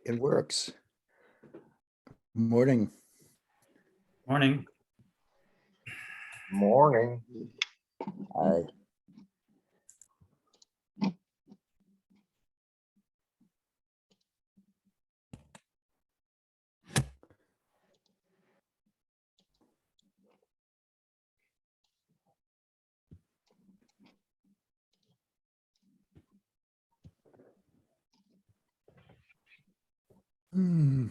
It works. Morning. Morning. Morning. Hi. Hmm.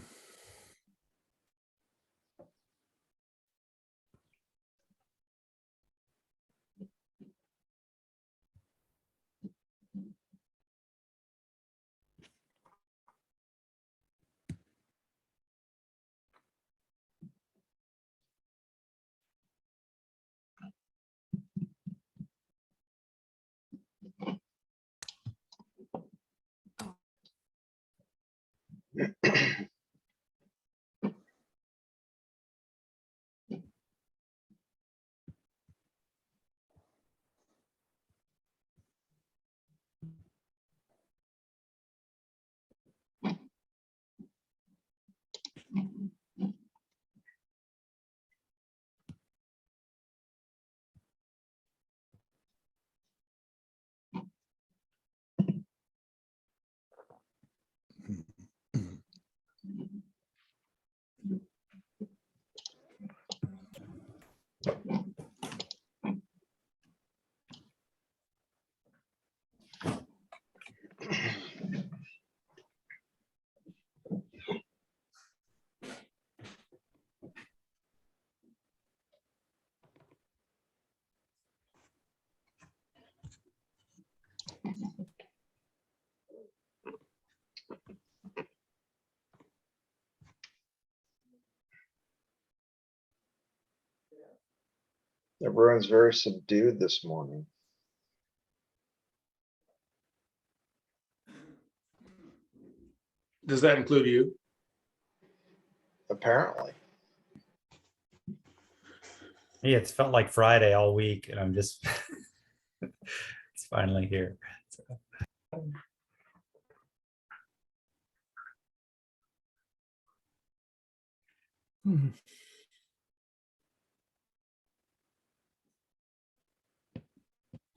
Everyone's very subdued this morning. Does that include you? Apparently. Yeah, it's felt like Friday all week, and I'm just it's finally here. So,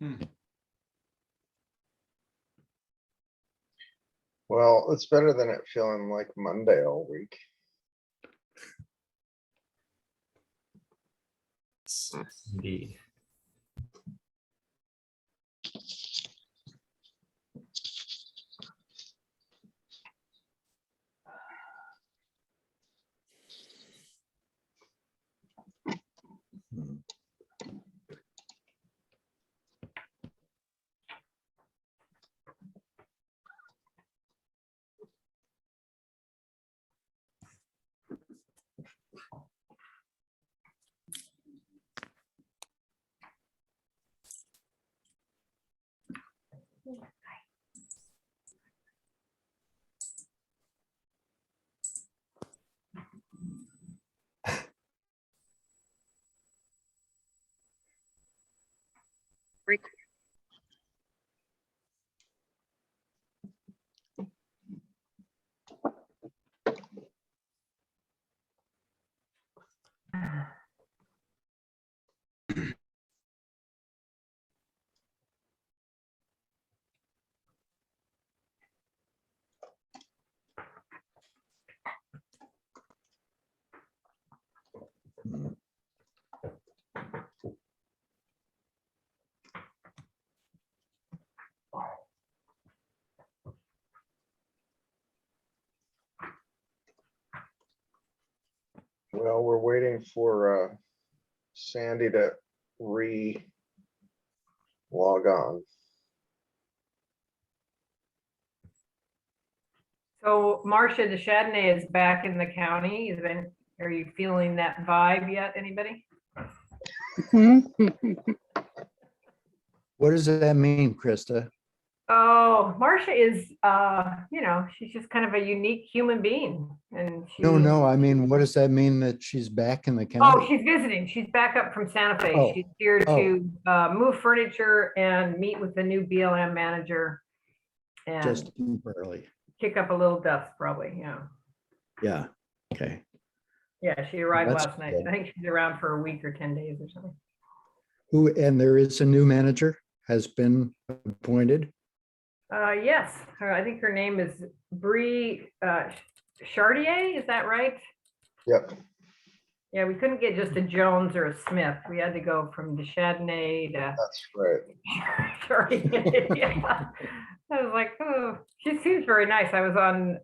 Hmm. Well, it's better than it feeling like Monday all week. indeed. Hmm. Hmm. Well, we're waiting for Sandy to log on. So Marcia, the Chardonnay is back in the county. Are you feeling that vibe yet? Anybody? What does that mean, Krista? Oh, Marcia is, she's just kind of a unique human being, and she. No, I mean, what does that mean that she's back in the Oh, county? she's visiting. She's back up from Santa Fe. Oh, She's here oh. to move furniture and meet with the new BLM manager and Just temporarily. kick up a little dust, probably. Yeah. Yeah, okay. Yeah, she arrived That's last night. good. I think she's around for a week or 10 days or something. And there is a new manager has been appointed? Yes, I think her name is Bree Chartier. Is that right? Yep. Yeah, we couldn't get just a Jones or a Smith. We had to go from Deschardonnay to That's right. Chartier. Yeah. I was like, oh, she seems very nice. I was on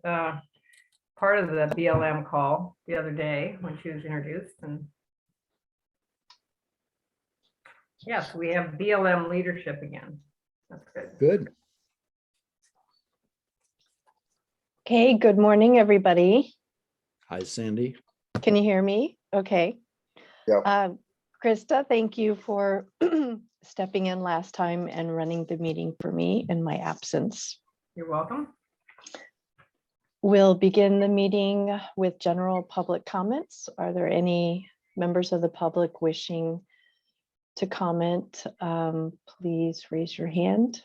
part of the BLM call the other day when she was introduced, and yes, we have BLM leadership again. That's good. Good. Okay, good morning, everybody. Hi, Sandy. Can you hear me? Okay. Yep. Krista, thank you for stepping in last time and running the meeting for me in my absence. You're welcome. We'll begin the meeting with general public comments. Are there any members of the public wishing to comment? Please raise your hand.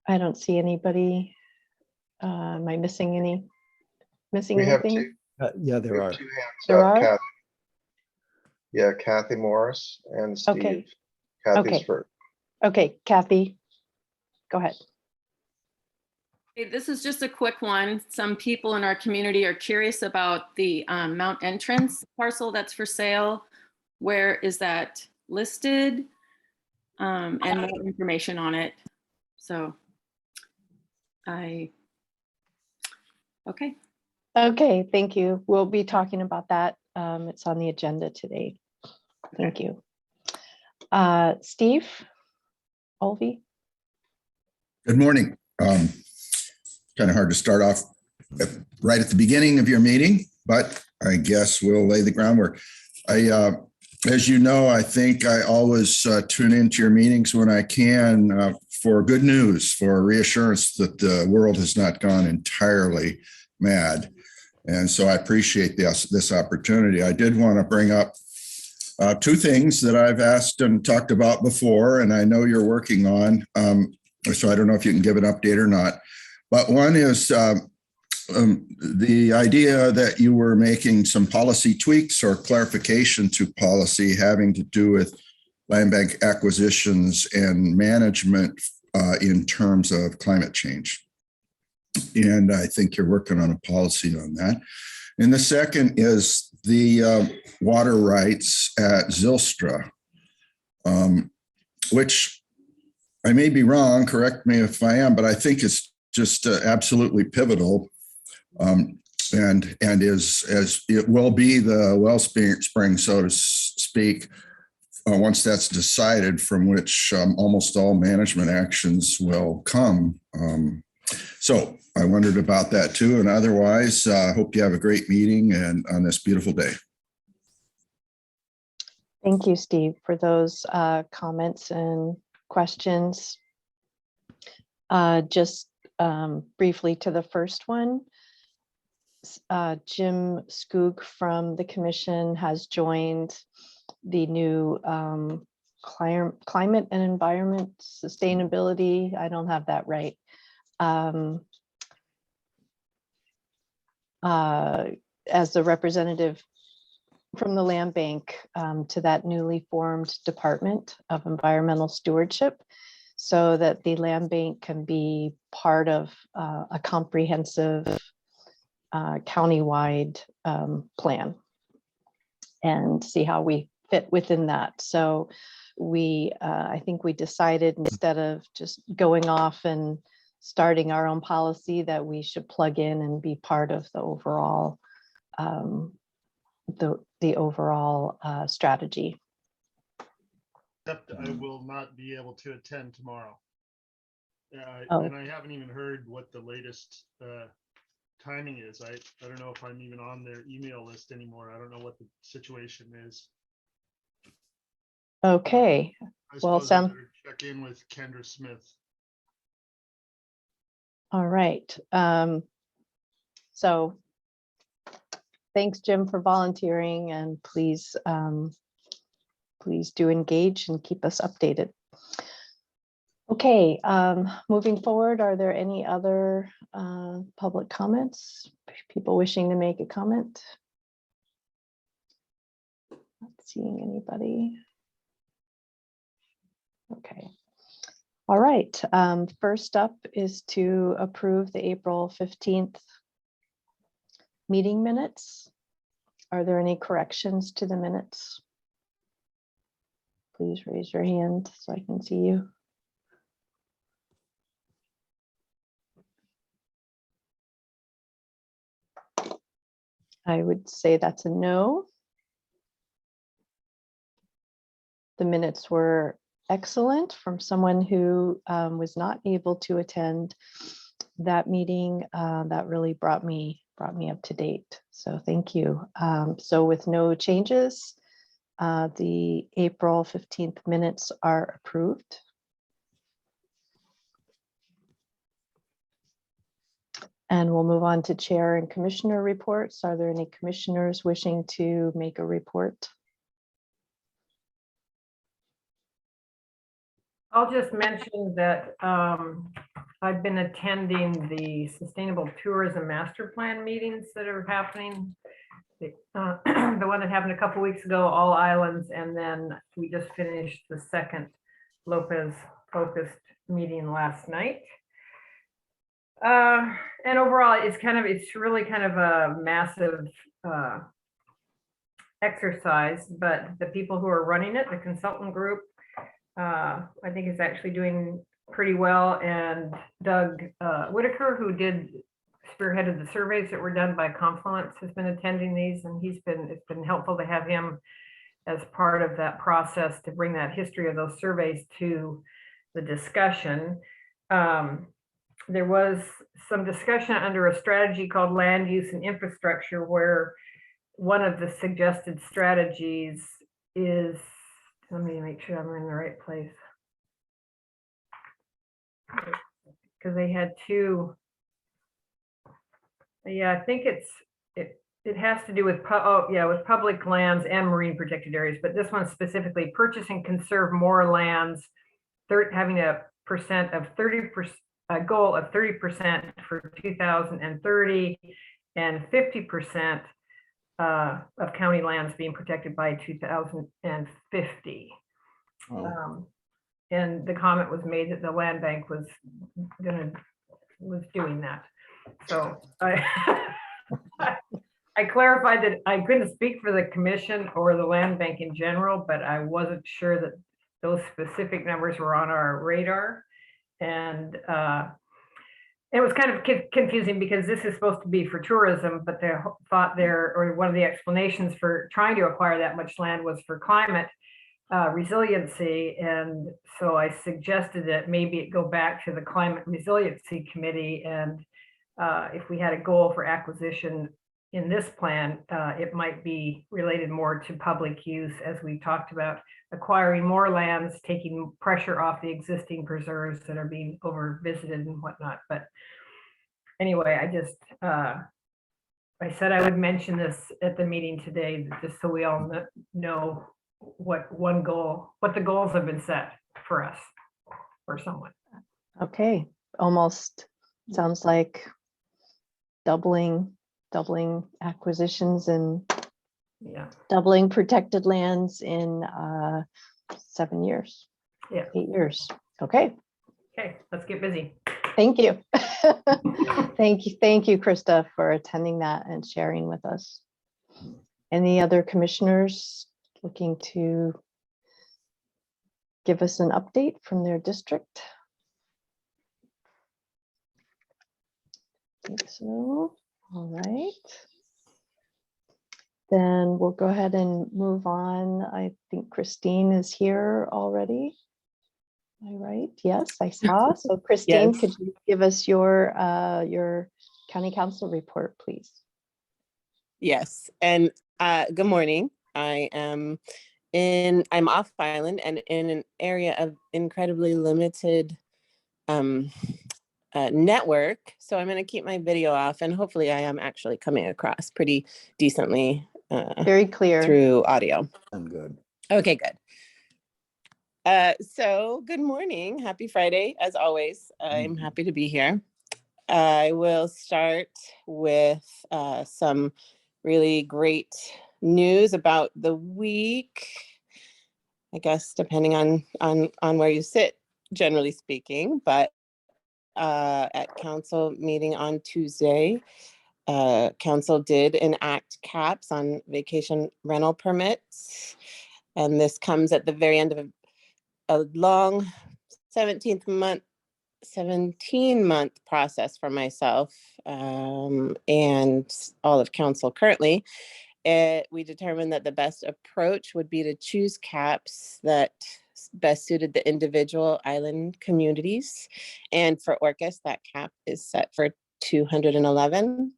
I don't see anybody. Am I missing We have anything? two, Yeah, we there have are. two hands There up, are? Kathy. Yeah, Kathy Morris and Okay. Steve. Kathy's Okay. first. Okay, Kathy, go ahead. Hey, this is just a quick one. Some people in our community are curious about the Mount Entrance parcel that's for sale. Where is that listed? And more information on it. So okay. Okay, thank you. We'll be talking about that. It's on the agenda today. Thank you. Steve Olvey? Good morning. Kind of hard to start off right at the beginning of your meeting, but I guess we'll lay the groundwork. As you know, I think I always tune into your meetings when I can for good news, for reassurance that the world has not gone entirely mad. And so I appreciate this opportunity. I did want to bring up two things that I've asked and talked about before, and I know you're working on. So I don't know if you can give an update or not. But one is the idea that you were making some policy tweaks or clarification to policy having to do with land bank acquisitions and management in terms of climate change. And I think you're working on a policy on that. And the second is the water rights at Zylstra, which I may be wrong, correct me if I am, but I think it's just absolutely pivotal, and is as it will be the wellspring, so to speak, once that's decided, from which almost all management actions will come. So I wondered about that too, and otherwise, hope you have a great meeting and on this beautiful day. Thank you, Steve, for those comments and questions. Just briefly to the first one, Jim Skoog from the commission has joined the new climate and environment sustainability. I don't have that right. As the representative from the land bank to that newly formed Department of Environmental Stewardship, so that the land bank can be part of a comprehensive countywide plan and see how we fit within that. So I think we decided, instead of just going off and starting our own policy that we should plug in and be part of the overall the overall strategy. Except I will not be able to attend tomorrow. Oh. And I haven't even heard what the latest timing is. I don't know if I'm even on their email list anymore. I don't know what the situation is. Okay, I Well, suppose I Sam- better check in with Kendra Smith. all right. So thanks, Jim, for volunteering, and please please do engage and keep us updated. Okay, moving forward, are there any other public comments? People wishing to make a comment? Not seeing anybody. Okay. All right. First up is to approve the April 15th meeting minutes. Are there any corrections to the minutes? Please raise your hand so I can see you. I would say that's a no. The minutes were excellent from someone who was not able to attend that meeting. That really brought me up to date. So thank you. So with no changes, the April 15th minutes are approved. And we'll move on to chair and commissioner reports. Are there any commissioners wishing to make a report? I'll just mention that I've been attending the Sustainable Tourism Master Plan meetings that are happening. The one that happened a couple weeks ago, All Islands, and then we just finished the second Lopez focused meeting last night. And overall, it's really kind of a massive exercise, but the people who are running it, the consultant group, I think is actually doing pretty well. And Doug Whitaker, who spearheaded the surveys that were done by Confluence, has been attending these, and it's been helpful to have him as part of that process to bring that history of those surveys to the discussion. There was some discussion under a strategy called land use and infrastructure, where one of the suggested strategies is, let me make sure I'm in the right place, because they had two. Yeah, I think it has to do with with public lands and marine protected areas, but this one specifically, purchase and conserve more lands, having a goal of 30% for 2030 and 50% of county lands being protected by 2050. And the comment was made that the land bank was doing that. So I clarified that I couldn't speak for the commission or the land bank in general, but I wasn't sure that those specific numbers were on our radar. And it was kind of confusing because this is supposed to be for tourism, but the thought there, or one of the explanations for trying to acquire that much land, was for climate resiliency. And so I suggested that maybe it go back to the Climate Resiliency Committee, and if we had a goal for acquisition in this plan, it might be related more to public use, as we talked about acquiring more lands, taking pressure off the existing preserves that are being over visited and whatnot. But anyway, I said I would mention this at the meeting today, just so we all know what the goals have been set for us or someone. Okay, almost sounds like doubling acquisitions and doubling protected lands in 7 years. 8 years. Okay, let's get busy. thank you. Thank you, Krista, for attending that and sharing with us. Any other commissioners looking to give us an update from their district? think so. All right. Then we'll go ahead and move on. I think Christine is here already. Am I right? Yes, I saw. So Christine, Yes. could you give us your county council report, please? Yes, and good morning. I'm off island and in an area of incredibly limited network. So I'm going to keep my video off, and hopefully I am actually coming across pretty decently Very clear. through audio. I'm good. Okay, good. So good morning. Happy Friday, as always. I'm happy to be here. I will start with some really great news about the week. I guess depending on where you sit, generally speaking, but at council meeting on Tuesday, council did enact caps on vacation rental permits. And this comes at the very end of a long 17-month process for myself and all of council currently. We determined that the best approach would be to choose caps that best suited the individual island communities. And for Orcas, that cap is set for 211.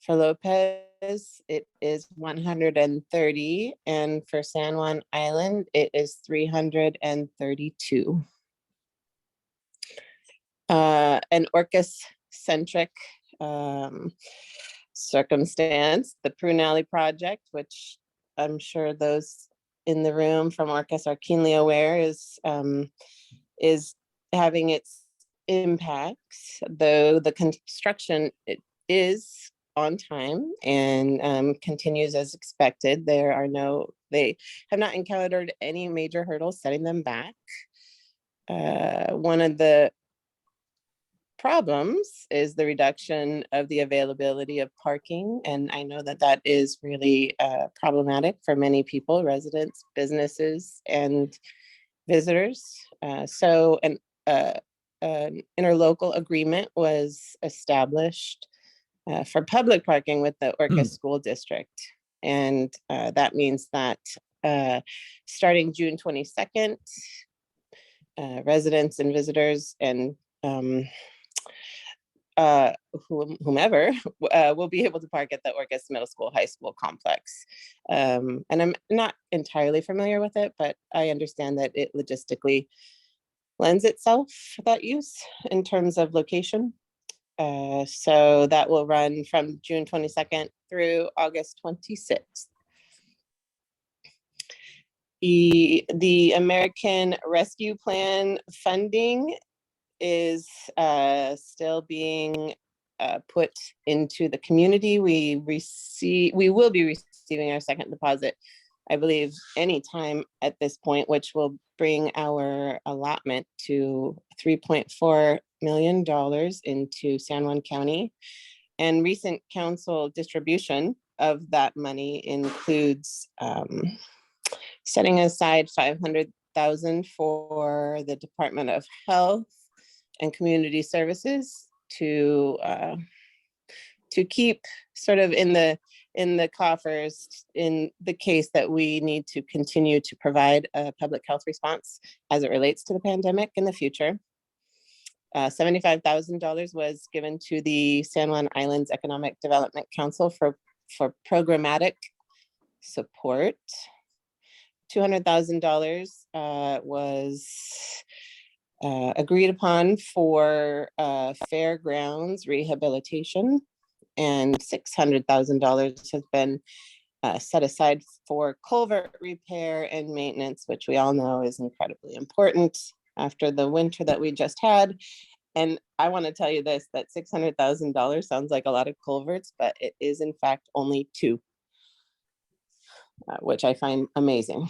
For Lopez, it is 130. And for San Juan Island, it is 332. An Orcas-centric circumstance, the Prunelli project, which I'm sure those in the room from Orcas are keenly aware is having its impacts, though the construction is on time and continues as expected. They have not encountered any major hurdles setting them back. One of the problems is the reduction of the availability of parking. And I know that that is really problematic for many people, residents, businesses, and visitors. So an interlocal agreement was established for public parking with the Orcas School District. And that means that starting June 22nd, residents and visitors and whomever will be able to park at the Orcas Middle School High School complex. And I'm not entirely familiar with it, but I understand that it logistically lends itself for that use in terms of location. So that will run from June 22nd through August 26th. The American Rescue Plan funding is still being put into the community. We will be receiving our second deposit, I believe, anytime at this point, which will bring our allotment to $3.4 million into San Juan County. And recent council distribution of that money includes setting aside $500,000 for the Department of Health and Community Services to keep sort of in the coffers in the case that we need to continue to provide a public health response as it relates to the pandemic in the future. $75,000 was given to the San Juan Islands Economic Development Council for programmatic support. $200,000 was agreed upon for fairgrounds rehabilitation, and $600,000 has been set aside for culvert repair and maintenance, which we all know is incredibly important after the winter that we just had. And I want to tell you this, that $600,000 sounds like a lot of culverts, but it is in fact only 2, which I find amazing.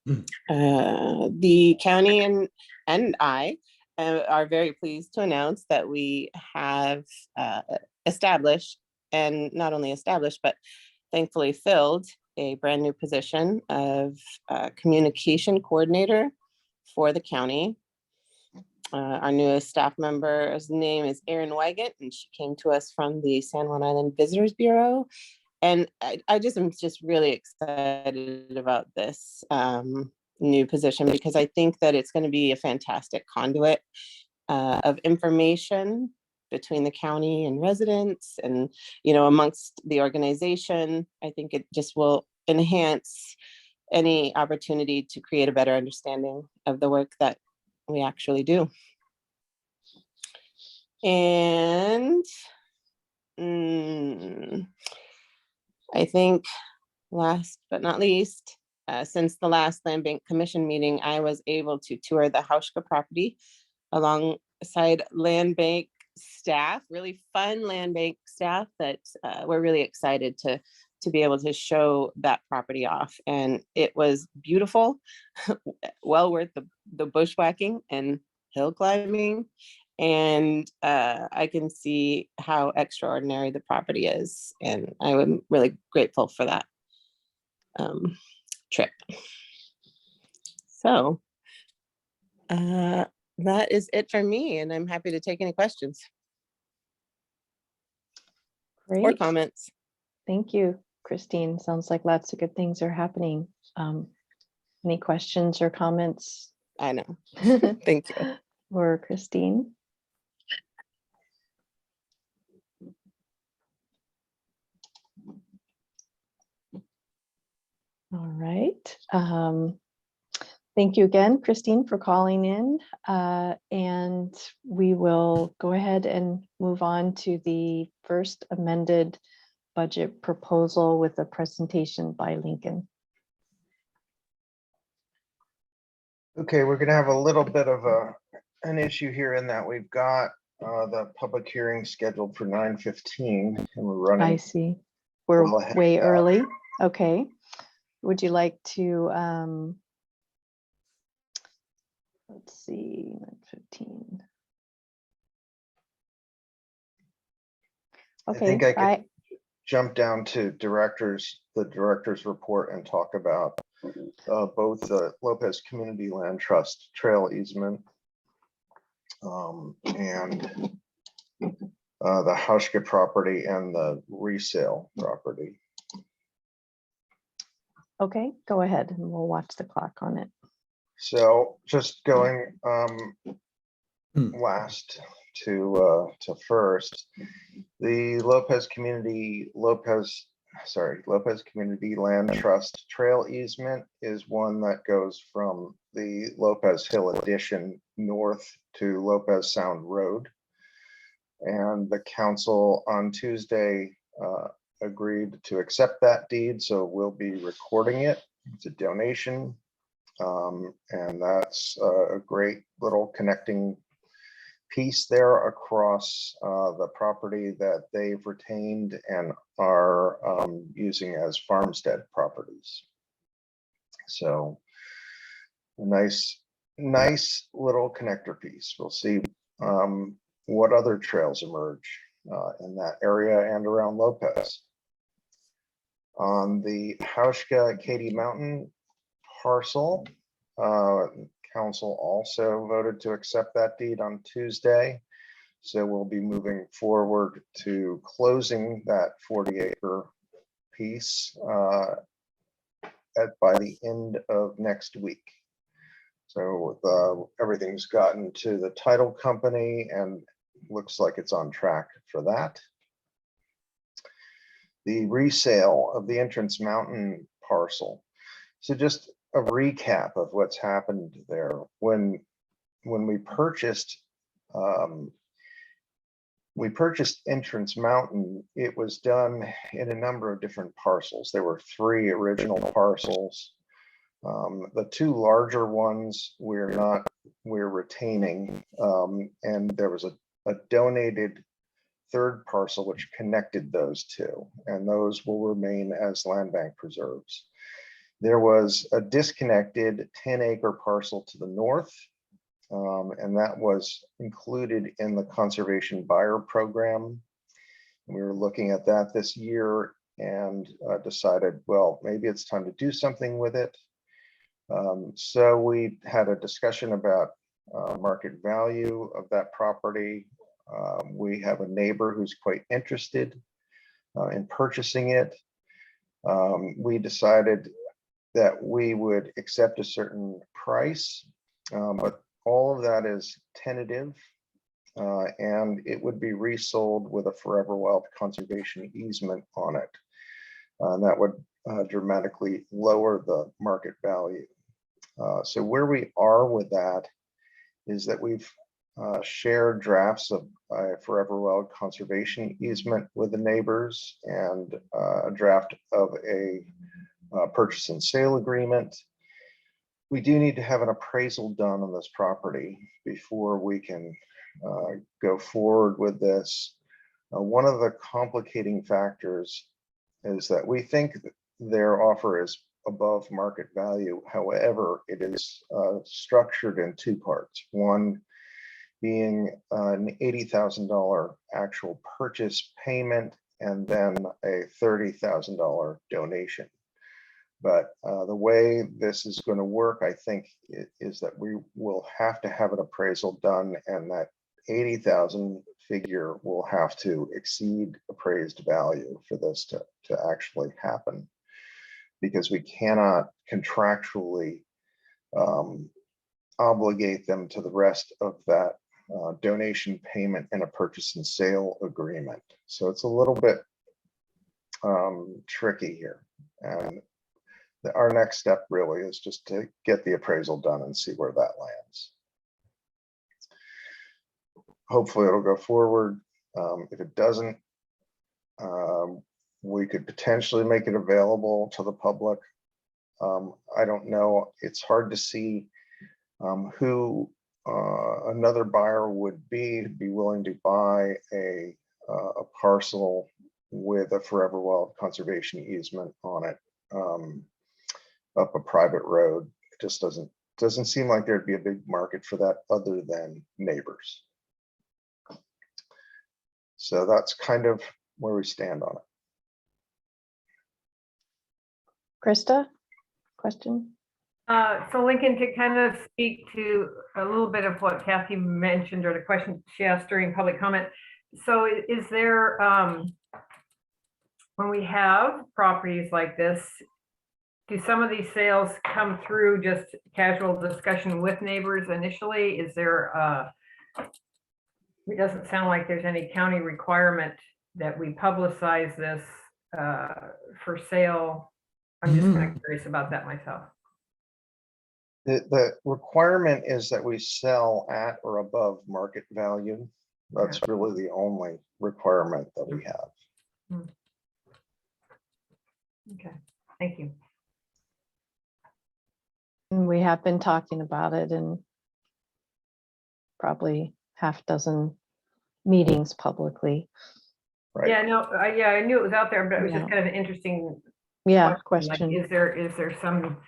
The county and I are very pleased to announce that we have established, and not only established, but thankfully filled a brand new position of communication coordinator for the county. Our newest staff member's name is Erin Wygant, and she came to us from the San Juan Island Visitors Bureau. And I just am just really excited about this new position, because I think that it's going to be a fantastic conduit of information between the county and residents, and amongst the organization. I think it just will enhance any opportunity to create a better understanding of the work that we actually do. And I think last but not least, since the last Land Bank Commission meeting, I was able to tour the Hauschka property alongside Land Bank staff, really fun Land Bank staff that we're really excited to be able to show that property off. And it was beautiful, well worth the bushwhacking and hill climbing. And I can see how extraordinary the property is. And I am really grateful for that trip. So that is it for me, and I'm happy to take any questions or Great. comments. Thank you, Christine. Sounds like lots of good things are happening. Any questions or comments? I know. Thank you. For Christine? All right. Thank you again, Christine, for calling in. And we will go ahead and move on to the first amended budget proposal with a presentation by Lincoln. Okay, we're gonna have a little bit of an issue here in that we've got the public hearing scheduled for 9:15 and we're I running. see. We're well ahead way of that. early. Okay. Would you like to, let's see, 9:15. I Okay, think I could jump down to the director's report and talk about both the Lopez Community Land Trust trail easement and the Hauschka property and the resale property. Okay, go ahead and we'll watch the clock on it. So just going last to first, the Lopez Community Land Trust trail easement is one that goes from the Lopez Hill addition north to Lopez Sound Road. And the council on Tuesday agreed to accept that deed, so we'll be recording it. It's a donation, and that's a great little connecting piece there across the property that they've retained and are using as farmstead properties. So a nice little connector piece. We'll see what other trails emerge in that area and around Lopez. On the Hauschka Katy Mountain parcel, council also voted to accept that deed on Tuesday. So we'll be moving forward to closing that 40-acre piece by the end of next week. So everything's gotten to the title company and looks like it's on track for that. The resale of the Entrance Mountain parcel. So just a recap of what's happened there. When we purchased Entrance Mountain, it was done in a number of different parcels. There were 3 original parcels. The 2 larger ones we're retaining, and there was a donated 3rd parcel which connected those 2, and those will remain as land bank preserves. There was a disconnected 10-acre parcel to the north, and that was included in the conservation buyer program. We were looking at that this year and decided, well, maybe it's time to do something with it. So we had a discussion about market value of that property. We have a neighbor who's quite interested in purchasing it. We decided that we would accept a certain price, but all of that is tentative, and it would be resold with a Forever Wild conservation easement on it. And that would dramatically lower the market value. So where we are with that is that we've shared drafts of a Forever Wild conservation easement with the neighbors and a draft of a purchase and sale agreement. We do need to have an appraisal done on this property before we can go forward with this. One of the complicating factors is that we think that their offer is above market value. However, it is structured in two parts. One being an $80,000 actual purchase payment and then a $30,000 donation. But the way this is going to work, I think, is that we will have to have an appraisal done, and that 80,000 figure will have to exceed appraised value for this to actually happen, because we cannot contractually obligate them to the rest of that donation payment in a purchase and sale agreement. So it's a little bit tricky here. And our next step really is just to get the appraisal done and see where that lands. Hopefully it'll go forward. If it doesn't, we could potentially make it available to the public. I don't know. It's hard to see who another buyer would be willing to buy a parcel with a Forever Wild conservation easement on it, up a private road. It just doesn't seem like there'd be a big market for that other than neighbors. So that's kind of where we stand on it. Krista, question? So Lincoln, to kind of speak to a little bit of what Kathy mentioned, or the question she asked during public comment. So is there, when we have properties like this, do some of these sales come through just casual discussion with neighbors initially? Is there, it doesn't sound like there's any county requirement that we publicize this for sale. I'm just kind of curious about that myself. The requirement is that we sell at or above market value. That's really the only requirement that we have. Okay, thank you. And we have been talking about it in probably half dozen meetings publicly. Right. Yeah, no, yeah, I knew it was out there, but it was just Yeah. kind of an interesting Yeah, question. question. Like, is there some,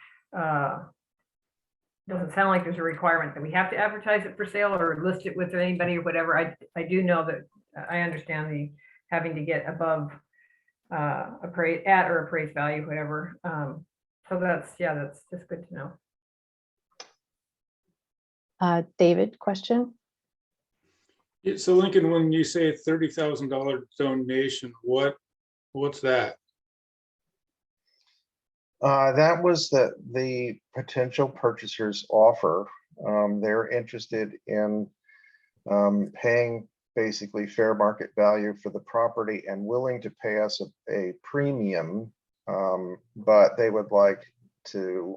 doesn't sound like there's a requirement that we have to advertise it for sale or list it with anybody or whatever. I do know that I understand the having to get above appraised at or appraised value, whatever. So that's just good to know. David, question? Yeah, so Lincoln, when you say a $30,000 donation, what's that? That was the potential purchaser's offer. They're interested in paying basically fair market value for the property and willing to pay us a premium, but they would like to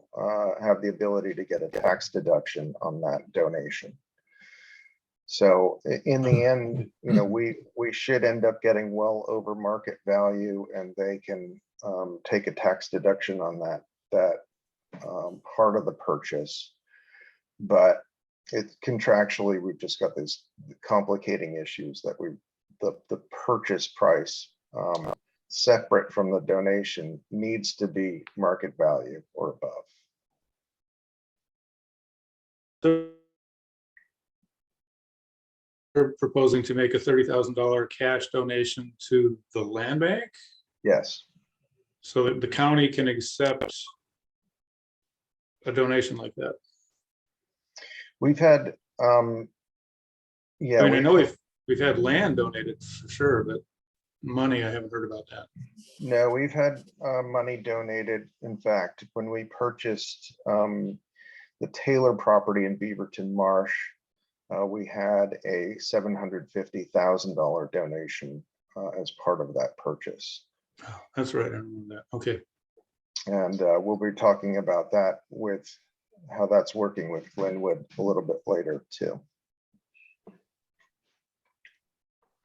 have the ability to get a tax deduction on that donation. So in the end, you know, we should end up getting well over market value, and they can take a tax deduction on that part of the purchase. But it contractually, we've just got these complicating issues that the purchase price separate from the donation needs to be market value or above. So you're proposing to make a $30,000 cash donation to the land bank Yes. so that the county can accept a donation like that? We've had Yeah. I mean, I we've know had- we've had land donated for sure, but money, I haven't heard about that. No, we've had money donated. In fact, when we purchased the Taylor property in Beaverton Marsh, we had a $750,000 donation as part of that purchase. Oh, that's right, I remember that. Okay, And we'll be talking about that with how that's working with Glenwood a little bit later too.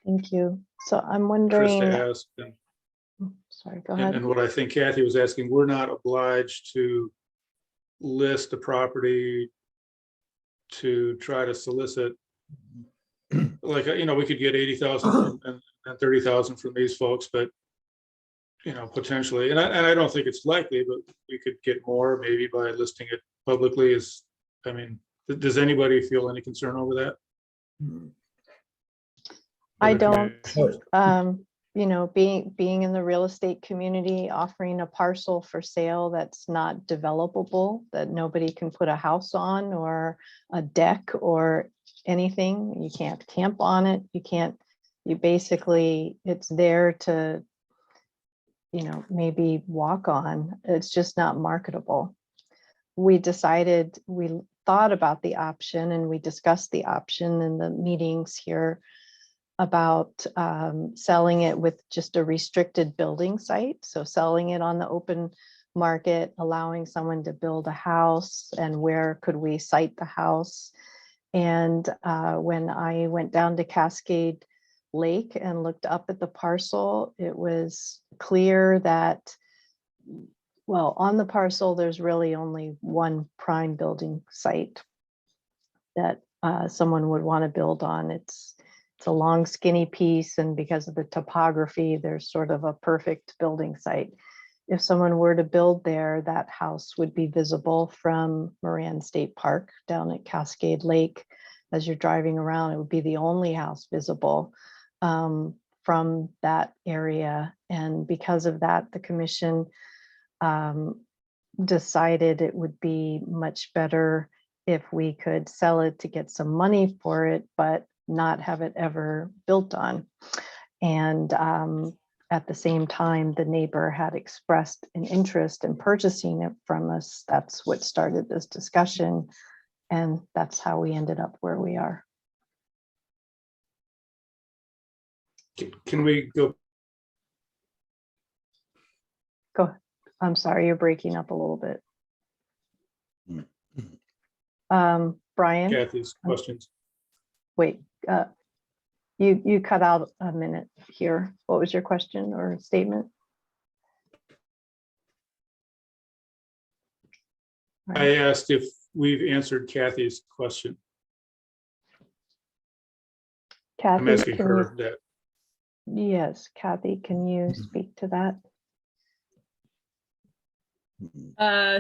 Thank you. So I'm Krista wondering, asked, sorry, go ahead. and what I think Kathy was asking, we're not obliged to list the property to try to solicit. Like, you know, we could get 80,000 and 30,000 from these folks, but you know, potentially, and I don't think it's likely, but we could get more maybe by listing it publicly. I mean, does anybody feel any concern over that? I Other don't, commissioners? you know, being in the real estate community, offering a parcel for sale that's not developable, that nobody can put a house on or a deck or anything. You can't camp on it. You basically, it's there to, you know, maybe walk on. It's just not marketable. We thought about the option and we discussed the option in the meetings here about selling it with just a restricted building site. So selling it on the open market, allowing someone to build a house, and where could we site the house? And when I went down to Cascade Lake and looked up at the parcel, it was clear that, well, on the parcel, there's really only one prime building site that someone would want to build on. It's a long skinny piece, and because of the topography, there's sort of a perfect building site. If someone were to build there, that house would be visible from Moran State Park down at Cascade Lake. As you're driving around, it would be the only house visible from that area. And because of that, the commission decided it would be much better if we could sell it to get some money for it, but not have it ever built on. And at the same time, the neighbor had expressed an interest in purchasing it from us. That's what started this discussion. And that's how we ended up where we are. Can we go? Go ahead. I'm sorry, you're breaking up a little bit. Brian, Kathy's questions. wait, you cut out a minute here. What was your question or statement? I asked if we've answered Kathy's question. I'm Kathy, asking can her that. yes, Kathy, can you speak to that?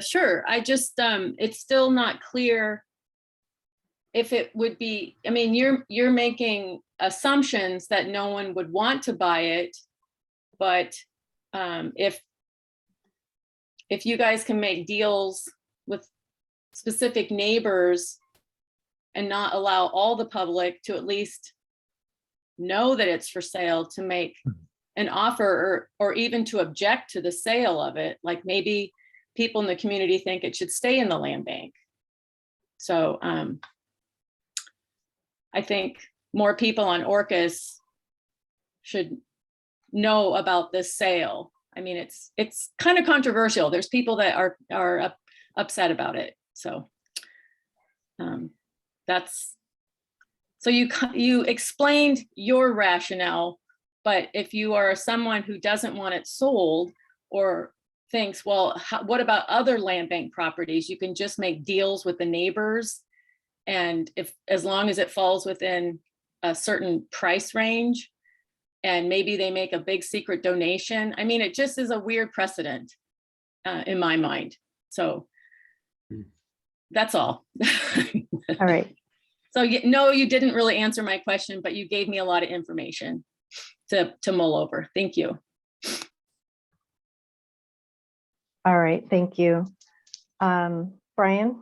Sure. I just, it's still not clear if it would be, I mean, you're making assumptions that no one would want to buy it. But if you guys can make deals with specific neighbors and not allow all the public to at least know that it's for sale, to make an offer or even to object to the sale of it, like maybe people in the community think it should stay in the land bank. So I think more people on Orcas should know about this sale. I mean, it's kind of controversial. There's people that are upset about it. So that's, so you explained your rationale, but if you are someone who doesn't want it sold or thinks, well, what about other land bank properties? You can just make deals with the neighbors. And as long as it falls within a certain price range, and maybe they make a big secret donation. I mean, it just is a weird precedent in my mind. So that's all. All right. So no, you didn't really answer my question, but you gave me a lot of information to mull over. Thank you. All right. Thank you. Brian?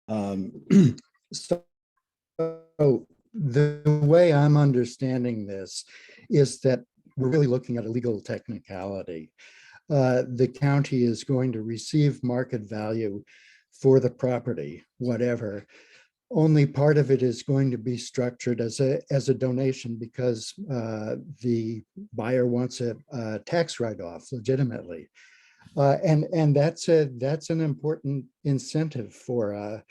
So the way I'm understanding this is that we're really looking at a legal technicality. The county is going to receive market value for the property, whatever. Only part of it is going to be structured as a donation because the buyer wants a tax write-off legitimately. And that's an important incentive for a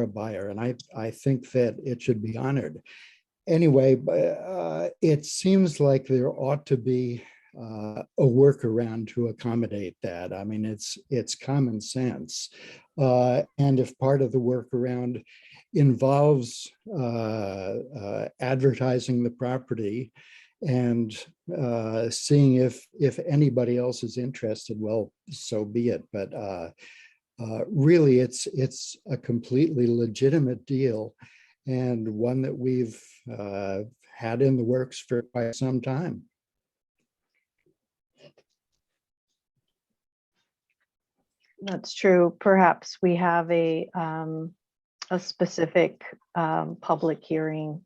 buyer. And I think that it should be honored. Anyway, it seems like there ought to be a workaround to accommodate that. I mean, it's common sense. And if part of the workaround involves advertising the property and seeing if anybody else is interested, well, so be it. But really, it's a completely legitimate deal and one that we've had in the works for quite some time. That's true. Perhaps we have a specific public hearing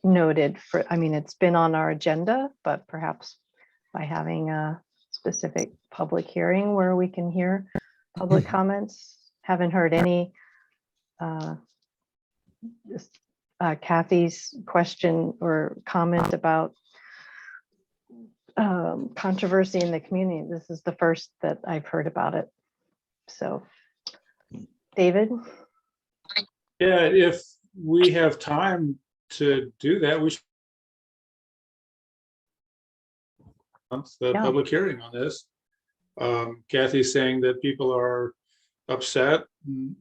noted for, I mean, it's been on our agenda, but perhaps by having a specific public hearing where we can hear public comments. Haven't heard any. Kathy's question or comment about controversy in the community. This is the first that I've heard about it. So, David? Yeah, if we have time to do that, we should the Yeah. public hearing on this. Kathy's saying that people are upset,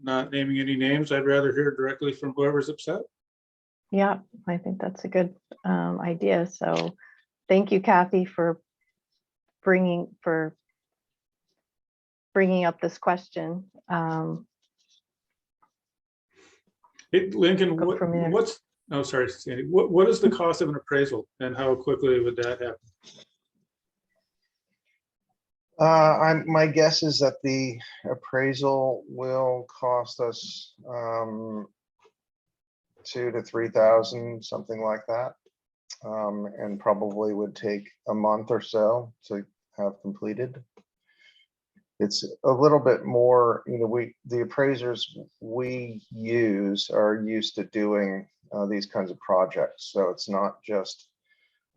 not naming any names. I'd rather hear directly from whoever's upset. Yeah, I think that's a good idea. So thank you, Kathy, for bringing up this question. Hey, Lincoln, Go from there. what's, oh, sorry, Sandy. What is the cost of an appraisal and how quickly would that happen? My guess is that the appraisal will cost us 2,000 to 3,000, something like that, and probably would take a month or so to have completed. It's a little bit more, you know, the appraisers we use are used to doing these kinds of projects, so it's not just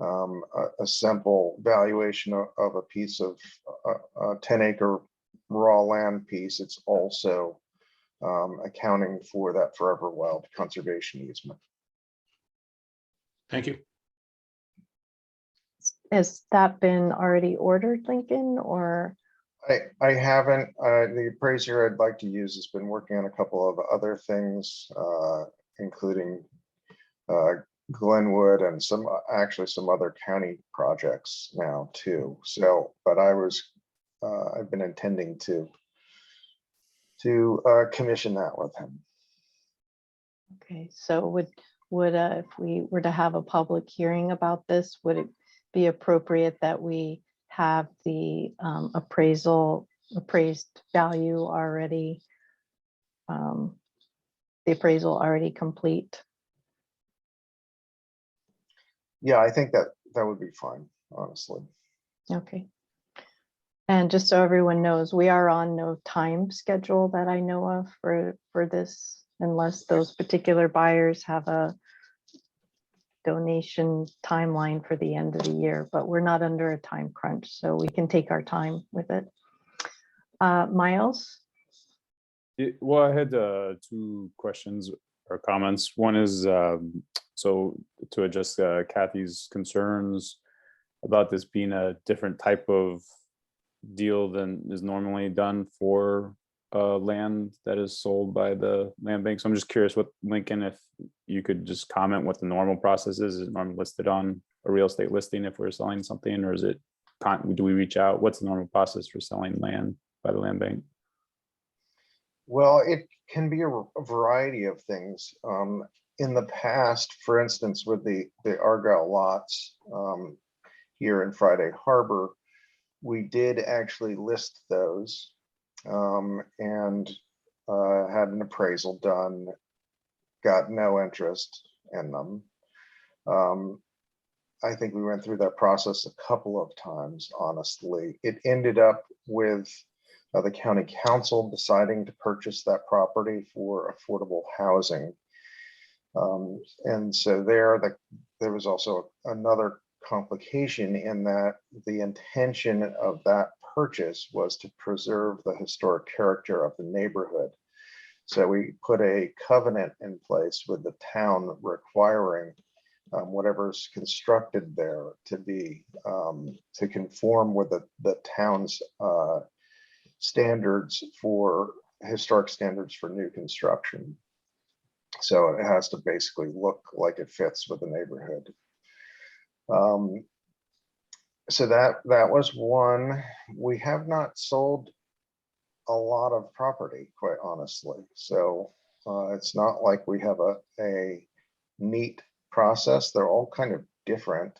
a simple valuation of a piece of a 10-acre raw land piece. It's also accounting for that forever wild conservation easement. Thank you. Has that been already ordered, Lincoln, or? I haven't. The appraiser I'd like to use has been working on a couple of other things, including Glenwood and actually some other county projects now too. So, but I've been intending to commission that with him. Okay, so would if we were to have a public hearing about this, would it be appropriate that we have the appraised value already, the appraisal already complete? Yeah, I think that would be fine, honestly. Okay. And just so everyone knows, we are on no time schedule that I know of for this, unless those particular buyers have a donation timeline for the end of the year, but we're not under a time crunch, so we can take our time with it. Miles? Well, I had two questions or comments. One is, so to address Kathy's concerns about this being a different type of deal than is normally done for land that is sold by the land bank. So I'm just curious what, Lincoln, if you could just comment what the normal process is. Is it normally listed on a real estate listing if we're selling something, or is it, do we reach out? What's the normal process for selling land by the land bank? Well, it can be a variety of things. In the past, for instance, with the Argyle lots here in Friday Harbor, we did actually list those and had an appraisal done, got no interest in them. I think we went through that process a couple of times, honestly. It ended up with the county council deciding to purchase that property for affordable housing. And so there was also another complication in that the intention of that purchase was to preserve the historic character of the neighborhood. So we put a covenant in place with the town requiring whatever's constructed there to be to conform with the town's standards for historic standards for new construction. So it has to basically look like it fits with the neighborhood. So that was one. We have not sold a lot of property, quite honestly. So it's not like we have a neat process. They're all kind of different.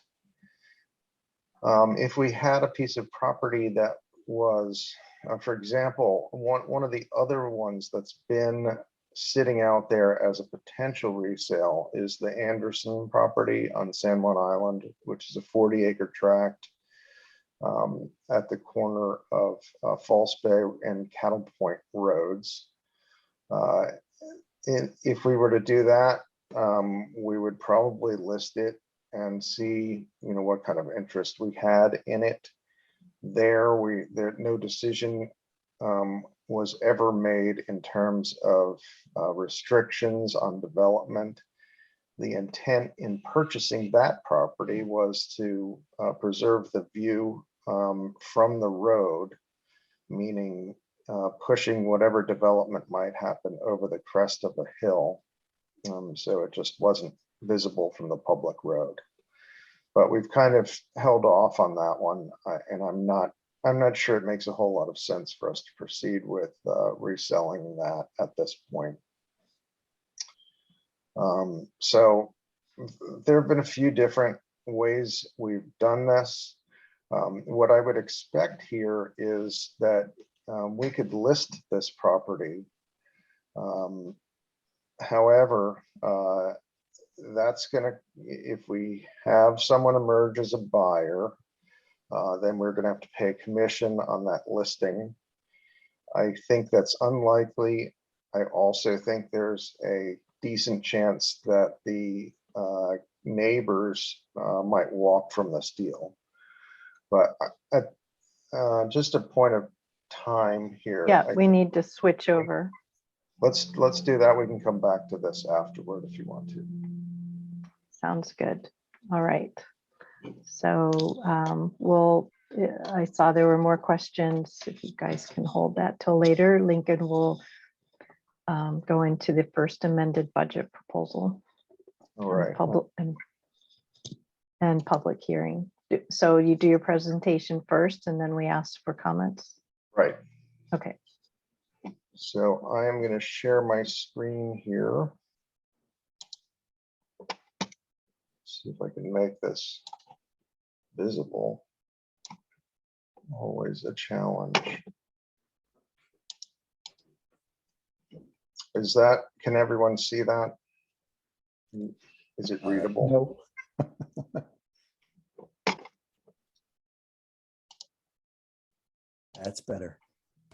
If we had a piece of property that was, for example, one of the other ones that's been sitting out there as a potential resale is the Anderson property on San Juan Island, which is a 40-acre tract at the corner of False Bay and Cattle Point roads. If we were to do that, we would probably list it and see, what kind of interest we had in it. There no decision was ever made in terms of restrictions on development. The intent in purchasing that property was to preserve the view from the road, meaning pushing whatever development might happen over the crest of a hill. So it just wasn't visible from the public road. But we've kind of held off on that one, and I'm not sure it makes a whole lot of sense for us to proceed with reselling that at this point. So there have been a few different ways we've done this. What I would expect here is that we could list this property. However, that's gonna, if we have someone emerge as a buyer, then we're gonna have to pay a commission on that listing. I think that's unlikely. I also think there's a decent chance that the neighbors might walk from this deal. But just a point of time here. Yeah, we need to switch over. Let's do that. We can come back to this afterward if you want to. Sounds good. All right. So I saw there were more questions. If you guys can hold that till later, Lincoln will go into the first amended budget proposal. All right. And public hearing. So you do your presentation first and then we ask for comments? Right. Okay. So I am going to share my screen here. See if I can make this visible. Always a challenge. Can everyone see that? Is it readable? No. That's better.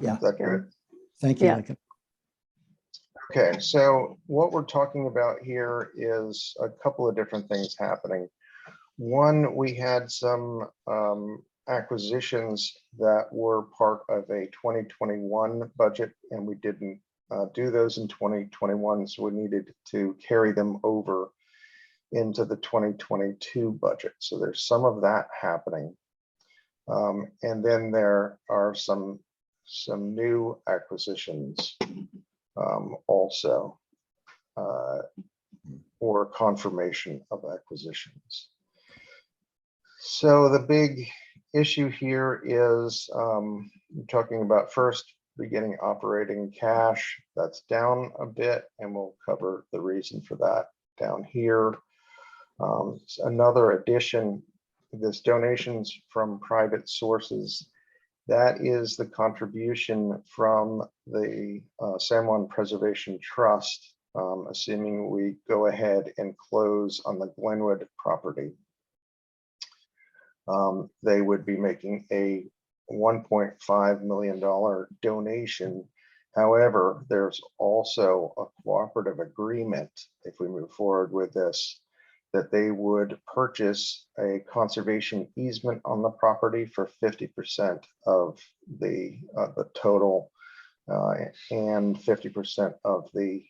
Yeah. Is that good? Thank you, Yeah. Lincoln. Okay, so what we're talking about here is a couple of different things happening. One, we had some acquisitions that were part of a 2021 budget, and we didn't do those in 2021, so we needed to carry them over into the 2022 budget. So there's some of that happening. And then there are some new acquisitions also, or confirmation of acquisitions. So the big issue here is talking about first beginning operating cash. That's down a bit, and we'll cover the reason for that down here. Another addition, this donations from private sources. That is the contribution from the San Juan Preservation Trust, assuming we go ahead and close on the Glenwood property. They would be making a $1.5 million donation. However, there's also a cooperative agreement, if we move forward with this, that they would purchase a conservation easement on the property for 50% of the total and 50% of the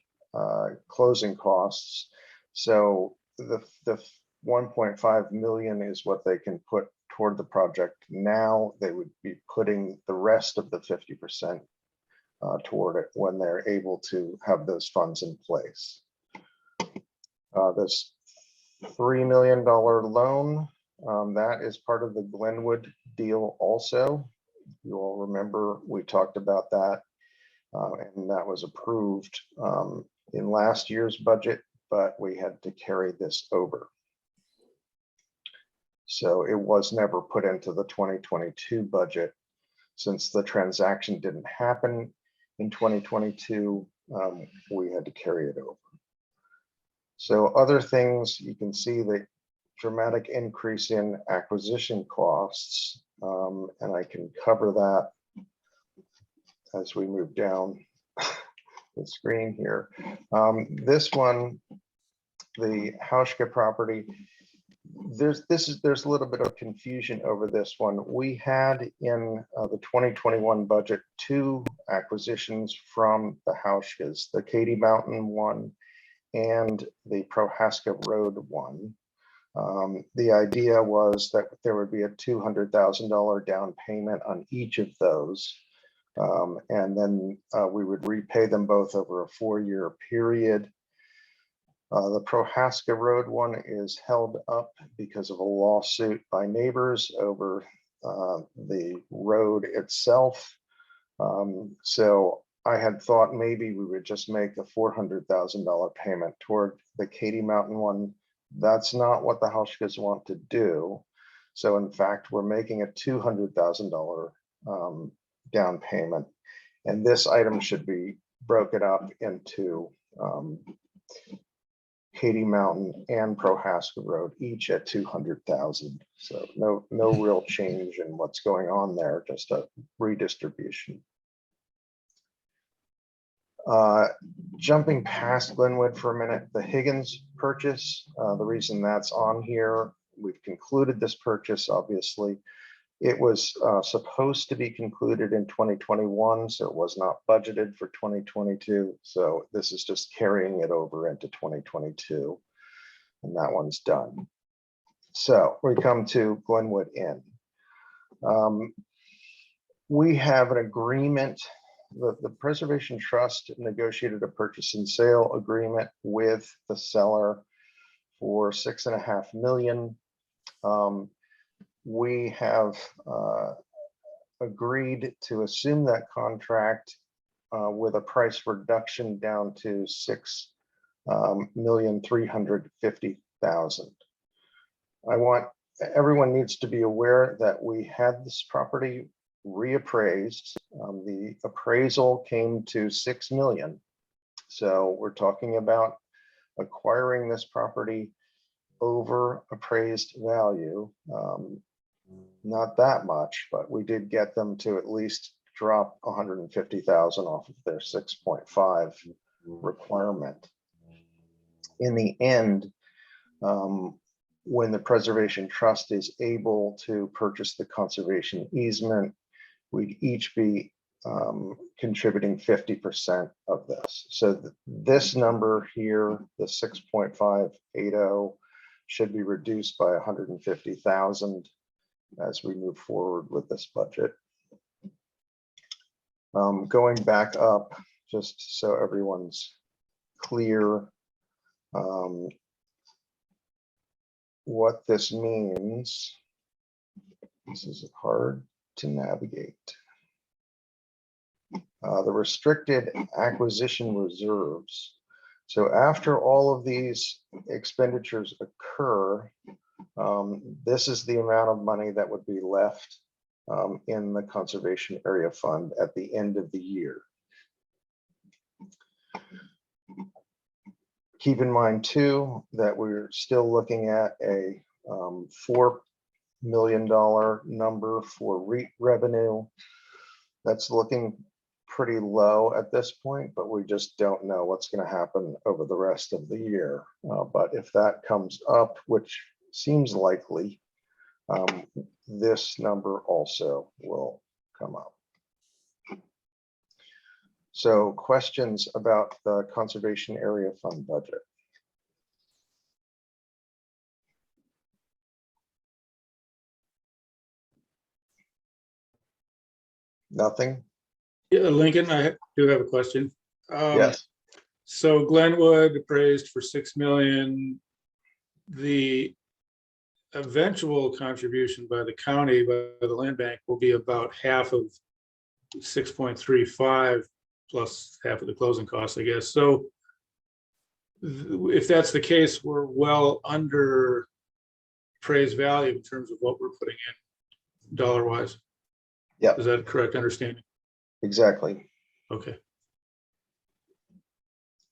closing costs. So the 1.5 million is what they can put toward the project. Now they would be putting the rest of the 50% toward it when they're able to have those funds in place. This $3 million loan, that is part of the Glenwood deal also. You all remember we talked about that, and that was approved in last year's budget, but we had to carry this over. So it was never put into the 2022 budget. Since the transaction didn't happen in 2022, we had to carry it over. So other things, you can see the dramatic increase in acquisition costs, and I can cover that as we move down the screen here. This one, the Hauschka property, there's a little bit of confusion over this one. We had in the 2021 budget 2 acquisitions from the Hauschkas, the Katy Mountain one and the Prohaska Road one. The idea was that there would be a $200,000 down payment on each of those. And then we would repay them both over a 4-year period. The Prohaska Road one is held up because of a lawsuit by neighbors over the road itself. So I had thought maybe we would just make the $400,000 payment toward the Katy Mountain one. That's not what the Hauschkas want to do. So in fact, we're making a $200,000 down payment. And this item should be broken up into Katy Mountain and Prohaska Road, each at 200,000. So no real change in what's going on there, just a redistribution. Jumping past Glenwood for a minute, the Higgins purchase, the reason that's on here, we've concluded this purchase, obviously. It was supposed to be concluded in 2021, so it was not budgeted for 2022. So this is just carrying it over into 2022, and that one's done. So we come to Glenwood Inn. We have an agreement. The Preservation Trust negotiated a purchase and sale agreement with the seller for $6.5 million. We have agreed to assume that contract with a price reduction down to $6,350,000. Everyone needs to be aware that we had this property reappraised. The appraisal came to $6 million. So we're talking about acquiring this property over appraised value. Not that much, but we did get them to at least drop 150,000 off of their 6.5 requirement. In the end, when the Preservation Trust is able to purchase the conservation easement, we'd each be contributing 50% of this. So this number here, the 6.580, should be reduced by 150,000 as we move forward with this budget. Going back up, just so everyone's clear, what this means. This is hard to navigate. The restricted acquisition reserves. So after all of these expenditures occur, this is the amount of money that would be left in the Conservation Area Fund at the end of the year. Keep in mind too, that we're still looking at a $4 million number for REIT revenue. That's looking pretty low at this point, but we just don't know what's going to happen over the rest of the year. But if that comes up, which seems likely, this number also will come up. So questions about the Conservation Area Fund budget? Nothing? Yeah, Lincoln, I do have a question. Yes. So Glenwood appraised for 6 million. The eventual contribution by the county, by the land bank, will be about half of 6.35 plus half of the closing costs, I guess. So if that's the case, we're well under appraised value in terms of what we're putting in dollar wise. Yeah, Is that a correct understanding? exactly. Okay.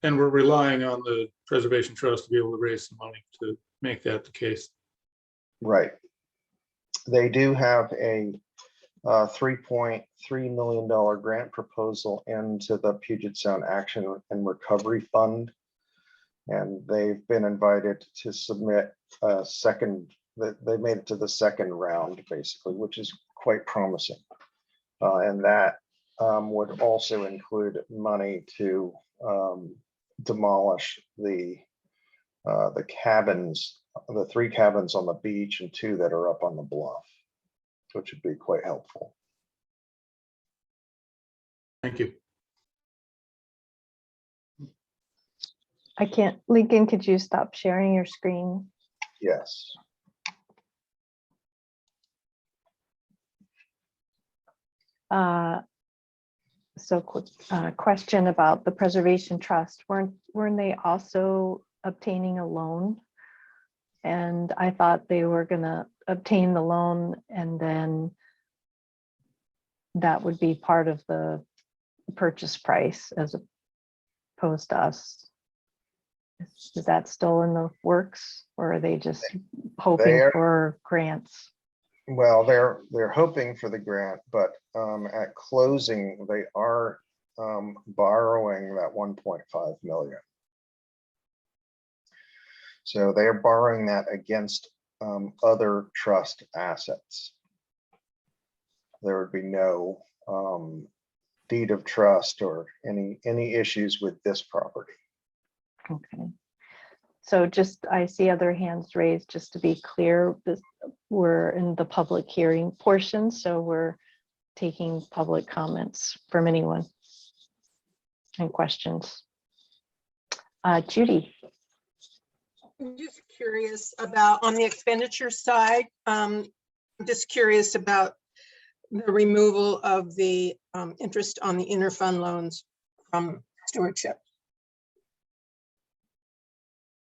And we're relying on the Preservation Trust to be able to raise some money to make that the case. Right. They do have a $3.3 million grant proposal into the Puget Sound Action and Recovery Fund. And they've been invited to submit a second, they made it to the second round, basically, which is quite promising. And that would also include money to demolish the cabins, the 3 cabins on the beach and 2 that are up on the bluff, which would be quite helpful. Thank you. I can't, Lincoln, could you stop sharing your screen? Yes. So quick question about the Preservation Trust. Weren't they also obtaining a loan? And I thought they were gonna obtain the loan and then that would be part of the purchase price as opposed to us. Is that still in the works, or are they just hoping for grants? Well, they're hoping for the grant, but at closing, they are borrowing that 1.5 million. So they are borrowing that against other trust assets. There would be no deed of trust or any issues with this property. Okay. So just, I see other hands raised, just to be clear, we're in the public hearing portion, so we're taking public comments from anyone and questions. Judy. I'm just curious about, on the expenditure side, I'm just curious about the removal of the interest on the interfund loans from stewardship.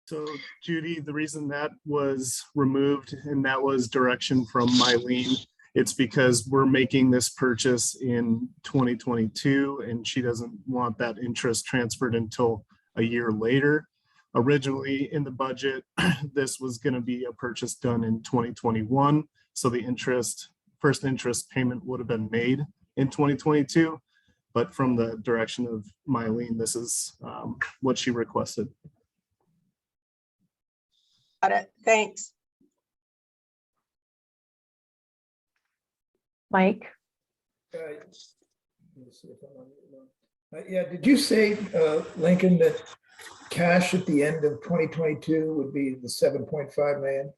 So Judy, the reason that was removed and that was direction from Mylene, it's because we're making this purchase in 2022 and she doesn't want that interest transferred until a year later. Originally in the budget, this was going to be a purchase done in 2021. So the first interest payment would have been made in 2022. But from the direction of Mylene, this is what she requested. Got it. Thanks. Mike. Yeah, did you say, Lincoln, that cash at the end of 2022 would be the 7.5 million?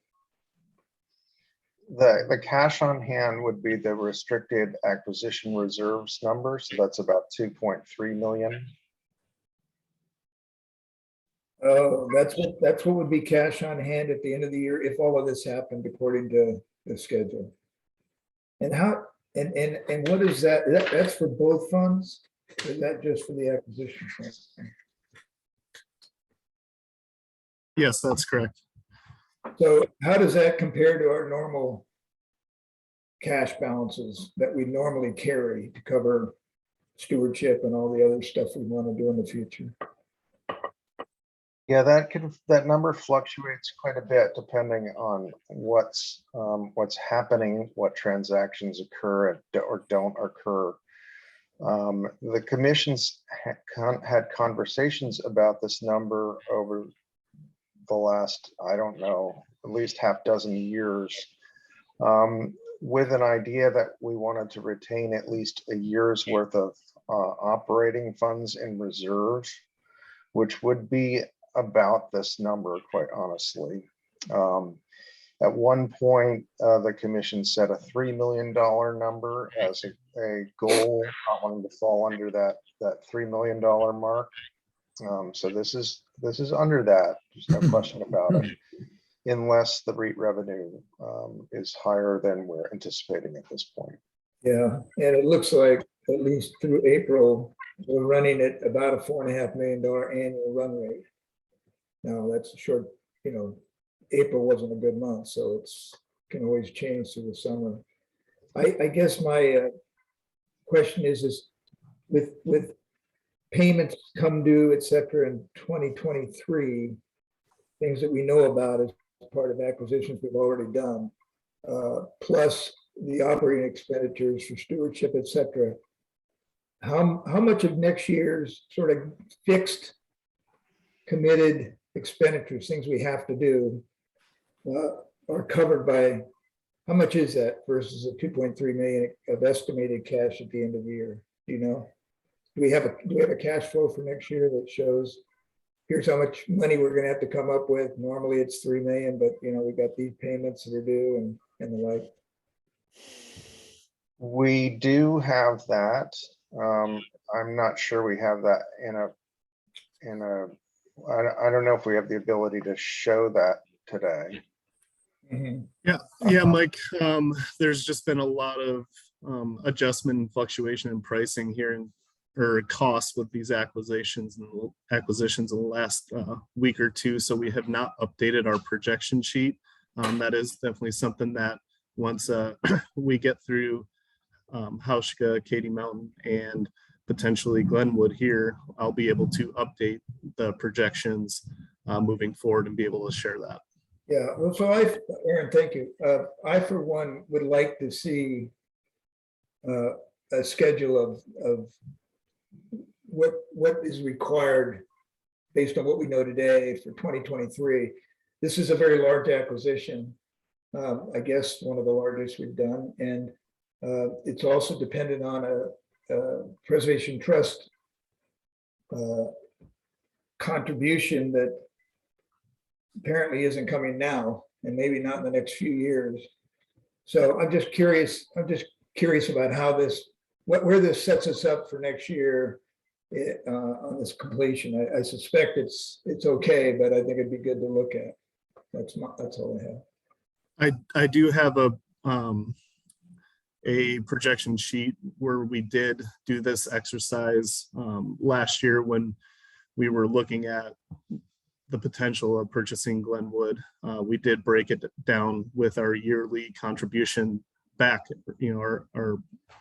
The cash on hand would be the restricted acquisition reserves number. So that's about 2.3 million. Oh, that's what would be cash on hand at the end of the year if all of this happened according to the schedule. And how, and what is that? That's for both funds? Or is that just for the acquisition fund? Yes, that's correct. So how does that compare to our normal cash balances that we normally carry to cover stewardship and all the other stuff we want to do in the future. Yeah, that number fluctuates quite a bit depending on what's happening, what transactions occur or don't occur. The commission's had conversations about this number over the last, I don't know, at least half dozen years, with an idea that we wanted to retain at least a year's worth of operating funds in reserve, which would be about this number, quite honestly. At one point, the commission set a $3 million number as a goal, not wanting to fall under that $3 million mark. So this is under that, there's no question about it, unless the REIT revenue is higher than we're anticipating at this point. Yeah, and it looks like at least through April, we're running at about a $4.5 million annual run rate. Now that's a short, April wasn't a good month, so it's can always change through the summer. I guess my question is with payments come due, et cetera, in 2023, things that we know about as part of acquisitions we've already done, plus the operating expenditures for stewardship, et cetera. How much of next year's sort of fixed, committed expenditures, things we have to do, are covered by, how much is that versus the 2.3 million of estimated cash at the end of the year? Do you know? Do we have a cash flow for next year that shows here's how much money we're going to have to come up with? Normally it's 3 million, but we got these payments that are due and the like. We do have that. I'm not sure we have that I don't know if we have the ability to show that today. Mhm. Yeah, Mike, there's just been a lot of adjustment and fluctuation in pricing here or costs with these acquisitions in the last week or two. So we have not updated our projection sheet. That is definitely something that once we get through Hauschka, Katy Mountain, and potentially Glenwood here, I'll be able to update the projections moving forward and be able to share that. Yeah, well, so Aaron, thank you. I, for one, would like to see a schedule of what is required based on what we know today for 2023. This is a very large acquisition. I guess one of the largest we've done. And it's also dependent on a preservation trust contribution that apparently isn't coming now, and maybe not in the next few years. So I'm just curious about how where this sets us up for next year on this completion. I suspect it's okay, but I think it'd be good to look at. That's all I have. I do have a projection sheet where we did do this exercise last year when we were looking at the potential of purchasing Glenwood. We did break it down with our yearly contribution back, our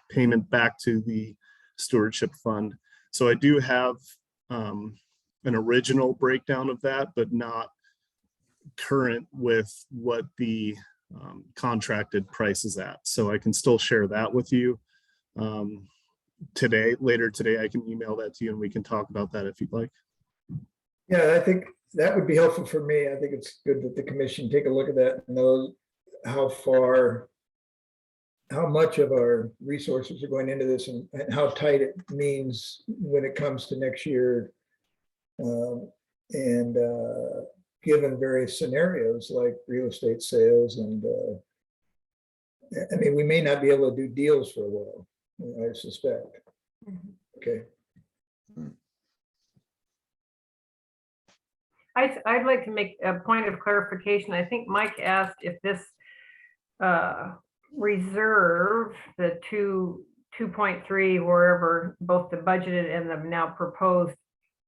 payment back to the stewardship fund. So I do have an original breakdown of that, but not current with what the contracted price is at. So I can still share that with you later today. I can email that to you and we can talk about that if you'd like. Yeah, I think that would be helpful for me. I think it's good that the commission take a look at that and know how much of our resources are going into this and how tight it means when it comes to next year. Given various scenarios like real estate sales and we may not be able to do deals for a while, I suspect. Okay. I'd like to make a point of clarification. I think Mike asked if this reserve, the 2.3, wherever both the budgeted and the now proposed,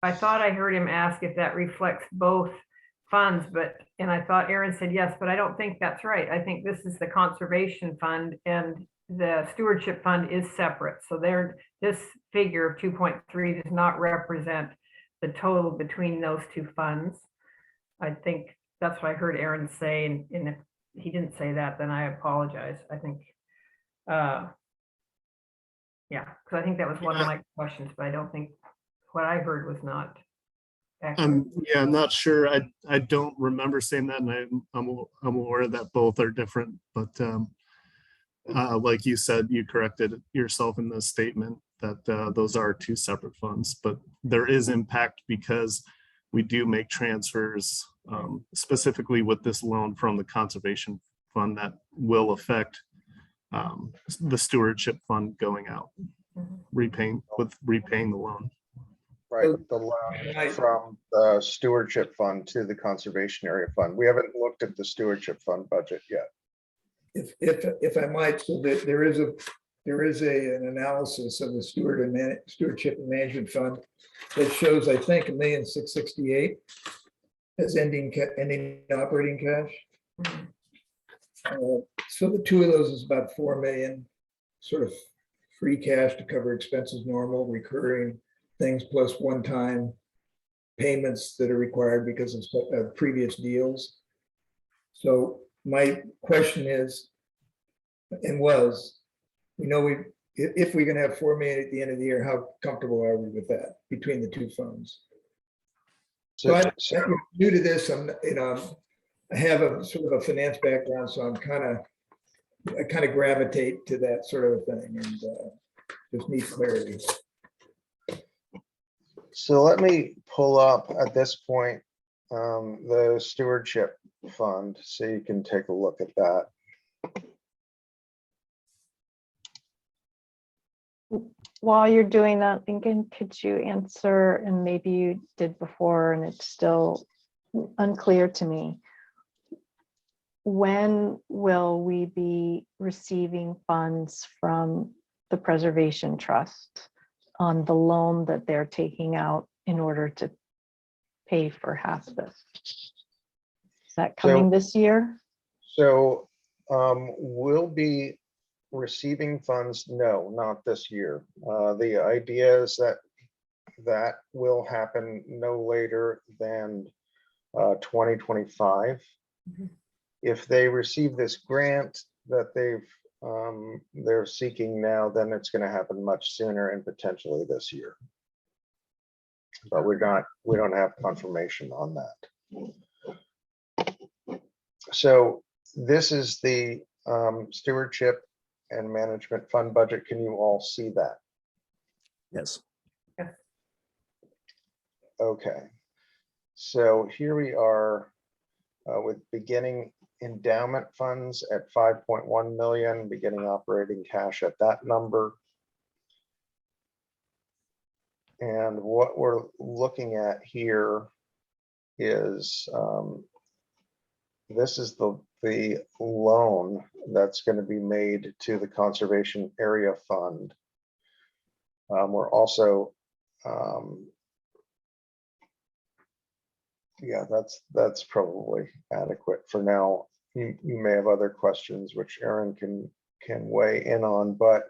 I thought I heard him ask if that reflects both funds, and I thought Aaron said yes, but I don't think that's right. I think this is the conservation fund and the stewardship fund is separate. So this figure of 2.3 does not represent the total between those two funds. I think that's what I heard Aaron say, and if he didn't say that, then I apologize. I think, yeah, because I think that was one of my questions, but I don't think what I heard was not accurate. Yeah, I'm not sure. I don't remember saying that, and I'm aware that both are different, but like you said, you corrected yourself in the statement that those are two separate funds, but there is impact because we do make transfers specifically with this loan from the conservation fund that will affect the stewardship fund going out, repaying the loan. Right, the loan from the stewardship fund to the conservation area fund. We haven't looked at the stewardship fund budget yet. If I might, so that there is an analysis of the stewardship and management fund that shows, I think, $1,668,000 as ending operating cash. So the two of those is about 4 million, sort of free cash to cover expenses, normal recurring things, plus one-time payments that are required because of previous deals. So my question is, and was, if we're gonna have 4 million at the end of the year, how comfortable are we with that between the two funds? So I'm new to this. I have a sort of a finance background, so I kind of gravitate to that sort of thing, and just need clarity. So let me pull up at this point the stewardship fund, so you can take a look at that. While you're doing that, Lincoln, could you answer, and maybe you did before and it's still unclear to me, when will we be receiving funds from the Preservation Trust on the loan that they're taking out in order to pay for half of this? Is that coming this year? So we'll be receiving funds, no, not this year. The idea is that will happen no later than 2025. If they receive this grant that they're seeking now, then it's going to happen much sooner and potentially this year. But we don't have confirmation on that. So this is the stewardship and management fund budget. Can you all see that? Yes. Okay. So here we are with beginning endowment funds at 5.1 million, beginning operating cash at that number. And what we're looking at here is this is the loan that's going to be made to the conservation area fund. We're also yeah, that's probably adequate for now. You may have other questions which Aaron can weigh in on, but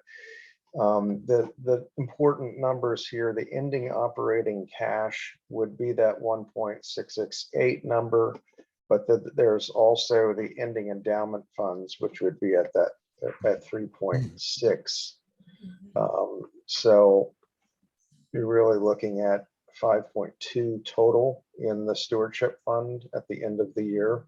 the important numbers here, the ending operating cash would be that 1.668 number, but there's also the ending endowment funds, which would be at 3.6. So you're really looking at 5.2 total in the stewardship fund at the end of the year.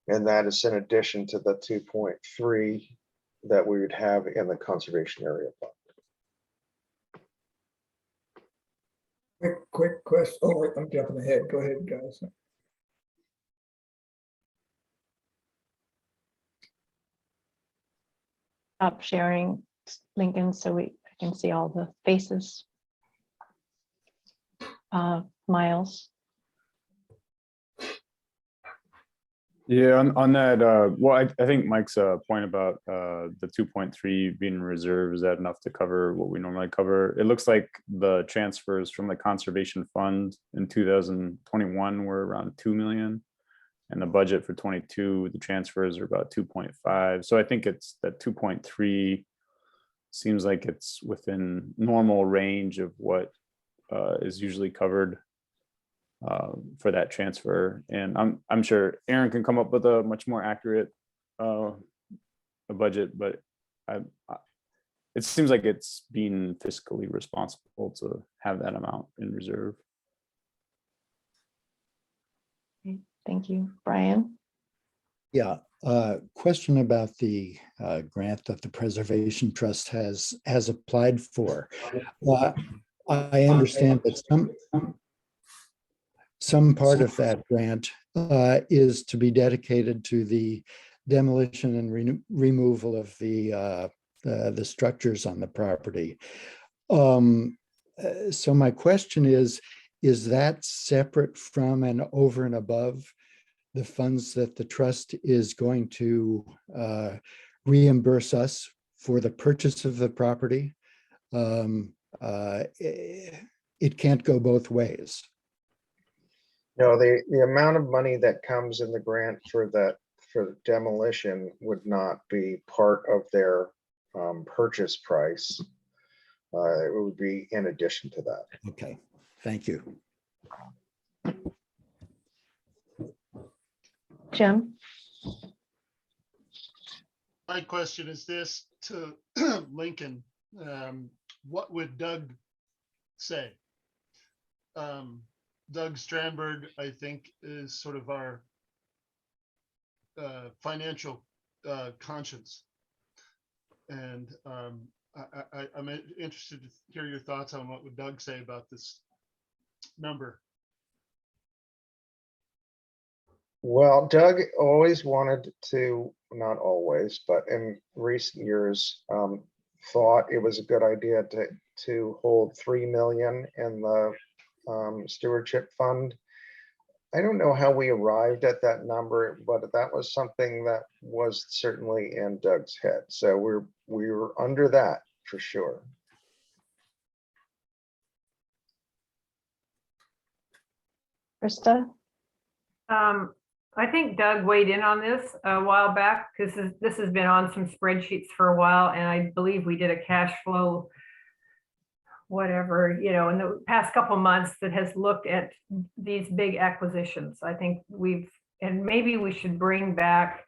And that is in addition to the 2.3 that we would have in the conservation area fund. Quick question. Oh, wait, I'm jumping ahead. Go ahead, guys. Stop sharing, Lincoln, so I can see all the faces. Miles. Yeah, on that, well, I think Mike's point about the 2.3 being in reserve, is that enough to cover what we normally cover? It looks like the transfers from the conservation fund in 2021 were around 2 million. And the budget for 22, the transfers are about 2.5. So I think it's that 2.3 seems like it's within normal range of what is usually covered for that transfer. And I'm sure Aaron can come up with a much more accurate a budget, but it seems like it's being fiscally responsible to have that amount in reserve. Thank you. Brian? Yeah, question about the grant that the Preservation Trust has applied for. I understand that some part of that grant is to be dedicated to the demolition and removal of the structures on the property. So my question is that separate from and over and above the funds that the trust is going to reimburse us for the purchase of the property? It can't go both ways. No, the amount of money that comes in the grant for demolition would not be part of their purchase price. It would be in addition to that. Okay, thank you. Jim? My question is this to Lincoln. What would Doug say? Doug Strandberg, I think, is sort of our financial conscience. And I'm interested to hear your thoughts on what would Doug say about this number. Well, Doug always wanted to, not always, but in recent years, thought it was a good idea to hold 3 million in the stewardship fund. I don't know how we arrived at that number, but that was something that was certainly in Doug's head. So we were under that for sure. Krista? I think Doug weighed in on this a while back because this has been on some spreadsheets for a while, and I believe we did a cash flow, whatever, in the past couple months that has looked at these big acquisitions. I think and maybe we should bring back,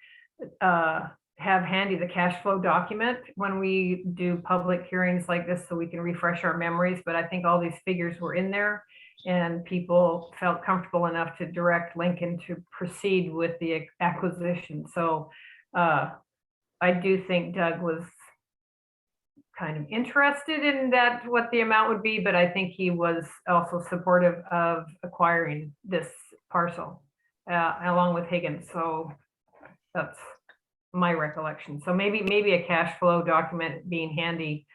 have handy the cash flow document when we do public hearings like this so we can refresh our memories. But I think all these figures were in there and people felt comfortable enough to direct Lincoln to proceed with the acquisition. So I do think Doug was kind of interested in that, what the amount would be, but I think he was also supportive of acquiring this parcel along with Higgins. So that's my recollection. So maybe a cash flow document being handy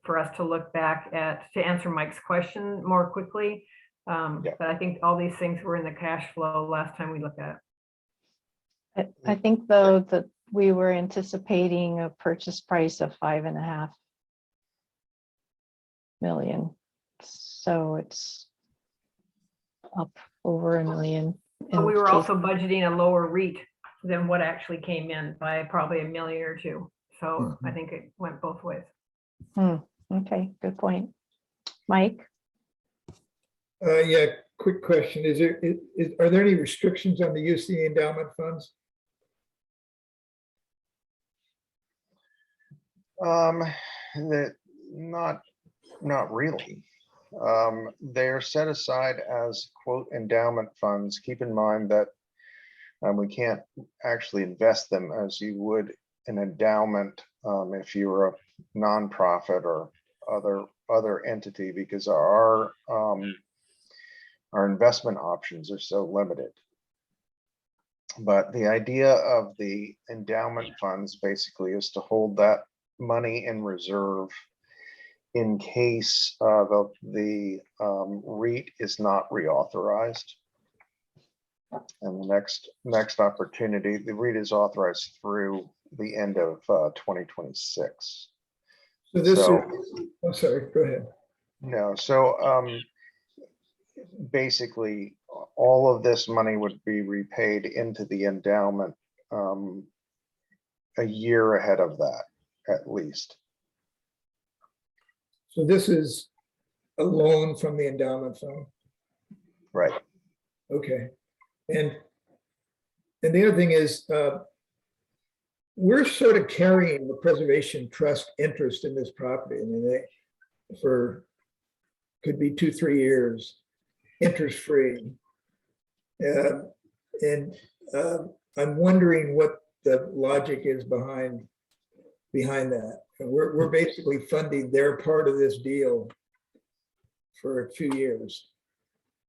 for us to look back at to answer Mike's question more quickly. But I think all these things were in the cash flow last time we looked at it. I think though that we were anticipating a purchase price of 5.5 million. So it's up over $1 million. But we were also budgeting a lower REIT than what actually came in by probably $1 million or $2 million. So I think it went both ways. Okay, good point. Mike? Yeah, quick question. Are there any restrictions on the use of the endowment funds? Not really. They're set aside as quote endowment funds. Keep in mind that we can't actually invest them as you would an endowment if you were a nonprofit or other entity, because our investment options are so limited. But the idea of the endowment funds basically is to hold that money in reserve in case the REIT is not reauthorized. And the next opportunity, the REIT is authorized through the end of 2026. So this is, So- I'm sorry, go ahead. No, so basically, all of this money would be repaid into the endowment a year ahead of that, at least. So this is a loan from the endowment fund? Right. Okay. And the other thing is, we're sort of carrying the Preservation Trust interest in this property. I mean, could be 2-3 years, interest-free. I'm wondering what the logic is behind that. And we're basically funding their part of this deal for a few years.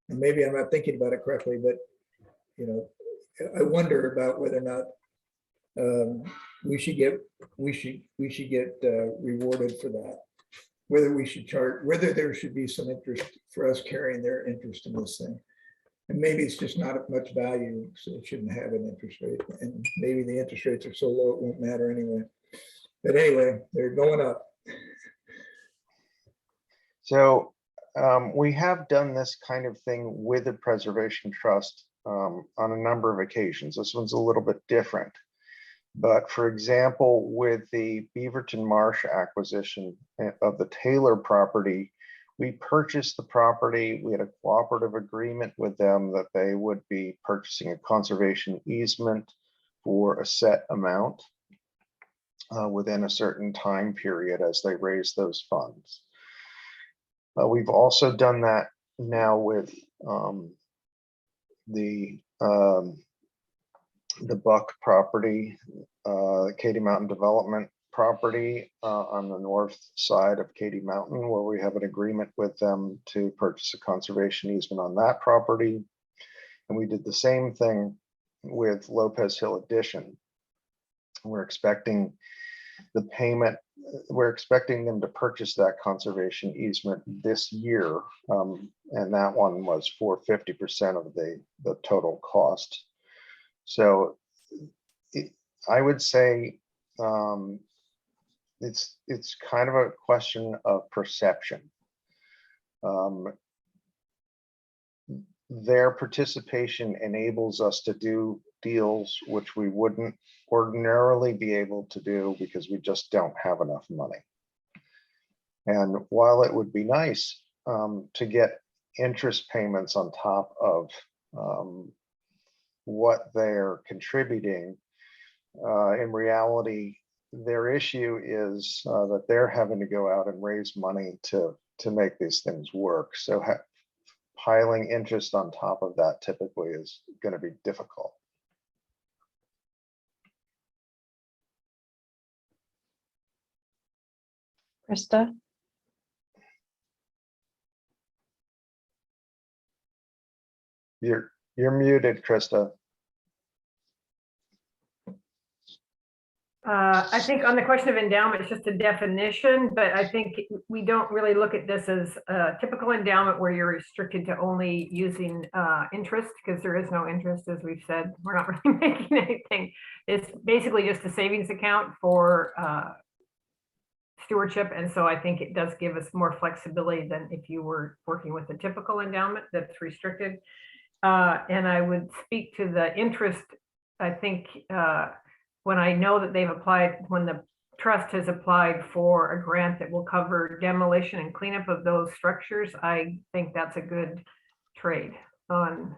And maybe I'm not thinking about it correctly, but I wonder about whether or not we should get rewarded for that. Whether we should charge, whether there should be some interest for us carrying their interest in this thing. And maybe it's just not much value, so it shouldn't have an interest rate. And maybe the interest rates are so low it won't matter anyway. But anyway, they're going up. So we have done this kind of thing with the Preservation Trust on a number of occasions. This one's a little bit different. But for example, with the Beaverton Marsh acquisition of the Taylor property, we purchased the property. We had a cooperative agreement with them that they would be purchasing a conservation easement for a set amount within a certain time period as they raise those funds. We've also done that now with the Buck property, Katy Mountain Development property on the north side of Katy Mountain, where we have an agreement with them to purchase a conservation easement on that property. And we did the same thing with Lopez Hill Addition. We're expecting the payment, we're expecting them to purchase that conservation easement this year. And that one was for 50% of the total cost. So I would say it's kind of a question of perception. Their participation enables us to do deals which we wouldn't ordinarily be able to do because we just don't have enough money. And while it would be nice to get interest payments on top of what they're contributing, in reality, their issue is that they're having to go out and raise money to make these things work. So piling interest on top of that typically is going to be difficult. Krista? You're muted, Krista. I think on the question of endowment, it's just a definition, but I think we don't really look at this as a typical endowment where you're restricted to only using interest, because there is no interest, as we've said. We're not really making anything. It's basically just a savings account for stewardship. And so I think it does give us more flexibility than if you were working with a typical endowment that's restricted. And I would speak to the interest. I think when I know that they've applied, when the trust has applied for a grant that will cover demolition and cleanup of those structures, I think that's a good trade on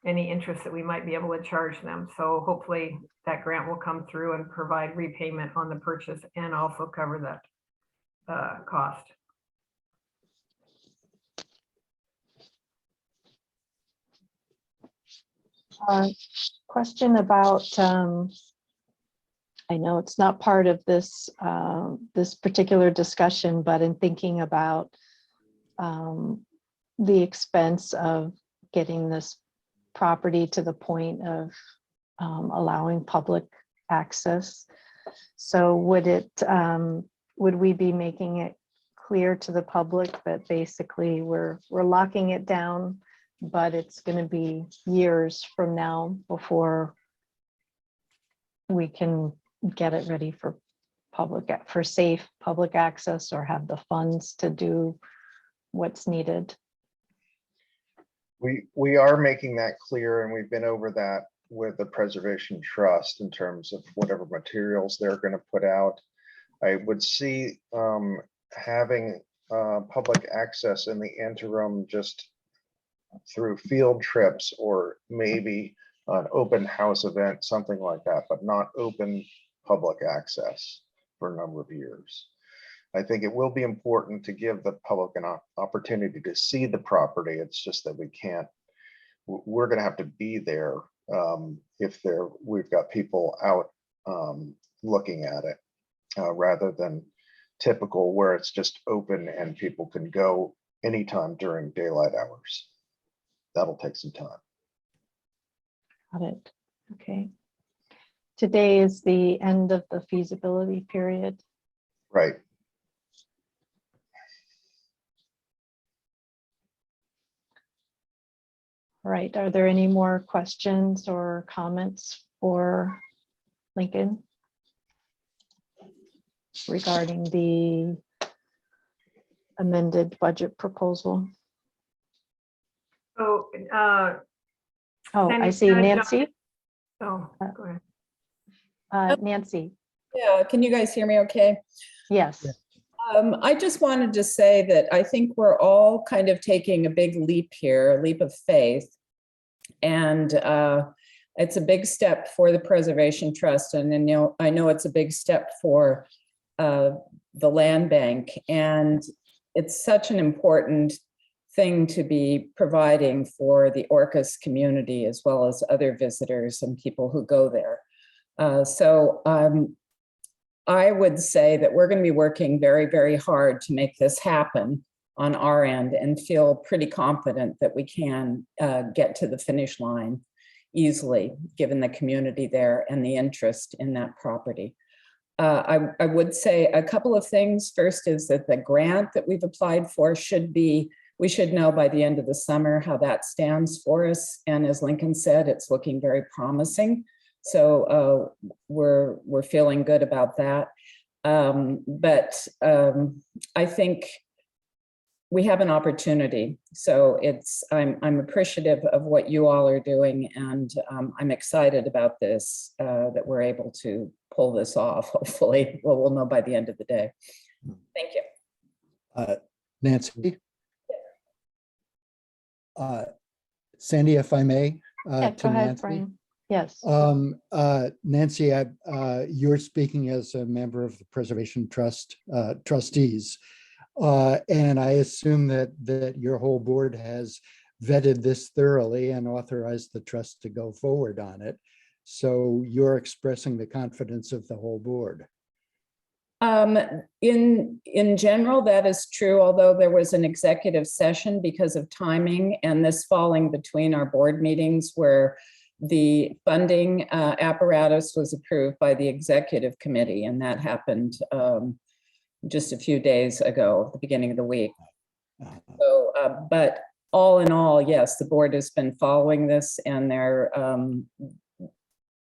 any interest that we might be able to charge them. So hopefully that grant will come through and provide repayment on the purchase and also cover that cost. Question about, I know it's not part of this this particular discussion, but in thinking about the expense of getting this property to the point of allowing public access. So would we be making it clear to the public that basically we're locking it down but it's going to be years from now before we can get it ready for safe public access or have the funds to do what's needed. We are making that clear, and we've been over that with the Preservation Trust in terms of whatever materials they're going to put out. I would see having public access in the interim just through field trips or maybe an open house event, something like that, but not open public access for a number of years. I think it will be important to give the public an opportunity to see the property. It's just that we're going to have to be there if we've got people out looking at it rather than typical where it's just open and people can go anytime during daylight hours. That'll take some time. Got it. Okay. Today is the end of the feasibility period. Right. All right. Are there any more questions or comments for Lincoln regarding the amended budget proposal? So, Oh, Sandy, I see can I jump Nancy. oh, go ahead. Nancy. Yeah, can you guys hear me okay? Yes. I just wanted to say that I think we're all kind of taking a big leap here, a leap of faith. And it's a big step for the Preservation Trust. And then, I know it's a big step for the land bank. And it's such an important thing to be providing for the Orcas community, as well as other visitors and people who go there. So I would say that we're going to be working very, very hard to make this happen on our end and feel pretty confident that we can get to the finish line easily, given the community there and the interest in that property. I would say a couple of things. First is that the grant that we've applied for we should know by the end of the summer how that stands for us. And as Lincoln said, it's looking very promising. So we're feeling good about that. But I think we have an opportunity. So I'm appreciative of what you all are doing, and I'm excited about this, that we're able to pull this off, hopefully. Well, we'll know by the end of the day. Thank you. Nancy? Sandy, if I may, Yeah, to go ahead, Nancy. Brian. Yes. Nancy, you're speaking as a member of the Preservation Trust trustees. And I assume that your whole board has vetted this thoroughly and authorized the trust to go forward on it. So you're expressing the confidence of the whole board. In general, that is true, although there was an executive session because of timing and this falling between our board meetings where the funding apparatus was approved by the executive committee, and that happened just a few days ago, at the beginning of the week. So, but all in all, yes, the board has been following this, and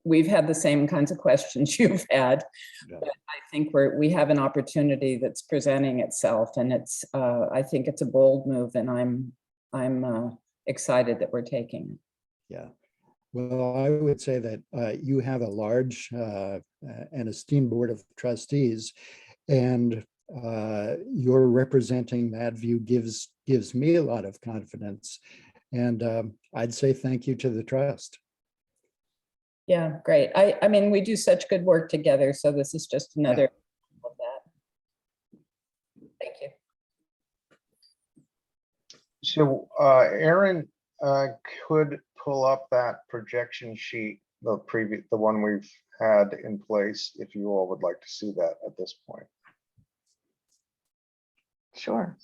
we've had the same kinds of questions you've had. Yeah. But I think we have an opportunity that's presenting itself, and I think it's a bold move, and I'm excited that we're taking it. Yeah. Well, I would say that you have a large and esteemed board of trustees, and you're representing that view gives me a lot of confidence. And I'd say thank you to the trust. Yeah, great. I mean, we do such good work together, so this is just another of that. Thank you. So Aaron could pull up that projection sheet, the one we've had in place, if you all would like to see that at this point. Sure.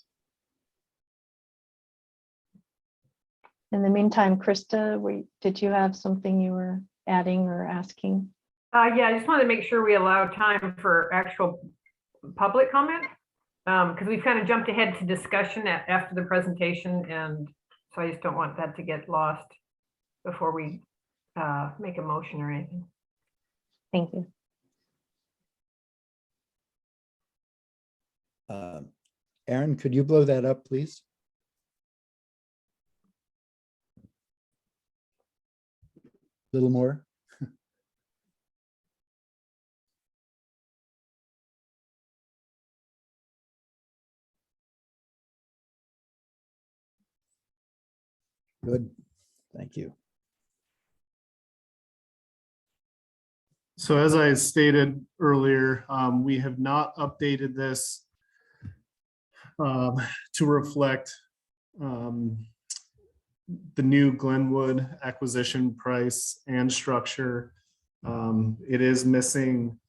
In the meantime, Krista, did you have something you were adding or asking? Yeah, I just wanted to make sure we allow time for actual public comment, because we've kind of jumped ahead to discussion after the presentation, and So I just don't want that to get lost before we make a motion or anything. Thank you. Aaron, could you blow that up, please? A little more. Good, thank you. So as I stated earlier, we have not updated this to reflect the new Glenwood acquisition price and structure. It is missing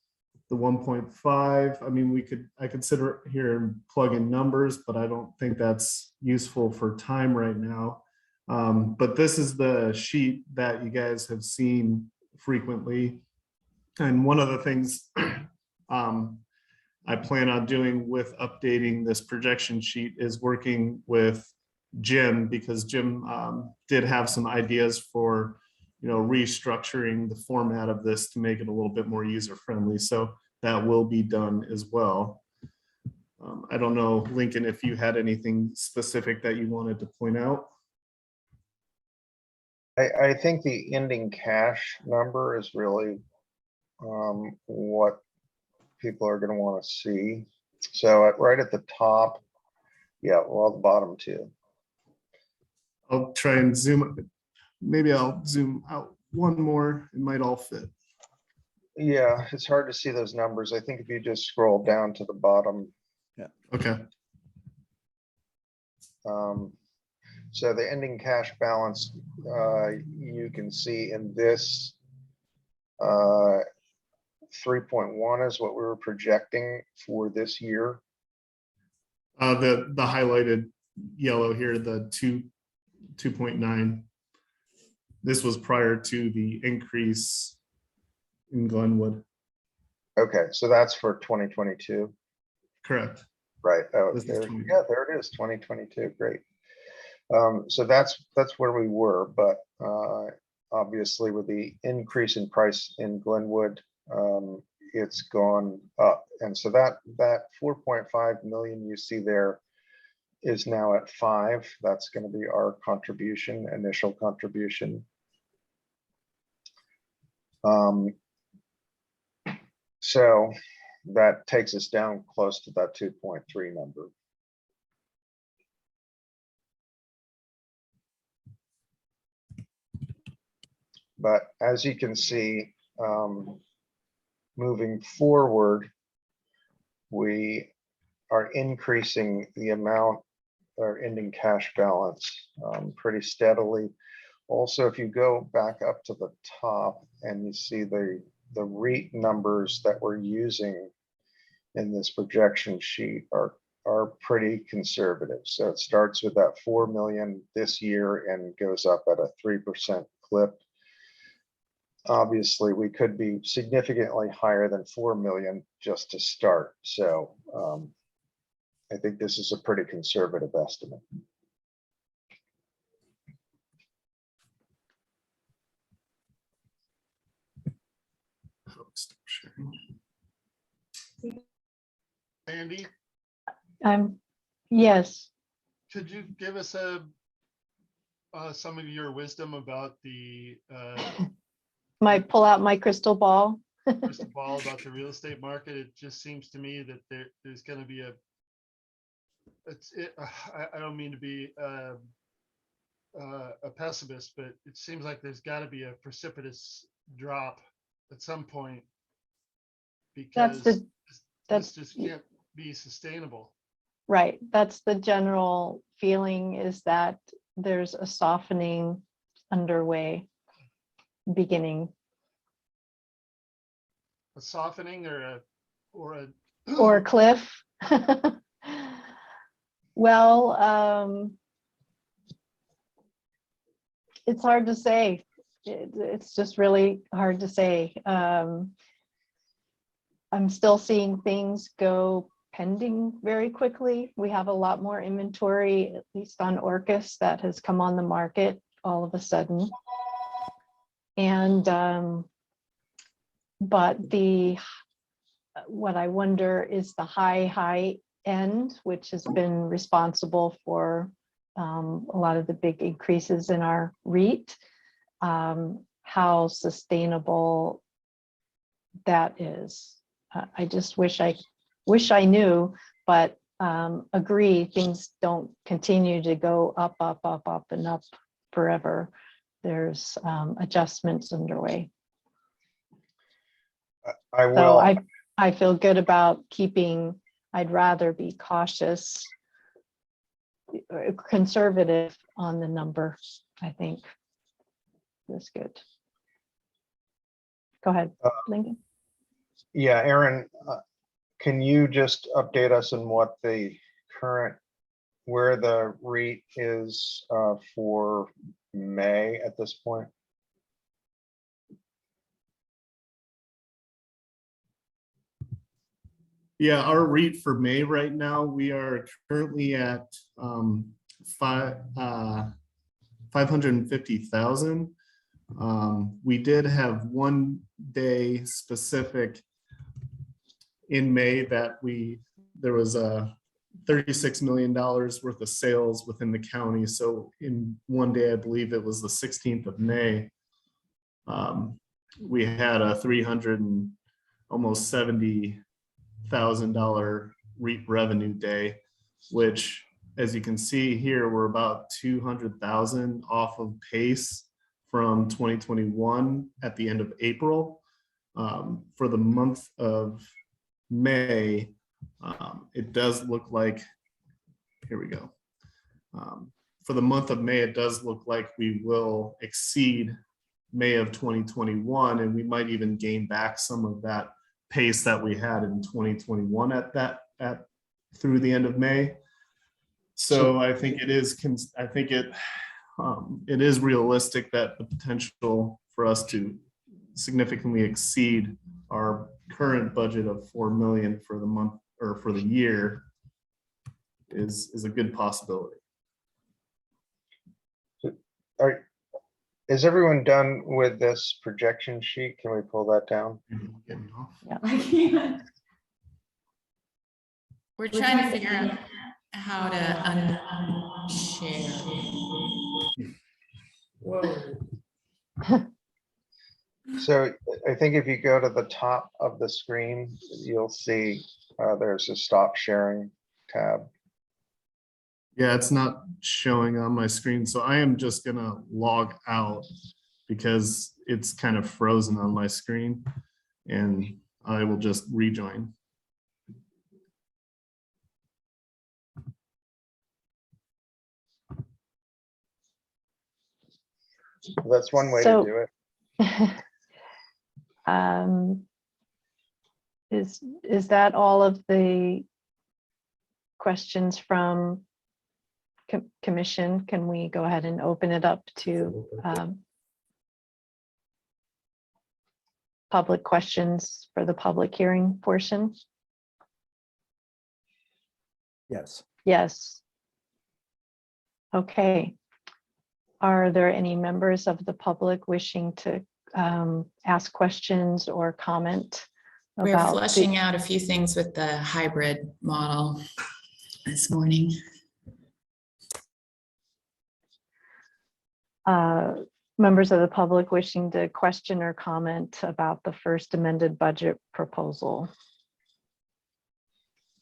the 1.5. I mean, I could sit here and plug in numbers, but I don't think that's useful for time right now. But this is the sheet that you guys have seen frequently. And one of the things I plan on doing with updating this projection sheet is working with Jim, because Jim did have some ideas for, restructuring the format of this to make it a little bit more user friendly. So that will be done as well. I don't know, Lincoln, if you had anything specific that you wanted to point out. I think the ending cash number is really what people are going to want to see. So right at the top, yeah, well, the bottom too. I'll try and zoom. Maybe I'll zoom out one more. It might all fit. Yeah, it's hard to see those numbers. I think if you just scroll down to the bottom. Yeah. Okay. So the ending cash balance, you can see in this 3.1 is what we were projecting for this year. The highlighted yellow here, the 2.9. This was prior to the increase in Glenwood. Okay, so that's for 2022. Correct. Right. Oh, This is there, 20. yeah, there it is, 2022. Great. So that's where we were, but obviously with the increase in price in Glenwood, it's gone up, and so that 4.5 million you see there is now at 5. That's going to be our contribution, initial contribution. So that takes us down close to that 2.3 number. But as you can see, moving forward, we are increasing the amount, our ending cash balance pretty steadily. Also, if you go back up to the top and you see the REIT numbers that we're using in this projection sheet are pretty conservative. So it starts with that 4 million this year and goes up at a 3% clip. Obviously, we could be significantly higher than 4 million just to start. So I think this is a pretty conservative estimate. Andy, Yes. could you give us some of your wisdom about the Might pull out my crystal ball. crystal ball about the real estate market? It just seems to me that there's going to be I don't mean to be a pessimist, but it seems like there's got to be a precipitous drop at some point, because this just can't be sustainable. Right. That's the general feeling, is that there's a softening underway, beginning. A softening or a Cliff. Well, it's hard to say. It's just really hard to say. I'm still seeing things go pending very quickly. We have a lot more inventory, at least on Orcus, that has come on the market all of a sudden. And but what I wonder is the high end, which has been responsible for a lot of the big increases in our REIT, how sustainable that is. I just wish I knew, but agree, things don't continue to go up and up forever. There's adjustments underway. I So will. I feel good about keeping, I'd rather be cautious, conservative on the number, I think. That's good. Go ahead, Lincoln. Yeah, Aaron, can you just update us on what the current, where the REIT is for May at this point? Yeah, our REIT for May right now, we are currently at 550,000. We did have one day specific in May that there was a $36 million worth of sales within the county. So in one day, I believe it was the 16th of May, we had a almost $70,000 REIT revenue day, which, as you can see here, we're about 200,000 off of pace from 2021 at the end of April. For the month of May, it does look like, here we go. For the month of May, it does look like we will exceed May of 2021, and we might even gain back some of that pace that we had in 2021 through the end of May. So I think it is realistic that the potential for us to significantly exceed our current budget of 4 million for the month or for the year is a good possibility. Is everyone done with this projection sheet? Can we pull that down? Yeah. We're trying to figure out how to unshare. So I think if you go to the top of the screen, you'll see there's a stop sharing tab. Yeah, it's not showing on my screen, so I am just gonna log out because it's kind of frozen on my screen, and I will just rejoin. That's one way So- to do it. Is that all of the questions from commission? Can we go ahead and open it up to public questions for the public hearing portion? Yes. Yes. Okay. Are there any members of the public wishing to ask questions or comment? We're about flushing out a few things with the hybrid model this morning. Members of the public wishing to question or comment about the first amended budget proposal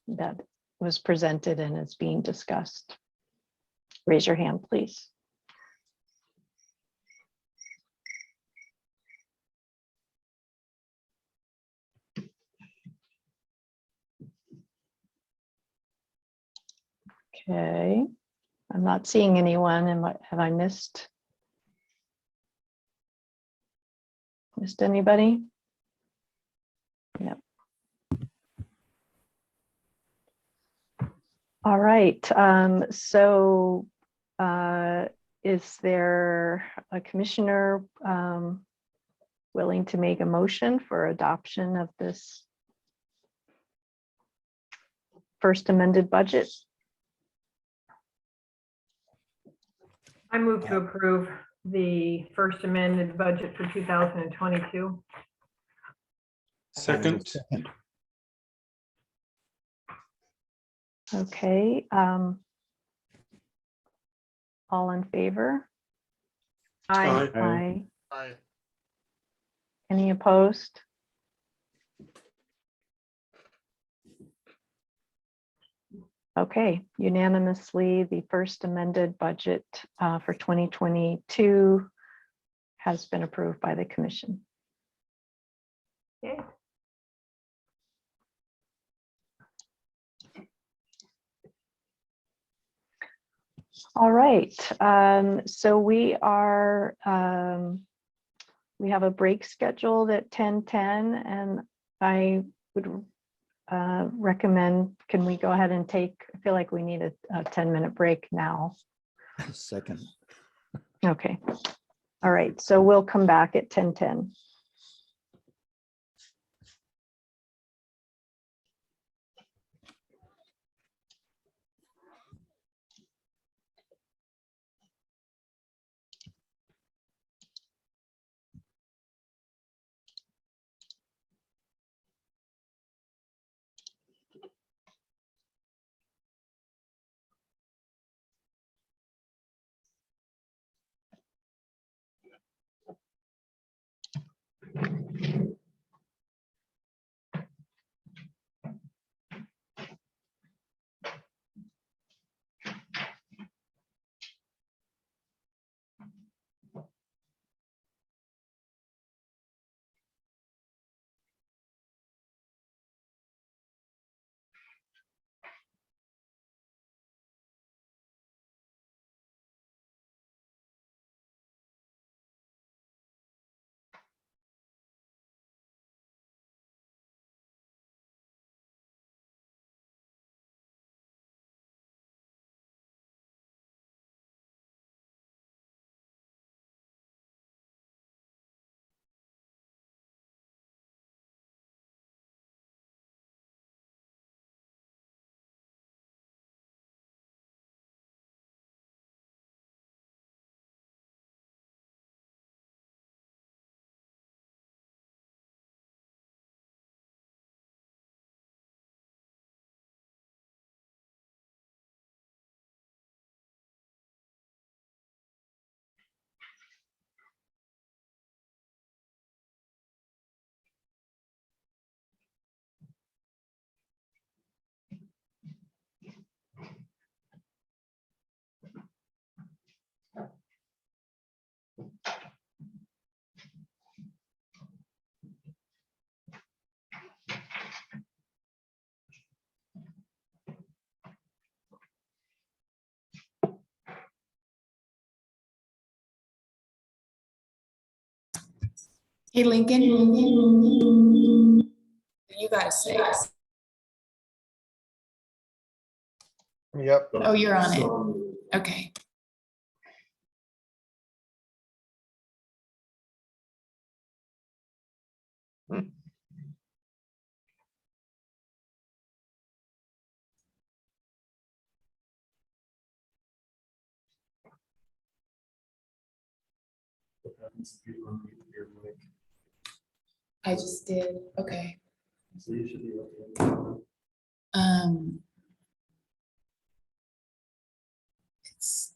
that was presented and is being discussed? Raise your hand, please. Okay, I'm not seeing anyone. Have I missed anybody? Yep. All right, so is there a commissioner willing to make a motion for adoption of this first amended budget. I move to approve the first amended budget for 2022. Second, Okay. All in favor? Aye. Aye. Aye. Aye. Any opposed? Okay, unanimously, the first amended budget for 2022 has been approved by the commission. Okay. All right, so we have a break scheduled at 10:10, and I would recommend, can we go ahead and take, I feel like we need a 10-minute break now. Second. Okay. All right, so we'll come back at 10:10. Hey, Lincoln. You gotta say. Yep. Oh, you're on it. Okay. I just did. Okay. So you should be looking. It's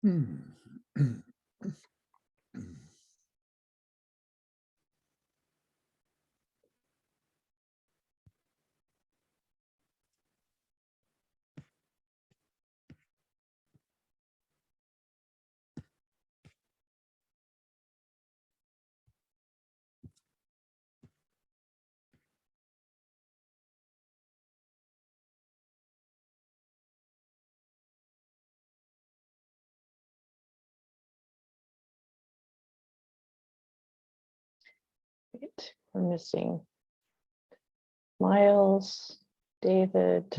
Right, we're missing Miles, David.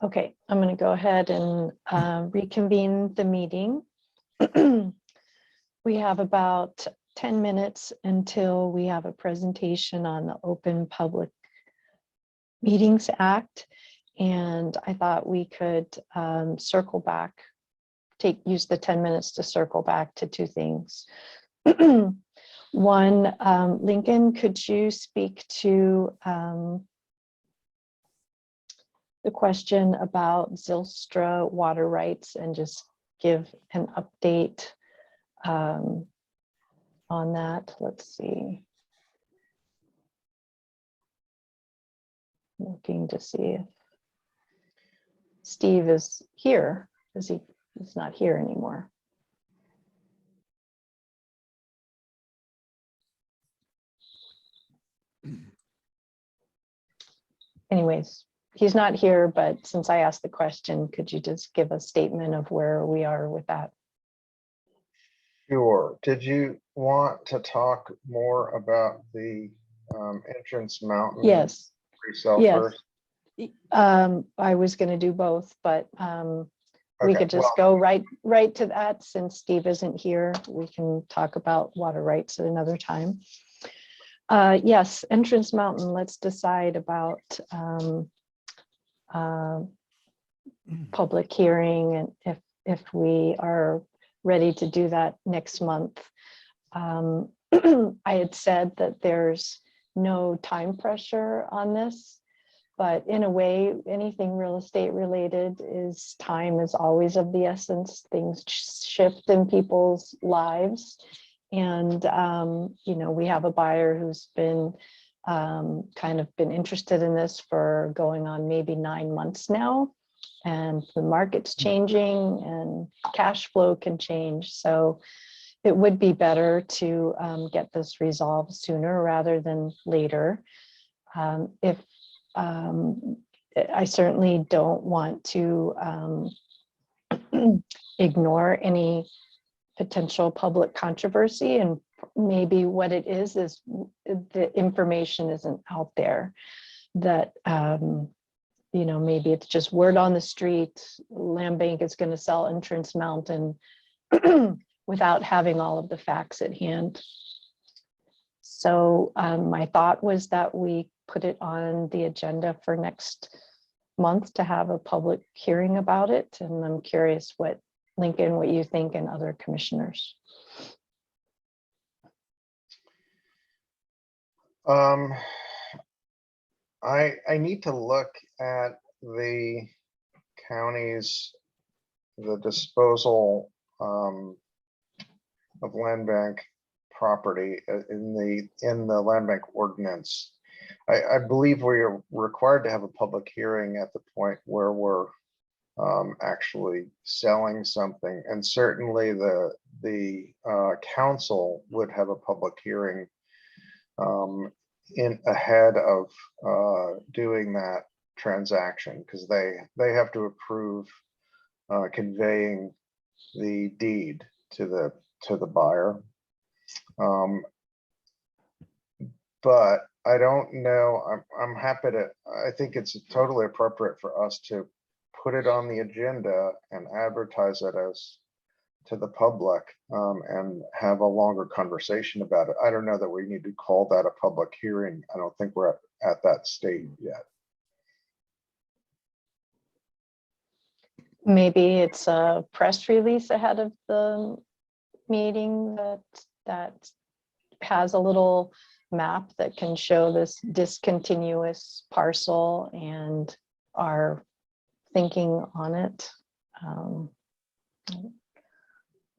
Okay, I'm going to go ahead and reconvene the meeting. We have about 10 minutes until we have a presentation on the Open Public Meetings Act. And I thought we could circle back, use the 10 minutes to circle back to two things. One, Lincoln, could you speak to the question about Zylstra water rights and just give an update on that? Let's see. Looking to see if Steve is here, because he's not here anymore. Anyways, he's not here, but since I asked the question, could you just give a statement of where we are with that? Sure. Did you want to talk more about the Entrance Mountain? Yes. Pre-sale Yes. first? I was going to do both, but we Okay, could just go right to that. Since Steve isn't here, we can talk about water rights at another time. Yes, Entrance Mountain, let's decide about public hearing and if we are ready to do that next month. I had said that there's no time pressure on this, but in a way, anything real estate related is time is always of the essence. Things shift in people's lives. And, you know, we have a buyer who's been kind of been interested in this for going on maybe 9 months now. And the market's changing and cash flow can change. So it would be better to get this resolved sooner rather than later. I certainly don't want to ignore any potential public controversy, and maybe what it is the information isn't out there, that you know, maybe it's just word on the street, Land Bank is going to sell Entrance Mountain without having all of the facts at hand. So my thought was that we put it on the agenda for next month to have a public hearing about it. And I'm curious what, Lincoln, what you think and other commissioners. I need to look at the county's, the disposal of land bank property in the land bank ordinance. I believe we are required to have a public hearing at the point where we're actually selling something, and certainly the council would have a public hearing in ahead of doing that transaction, because they have to approve conveying the deed to the buyer. But I don't know, I'm happy to, I think it's totally appropriate for us to put it on the agenda and advertise it as to the public and have a longer conversation about it. I don't know that we need to call that a public hearing. I don't think we're at that stage yet. Maybe it's a press release ahead of the meeting that has a little map that can show this discontinuous parcel and our thinking on it.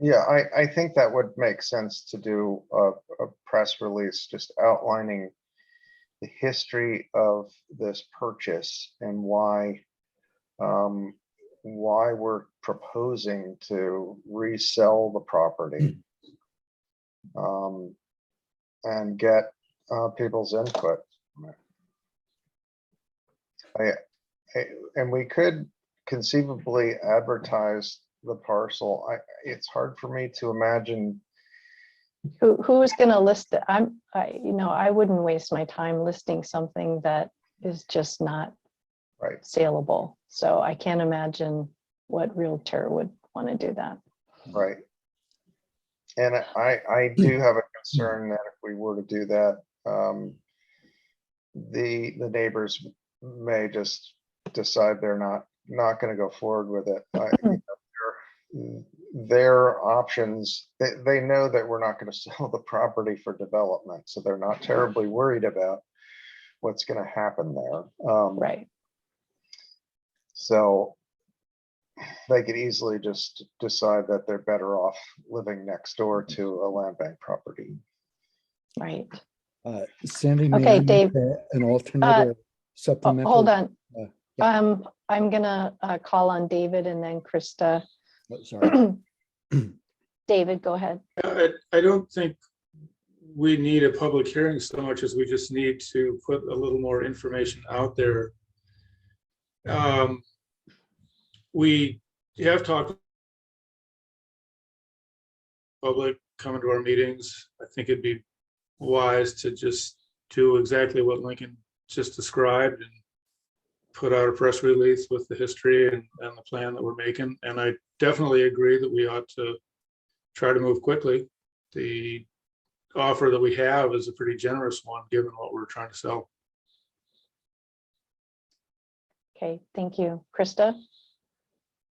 Yeah, I think that would make sense to do a press release just outlining the history of this purchase and why we're proposing to resell the property, and get people's input. And we could conceivably advertise the parcel. It's hard for me to imagine. Who is going to list it? I wouldn't waste my time listing something that is just not right saleable. So I can't imagine what realtor would want to do that. Right. And I do have a concern that if we were to do that, the neighbors may just decide they're not going to go forward with it. Their options, they know that we're not going to sell the property for development, so they're not terribly worried about what's going to happen there. Right. So they could easily just decide that they're better off living next door to a land bank property. Right. Sandy, may Okay, I make Dave. an alternate or supplemental? Hold on. yeah. I'm gonna call on David and then Krista. Oh, sorry. David, go ahead. I don't think we need a public hearing so much as we just need to put a little more information out there. We have talked public coming to our meetings. I think it'd be wise to just do exactly what Lincoln just described and put out a press release with the history and the plan that we're making. And I definitely agree that we ought to try to move quickly. The offer that we have is a pretty generous one, given what we're trying to sell. Okay, thank you. Krista?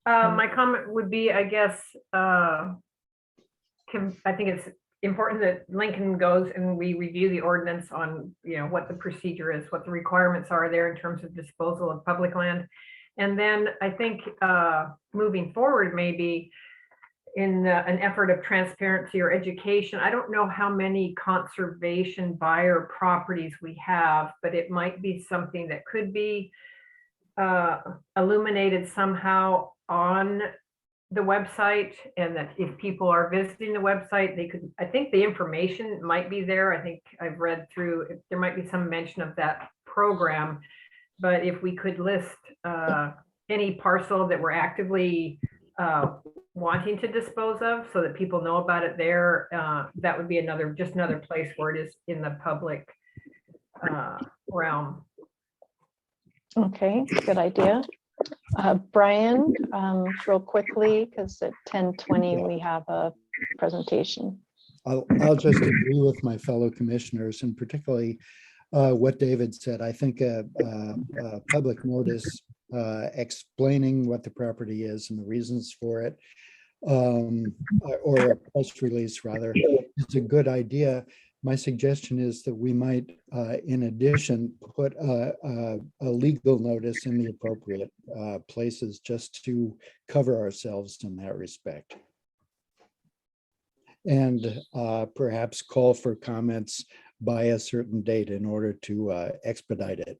My comment would be, I guess, I think it's important that Lincoln goes and we review the ordinance on, what the procedure is, what the requirements are there in terms of disposal of public land. And then I think moving forward, maybe in an effort of transparency or education, I don't know how many conservation buyer properties we have, but it might be something that could be illuminated somehow on the website, and that if people are visiting the website, they could, I think the information might be there. I think I've read through, there might be some mention of that program, but if we could list any parcel that we're actively wanting to dispose of so that people know about it there, that would be just another place where it is in the public realm. Okay, good idea. Brian, real quickly, because at 10:20 we have a presentation. I'll just agree with my fellow commissioners, and particularly what David said. I think a public notice explaining what the property is and the reasons for it, or a press release rather, is a good idea. My suggestion is that we might, in addition, put a legal notice in the appropriate places just to cover ourselves in that respect. And perhaps call for comments by a certain date in order to expedite it.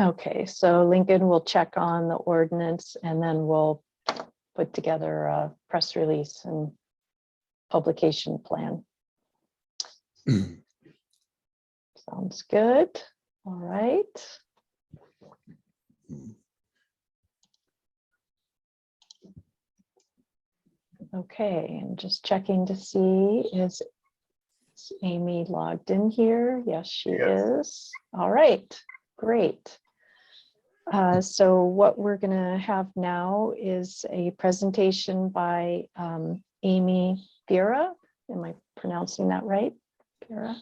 Okay, so Lincoln will check on the ordinance and then we'll put together a press release and publication plan. Sounds good. All right. Okay, I'm just checking to see, is Amy logged in here? Yes, she is. All right, great. So what we're gonna have now is a presentation by Amy Vera. Am I pronouncing that right? Vera,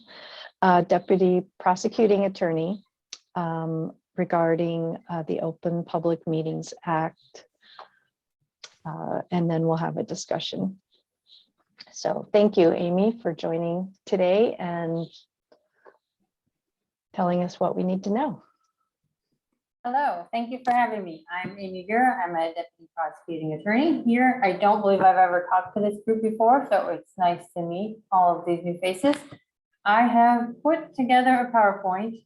Deputy Prosecuting Attorney, regarding the Open Public Meetings Act and then we'll have a discussion. So thank you, Amy, for joining today and telling us what we need to know. Hello, thank you for having me. I'm Amy Vera. I'm a deputy prosecuting attorney here. I don't believe I've ever talked to this group before, so it's nice to meet all of these new faces. I have put together a PowerPoint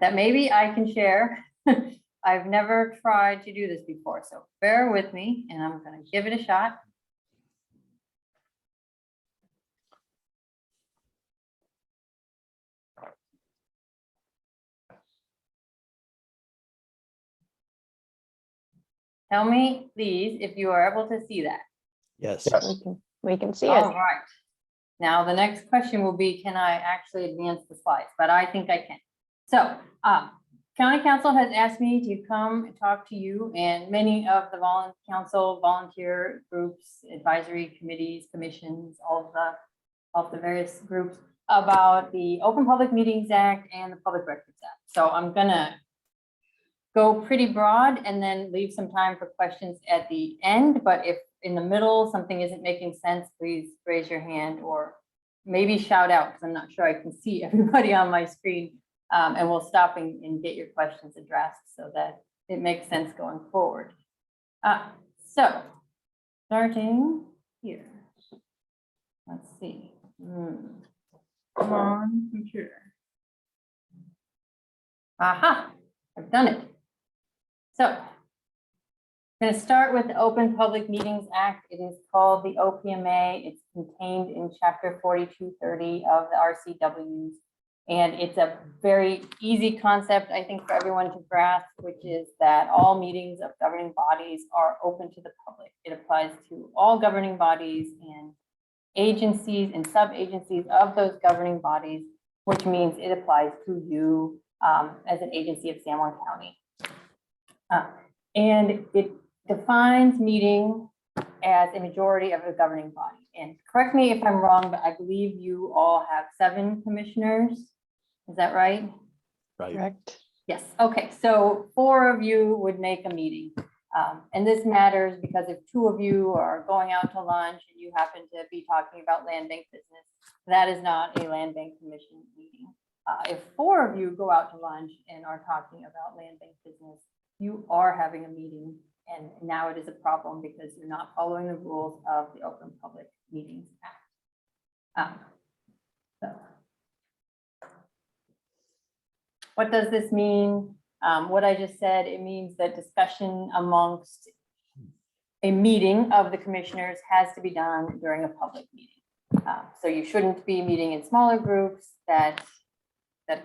that maybe I can share. I've never tried to do this before, so bear with me and I'm going to give it a shot. Tell me, please, if you are able to see that. Yes. We can see All it. right. Now, the next question will be, can I actually advance the slides? But I think I can. So, County Council has asked me to come and talk to you and many of the council volunteer groups, advisory committees, commissions, all of the various groups about the Open Public Meetings Act and the Public Records Act. So I'm gonna go pretty broad and then leave some time for questions at the end. But if in the middle something isn't making sense, please raise your hand or maybe shout out, because I'm not sure I can see everybody on my screen. And we'll stop and get your questions addressed so that it makes sense going forward. So starting here, let's see. Come on, computer. Aha, I've done it. So I'm going to start with the Open Public Meetings Act. It is called the OPMA. It's contained in Chapter 4230 of the RCWs. And it's a very easy concept, I think, for everyone to grasp, which is that all meetings of governing bodies are open to the public. It applies to all governing bodies and agencies and sub-agencies of those governing bodies, which means it applies to you as an agency of San Juan County. And it defines meeting as a majority of a governing body. And correct me if I'm wrong, but I believe you all have 7 commissioners. Is that right? Right. Correct. Yes. Okay. So 4 of you would make a meeting. And this matters because if 2 of you are going out to lunch and you happen to be talking about land bank business, that is not a land bank commission meeting. If 4 of you go out to lunch and are talking about land bank business, you are having a meeting. And now it is a problem because you're not following the rules of the Open Public Meetings Act. So what does this mean? What I just said, it means that discussion amongst a meeting of the commissioners has to be done during a public meeting. So you shouldn't be meeting in smaller groups that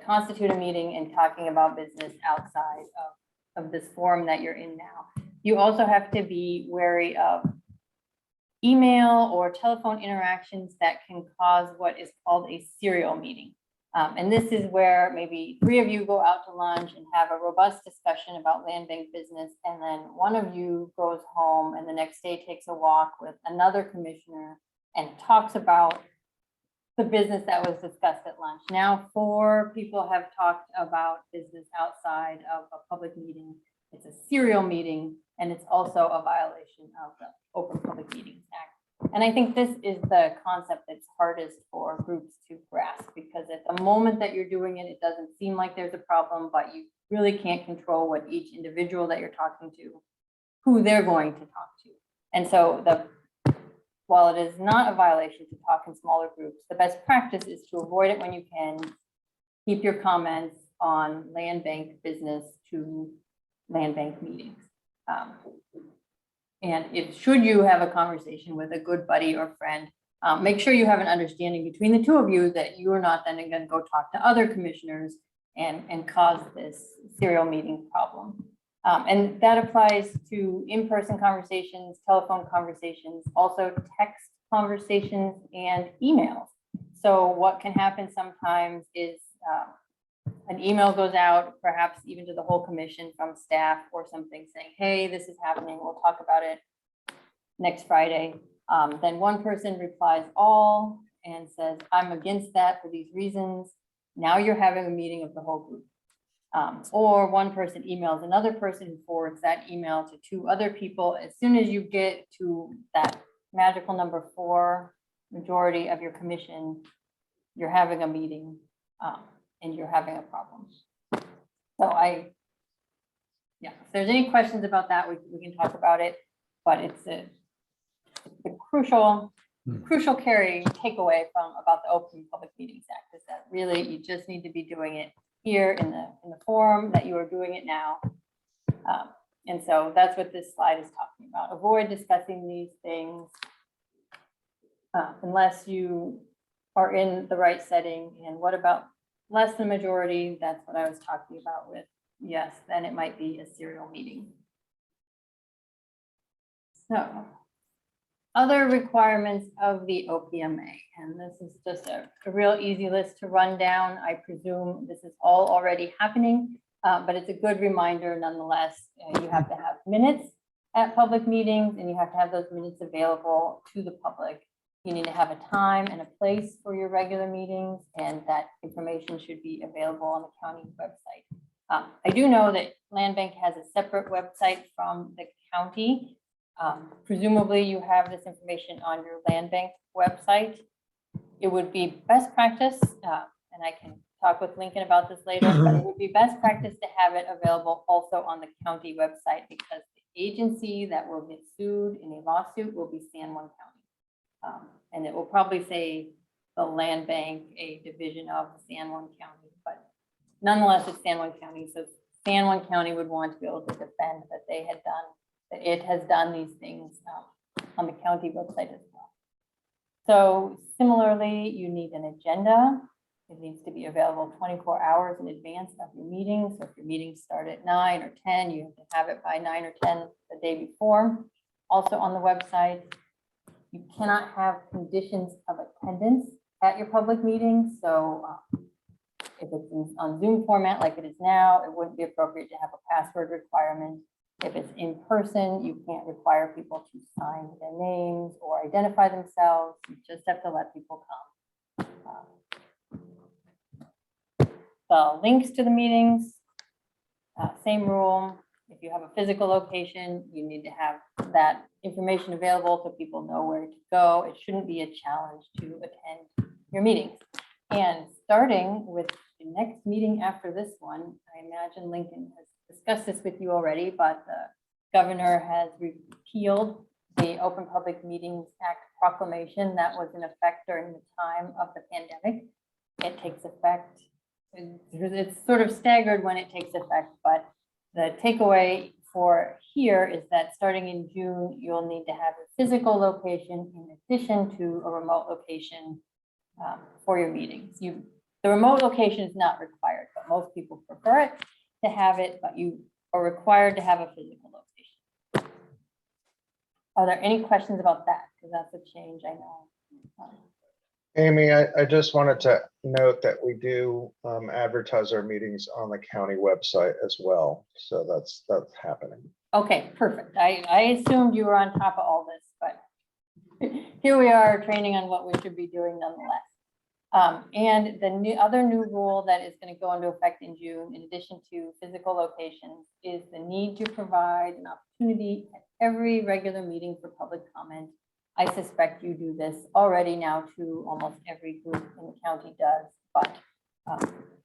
constitute a meeting and talking about business outside of this forum that you're in now. You also have to be wary of email or telephone interactions that can cause what is called a serial meeting. And this is where maybe 3 of you go out to lunch and have a robust discussion about land bank business, and then 1 of you goes home and the next day takes a walk with another commissioner and talks about the business that was discussed at lunch. Now 4 people have talked about business outside of a public meeting. It's a serial meeting, and it's also a violation of the Open Public Meetings Act. And I think this is the concept that's hardest for groups to grasp, because at the moment that you're doing it, it doesn't seem like there's a problem, but you really can't control what each individual that you're talking to, who they're going to talk to. And so while it is not a violation to talk in smaller groups, the best practice is to avoid it when you can. Keep your comments on land bank business to land bank meetings. And should you have a conversation with a good buddy or friend, make sure you have an understanding between the 2 of you that you are not then going to go talk to other commissioners and cause this serial meeting problem. And that applies to in-person conversations, telephone conversations, also text conversations and emails. So what can happen sometimes is an email goes out, perhaps even to the whole commission from staff or something saying, hey, this is happening. We'll talk about it next Friday. Then one person replies all and says, I'm against that for these reasons. Now you're having a meeting of the whole group. Or one person emails another person who forwards that email to 2 other people. As soon as you get to that magical number 4, majority of your commission, you're having a meeting and you're having a problem. So yeah, if there's any questions about that, we can talk about it, but it's a crucial takeaway from about the Open Public Meetings Act is that really you just need to be doing it here in the forum that you are doing it now. And so that's what this slide is talking about. Avoid discussing these things unless you are in the right setting. And what about less than majority? That's what I was talking about with, yes, then it might be a serial meeting. So other requirements of the OPMA, and this is just a real easy list to run down. I presume this is all already happening, but it's a good reminder nonetheless. You have to have minutes at public meetings and you have to have those minutes available to the public. You need to have a time and a place for your regular meetings, and that information should be available on the county website. I do know that Land Bank has a separate website from the county. Presumably you have this information on your Land Bank website. It would be best practice, and I can talk with Lincoln about this later, but it would be best practice to have it available also on the county website, because the agency that will get sued in a lawsuit will be San Juan County. And it will probably say the Land Bank, a division of San Juan County, but nonetheless, it's San Juan County. So San Juan County would want to be able to defend that they had done, that it has done these things on the county website as well. So similarly, you need an agenda. It needs to be available 24 hours in advance of your meeting. So if your meetings start at 9 or 10, you have to have it by 9 or 10 the day before. Also on the website, you cannot have conditions of attendance at your public meetings. So if it's on Zoom format like it is now, it wouldn't be appropriate to have a password requirement. If it's in person, you can't require people to sign their names or identify themselves. You just have to let people come. The links to the meetings, same rule. If you have a physical location, you need to have that information available so people know where to go. It shouldn't be a challenge to attend your meetings. And starting with the next meeting after this one, I imagine Lincoln has discussed this with you already, but the governor has repealed the Open Public Meetings Act proclamation that was in effect during the time of the pandemic. It takes effect, it's sort of staggered when it takes effect, but the takeaway for here is that starting in June, you'll need to have a physical location in addition to a remote location for your meetings. The remote location is not required, but most people prefer it to have it, but you are required to have a physical location. Are there any questions about that? Because that's a change, I know. Amy, I just wanted to note that we do advertise our meetings on the county website as well. So that's happening. Okay, perfect. I assumed you were on top of all this, but here we are training on what we should be doing nonetheless. And the other new rule that is going to go into effect in June, in addition to physical locations, is the need to provide an opportunity at every regular meeting for public comment. I suspect you do this already now too. Almost every group in the county does, but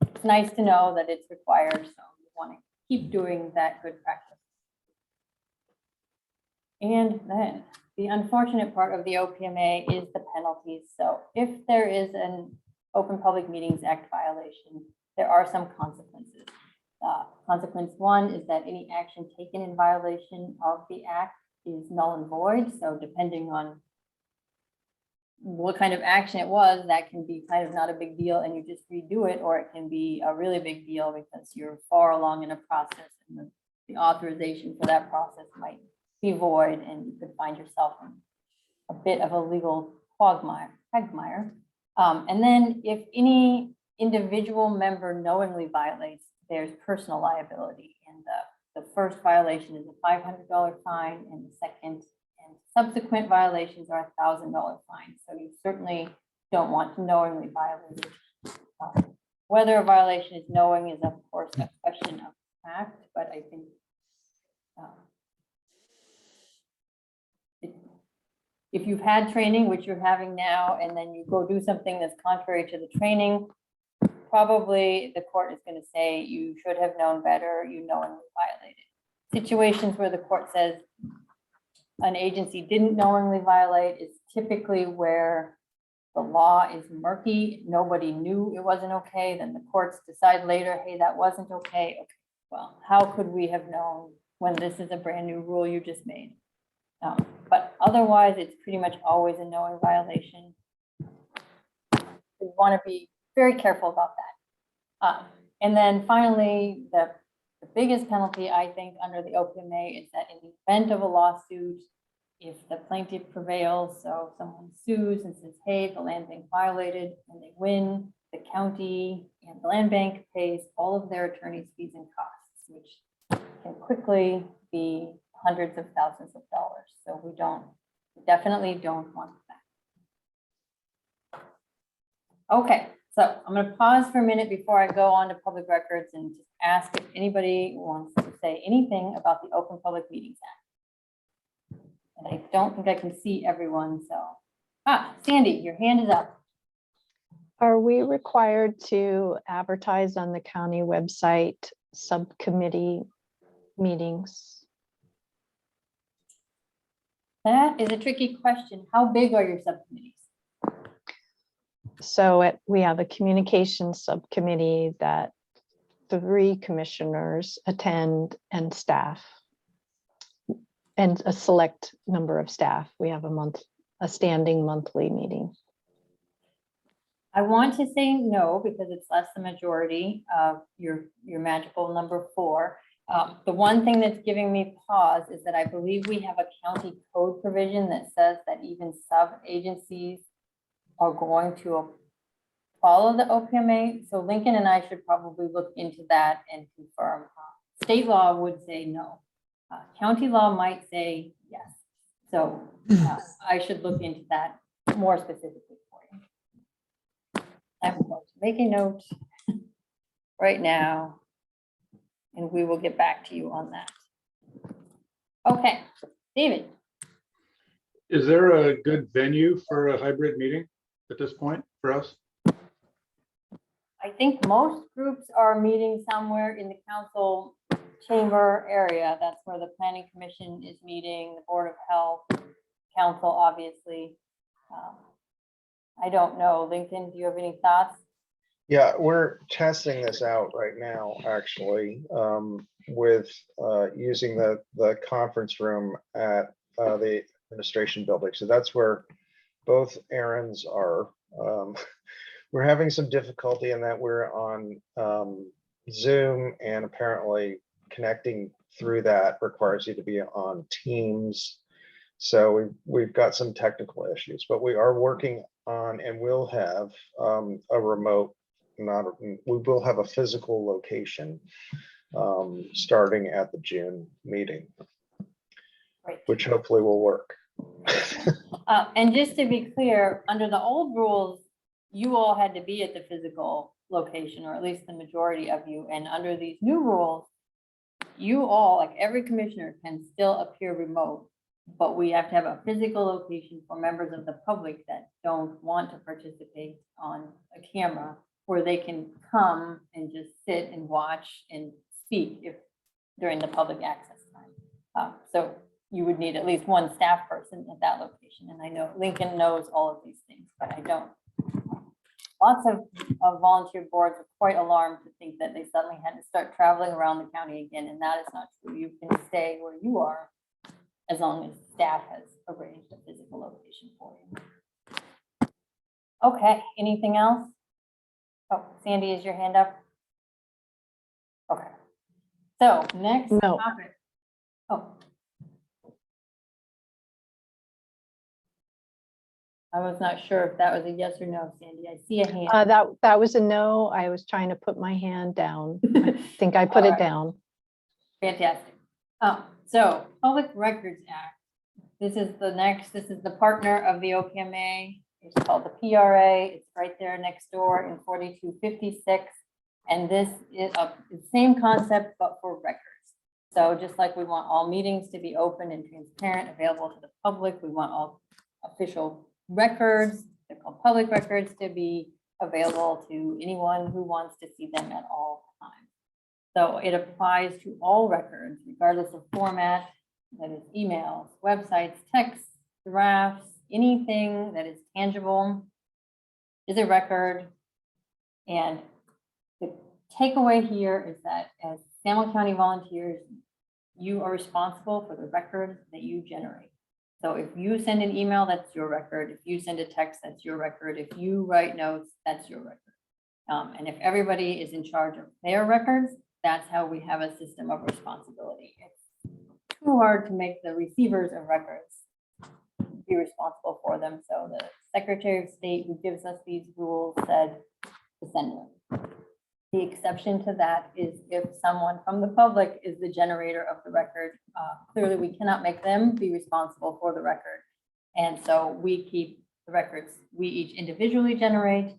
it's nice to know that it's required. So we want to keep doing that good practice. And then the unfortunate part of the OPMA is the penalties. So if there is an Open Public Meetings Act violation, there are some consequences. Consequence 1 is that any action taken in violation of the act is null and void. So depending on what kind of action it was, that can be kind of not a big deal and you just redo it, or it can be a really big deal because you're far along in a process and the authorization for that process might be void and you could find yourself in a bit of a legal quagmire. And then if any individual member knowingly violates, there's personal liability. And the first violation is a $500 fine, and the second and subsequent violations are a $1,000 fine. So you certainly don't want to knowingly violate Whether a violation is knowing is of course a question of fact, but I think if you've had training, which you're having now, and then you go do something that's contrary to the training, probably the court is going to say you should have known better, you knowingly violated. Situations where the court says an agency didn't knowingly violate is typically where the law is murky, nobody knew it wasn't okay, then the courts decide later, hey, that wasn't okay. Okay, well, how could we have known when this is a brand new rule you just made? But otherwise, it's pretty much always a knowing violation. We want to be very careful about that. And then finally, the biggest penalty, I think, under the OPMA is that in the event of a lawsuit, if the plaintiff prevails, so someone sues and says, hey, the land bank violated, and they win, the county and the land bank pays all of their attorney's fees and costs, which can quickly be hundreds of thousands of dollars. So we definitely don't want that. Okay, so I'm going to pause for a minute before I go on to public records and just ask if anybody wants to say anything about the Open Public Meetings Act. And I don't think I can see everyone, so. Sandy, your hand is up. Are we required to advertise on the county website subcommittee meetings? That is a tricky question. How big are your subcommittees? So we have a communications subcommittee that 3 commissioners attend and staff, and a select number of staff. We have a standing monthly meeting. I want to say no, because it's less than majority of your magical number 4. The one thing that's giving me pause is that I believe we have a county code provision that says that even sub-agencies are going to follow the OPMA. So Lincoln and I should probably look into that and confirm. State law would say no. County law might say yes. So I should look into that more specifically for you. I'm going to make a note right now, and we will get back to you on that. Okay, David. Is there a good venue for a hybrid meeting at this point for us? I think most groups are meeting somewhere in the council chamber area. That's where the planning commission is meeting, the Board of Health, council, obviously. I don't know. Lincoln, do you have any thoughts? Yeah, we're testing this out right now, actually, with using the conference room at the administration building. So that's where both errands are. We're having some difficulty in that we're on Zoom, and apparently connecting through that requires you to be on Teams. So we've got some technical issues, but we are working on, and we'll have a remote, we will have a physical location starting at the June meeting, which hopefully will work. And just to be clear, under the old rules, you all had to be at the physical location, or at least the majority of you. And under these new rules, you all, like every commissioner, can still appear remote, but we have to have a physical location for members of the public that don't want to participate on a camera, where they can come and just sit and watch and speak if during the public access time. So you would need at least one staff person at that location. And I know Lincoln knows all of these things, but I don't. Lots of volunteer boards are quite alarmed to think that they suddenly had to start traveling around the county again, and that is not true. You can stay where you are as long as staff has arranged a physical location for you. Okay, anything else? Oh, Sandy, is your hand up? Okay. So next topic. Oh. I was not sure if that was a yes or no, Sandy. I see a hand. That was a no. I was trying to put my hand down. I think I put it down. Fantastic. So Public Records Act. This is the partner of the OPMA. It's called the PRA. It's right there next door in 4256. And this is the same concept, but for records. So just like we want all meetings to be open and transparent, available to the public, we want all official records, they're called public records, to be available to anyone who wants to see them at all times. So it applies to all records, regardless of format, that is emails, websites, texts, drafts, anything that is tangible is a record. And the takeaway here is that as San Juan County volunteers, you are responsible for the records that you generate. So if you send an email, that's your record. If you send a text, that's your record. If you write notes, that's your record. And if everybody is in charge of their records, that's how we have a system of responsibility. It's too hard to make the receivers of records be responsible for them. So the Secretary of State who gives us these rules said to send them. The exception to that is if someone from the public is the generator of the record. Clearly, we cannot make them be responsible for the record. And so we keep the records we each individually generate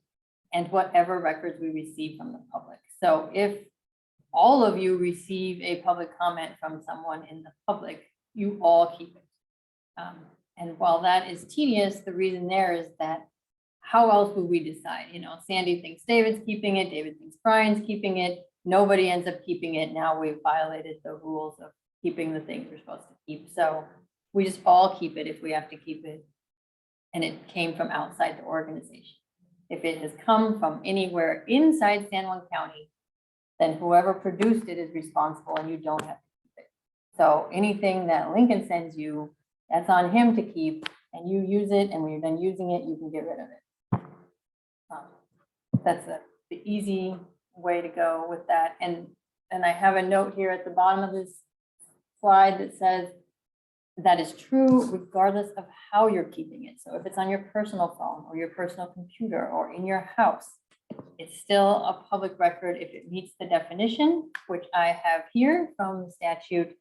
and whatever records we receive from the public. So if all of you receive a public comment from someone in the public, you all keep it. And while that is tedious, the reason there is that how else would we decide? You know, Sandy thinks David's keeping it, David thinks Brian's keeping it, nobody ends up keeping it. Now we've violated the rules of keeping the things we're supposed to keep. So we just all keep it if we have to keep it. And it came from outside the organization. If it has come from anywhere inside San Juan County, then whoever produced it is responsible and you don't have to keep it. So anything that Lincoln sends you, that's on him to keep, and you use it, and when you're done using it, you can get rid of it. That's the easy way to go with that. And I have a note here at the bottom of this slide that says that is true regardless of how you're keeping it. So if it's on your personal phone or your personal computer or in your house, it's still a public record if it meets the definition, which I have here from the statute.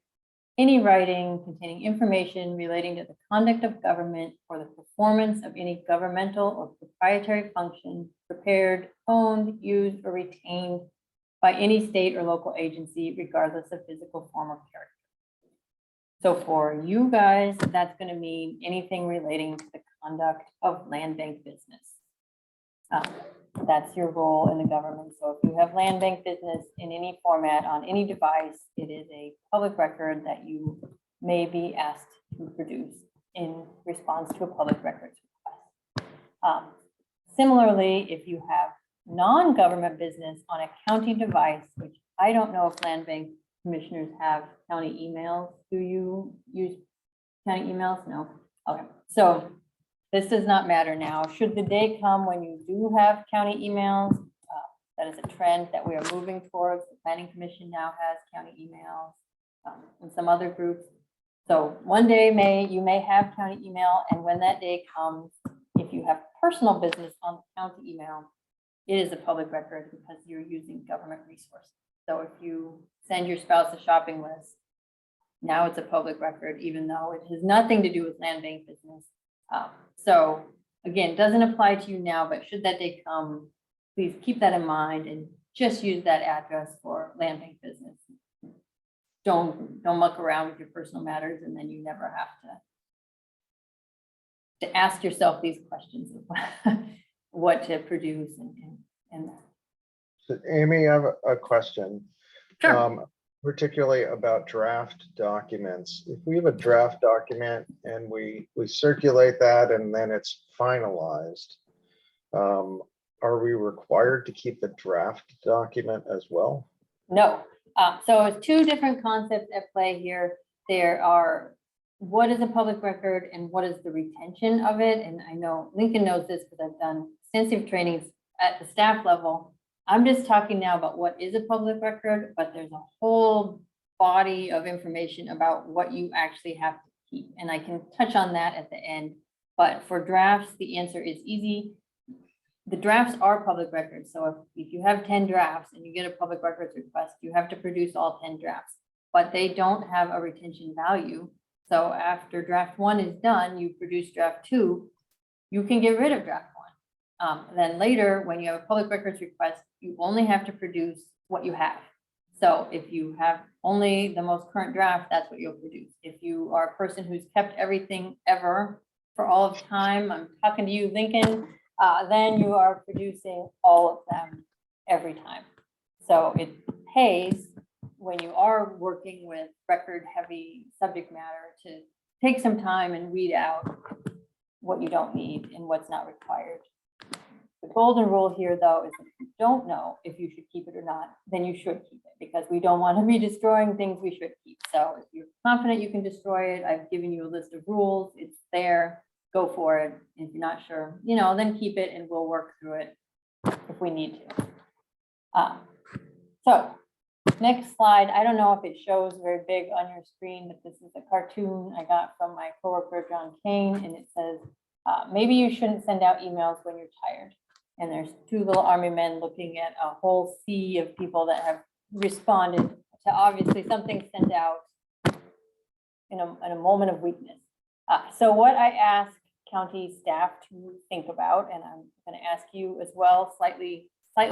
Any writing containing information relating to the conduct of government or the performance of any governmental or proprietary function prepared, owned, used, or retained by any state or local agency, regardless of physical form or character. So for you guys, that's going to mean anything relating to the conduct of land bank business. That's your role in the government. So if you have land bank business in any format on any device, it is a public record that you may be asked to produce in response to a public records request. Similarly, if you have non-government business on a county device, which I don't know if land bank commissioners have county emails. Do you use county emails? No. Okay. So this does not matter now. Should the day come when you do have county emails, that is a trend that we are moving towards. The Planning Commission now has county emails and some other groups. So one day you may have county email, and when that day comes, if you have personal business on the county email, it is a public record because you're using government resources. So if you send your spouse a shopping list, now it's a public record, even though it has nothing to do with land bank business. So again, doesn't apply to you now, but should that day come, please keep that in mind and just use that address for land bank business. Don't muck around with your personal matters, and then you never have to ask yourself these questions of what to produce and that. So Amy, I have a question. Sure. Particularly about draft documents. If we have a draft document and we circulate that and then it's finalized, are we required to keep the draft document as well? No. So it's two different concepts at play here. There are what is a public record and what is the retention of it. And I know Lincoln knows this because I've done extensive trainings at the staff level. I'm just talking now about what is a public record, but there's a whole body of information about what you actually have to keep. And I can touch on that at the end. But for drafts, the answer is easy. The drafts are public records. So if you have 10 drafts and you get a public records request, you have to produce all 10 drafts, but they don't have a retention value. So after draft 1 is done, you produce draft 2, you can get rid of draft 1. Then later, when you have a public records request, you only have to produce what you have. So if you have only the most current draft, that's what you'll produce. If you are a person who's kept everything ever for all of time, I'm talking to you, Lincoln, then you are producing all of them every time. So it pays when you are working with record-heavy subject matter to take some time and weed out what you don't need and what's not required. The golden rule here, though, is if you don't know if you should keep it or not, then you should keep it, because we don't want to be destroying things we should keep. So if you're confident you can destroy it, I've given you a list of rules. It's there. Go for it. If you're not sure, then keep it and we'll work through it if we need to. So next slide. I don't know if it shows very big on your screen, but this is a cartoon I got from my coworker, John Kane, and it says, maybe you shouldn't send out emails when you're tired. And there's two little army men looking at a whole sea of people that have responded to obviously something sent out in a moment of weakness. So what I ask county staff to think about, and I'm going to ask you as well, slightly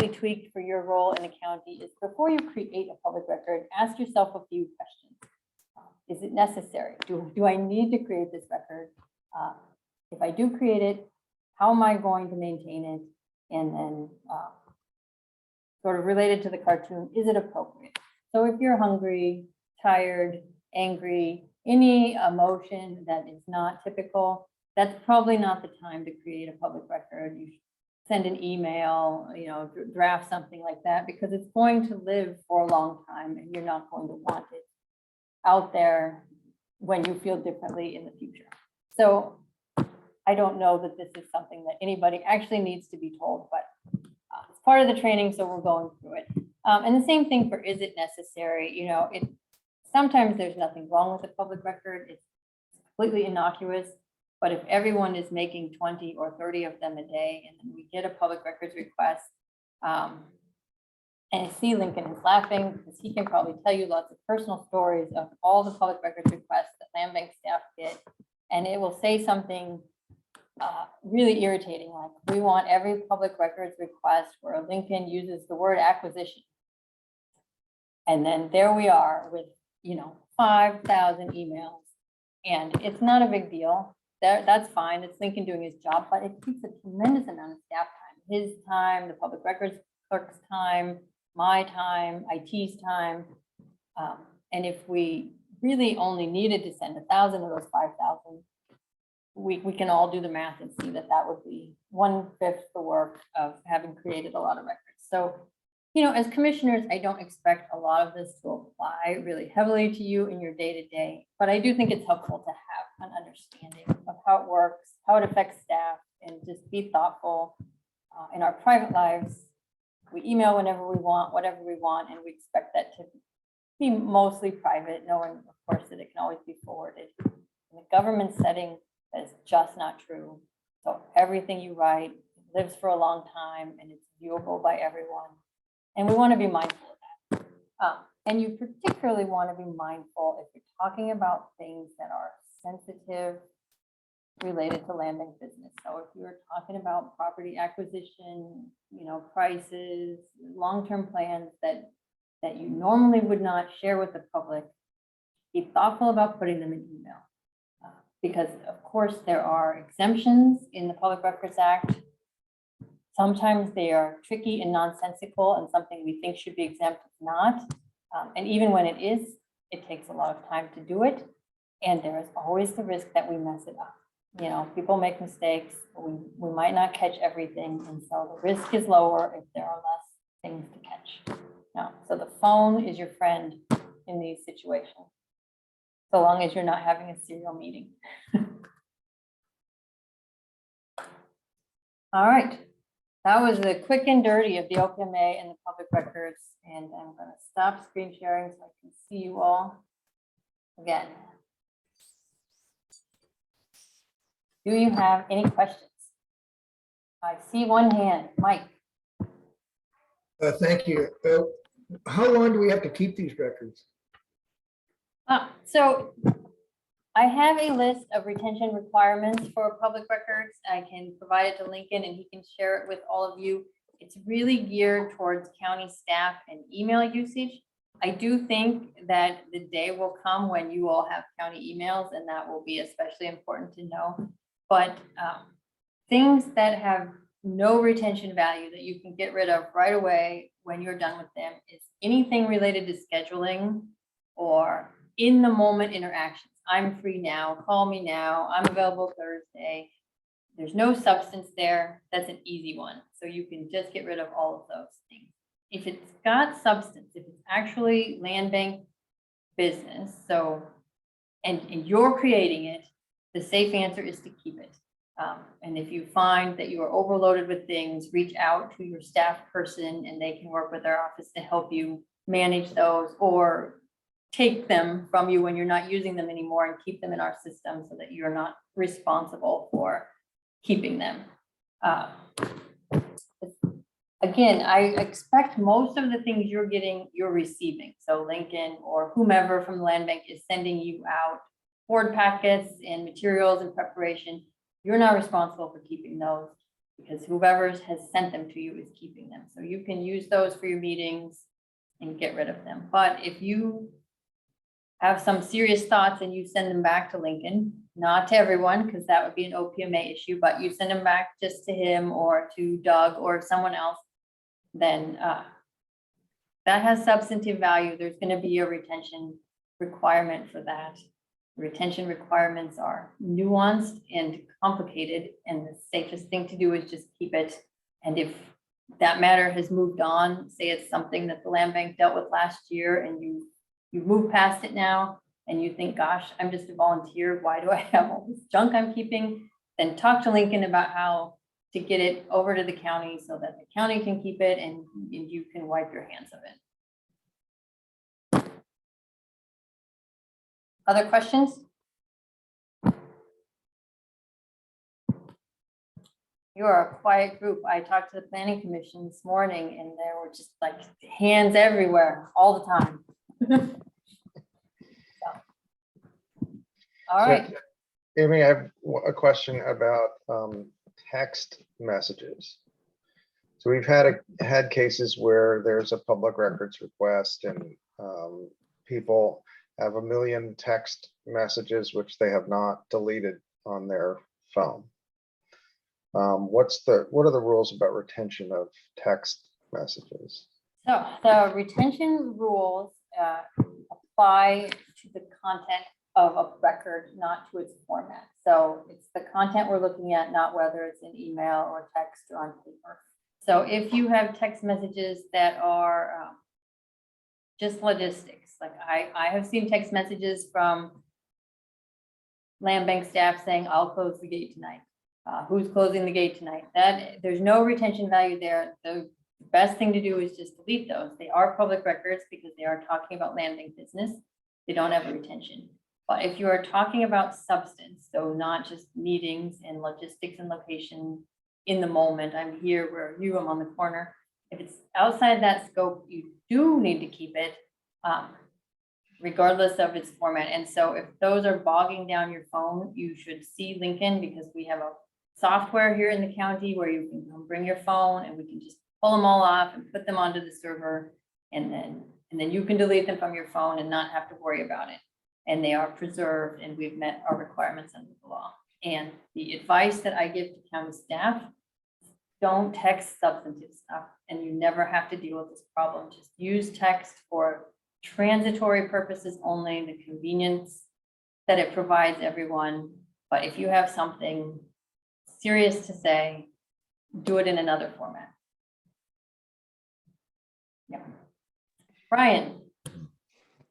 tweaked for your role in the county, is before you create a public record, ask yourself a few questions. Is it necessary? Do I need to create this record? If I do create it, how am I going to maintain it? And then sort of related to the cartoon, is it appropriate? So if you're hungry, tired, angry, any emotion that is not typical, that's probably not the time to create a public record. You should send an email, draft something like that, because it's going to live for a long time and you're not going to want it out there when you feel differently in the future. So I don't know that this is something that anybody actually needs to be told, but it's part of the training, so we're going through it. And the same thing for, is it necessary? Sometimes there's nothing wrong with a public record. It's completely innocuous. But if everyone is making 20 or 30 of them a day, and then we get a public records request, and I see Lincoln is laughing because he can probably tell you lots of personal stories of all the public records requests that land bank staff get, and it will say something really irritating, like, we want every public records request where Lincoln uses the word acquisition. And then there we are with 5,000 emails, and it's not a big deal. That's fine. It's Lincoln doing his job, but it takes a tremendous amount of staff time, his time, the public records clerk's time, my time, IT's time. And if we really only needed to send 1,000 of those 5,000, we can all do the math and see that would be 1/5 the work of having created a lot of records. So, as commissioners, I don't expect a lot of this to apply really heavily to you in your day-to-day, but I do think it's helpful to have an understanding of how it works, how it affects staff, and just be thoughtful. In our private lives, we email whenever we want, whatever we want, and we expect that to be mostly private, knowing, of course, that it can always be forwarded. In the government setting, that is just not true. So everything you write lives for a long time and it's viewable by everyone. And we want to be mindful of that. And you particularly want to be mindful if you're talking about things that are sensitive related to land bank business. So if you're talking about property acquisition, prices, long-term plans that you normally would not share with the public, be thoughtful about putting them in email. Because of course there are exemptions in the Public Records Act. Sometimes they are tricky and nonsensical and something we think should be exempt is not. And even when it is, it takes a lot of time to do it. And there is always the risk that we mess it up. People make mistakes. We might not catch everything. And so the risk is lower if there are less things to catch. So the phone is your friend in these situations, so long as you're not having a serial meeting. All right. That was the quick and dirty of the OPMA and the public records. And I'm going to stop screen sharing so I can see you all again. Do you have any questions? I see one hand. Mike. Thank you. How long do we have to keep these records? So I have a list of retention requirements for public records. I can provide it to Lincoln and he can share it with all of you. It's really geared towards county staff and email usage. I do think that the day will come when you all have county emails, and that will be especially important to know. But things that have no retention value that you can get rid of right away when you're done with them is anything related to scheduling or in the moment interactions. I'm free now, call me now, I'm available Thursday. There's no substance there. That's an easy one. So you can just get rid of all of those things. If it's got substance, if it's actually land bank business, so, and you're creating it, the safe answer is to keep it. And if you find that you are overloaded with things, reach out to your staff person and they can work with their office to help you manage those or take them from you when you're not using them anymore and keep them in our system so that you're not responsible for keeping them. Again, I expect most of the things you're getting, you're receiving. So Lincoln or whomever from the land bank is sending you out board packets and materials in preparation. You're not responsible for keeping those because whoever has sent them to you is keeping them. So you can use those for your meetings and get rid of them. But if you have some serious thoughts and you send them back to Lincoln, not to everyone, because that would be an OPMA issue, but you send them back just to him or to Doug or someone else, then that has substantive value. There's going to be a retention requirement for that. Retention requirements are nuanced and complicated, and the safest thing to do is just keep it. And if that matter has moved on, say it's something that the land bank dealt with last year and you've moved past it now and you think, gosh, I'm just a volunteer, why do I have all this junk I'm keeping? Then talk to Lincoln about how to get it over to the county so that the county can keep it and you can wipe your hands of it. Other questions? You are a quiet group. I talked to the planning commission this morning and there were just like hands everywhere all the time. All right. Amy, I have a question about text messages. So we've had cases where there's a public records request and people have 1 million text messages which they have not deleted on their phone. What are the rules about retention of text messages? So the retention rules apply to the content of a record, not to its format. So it's the content we're looking at, not whether it's an email or text or on paper. So if you have text messages that are just logistics, like I have seen text messages from land bank staff saying, I'll close the gate tonight. Who's closing the gate tonight? There's no retention value there. The best thing to do is just delete those. They are public records because they are talking about land bank business. They don't have a retention. But if you are talking about substance, so not just meetings and logistics and location in the moment, I'm here, where are you, I'm on the corner. If it's outside that scope, you do need to keep it regardless of its format. And so if those are bogging down your phone, you should see Lincoln because we have a software here in the county where you can come bring your phone and we can just pull them all off and put them onto the server. And then you can delete them from your phone and not have to worry about it. And they are preserved and we've met our requirements under the law. And the advice that I give to county staff, don't text substantive stuff and you never have to deal with this problem. Just use text for transitory purposes only, the convenience that it provides everyone. But if you have something serious to say, do it in another format. Yeah. Brian.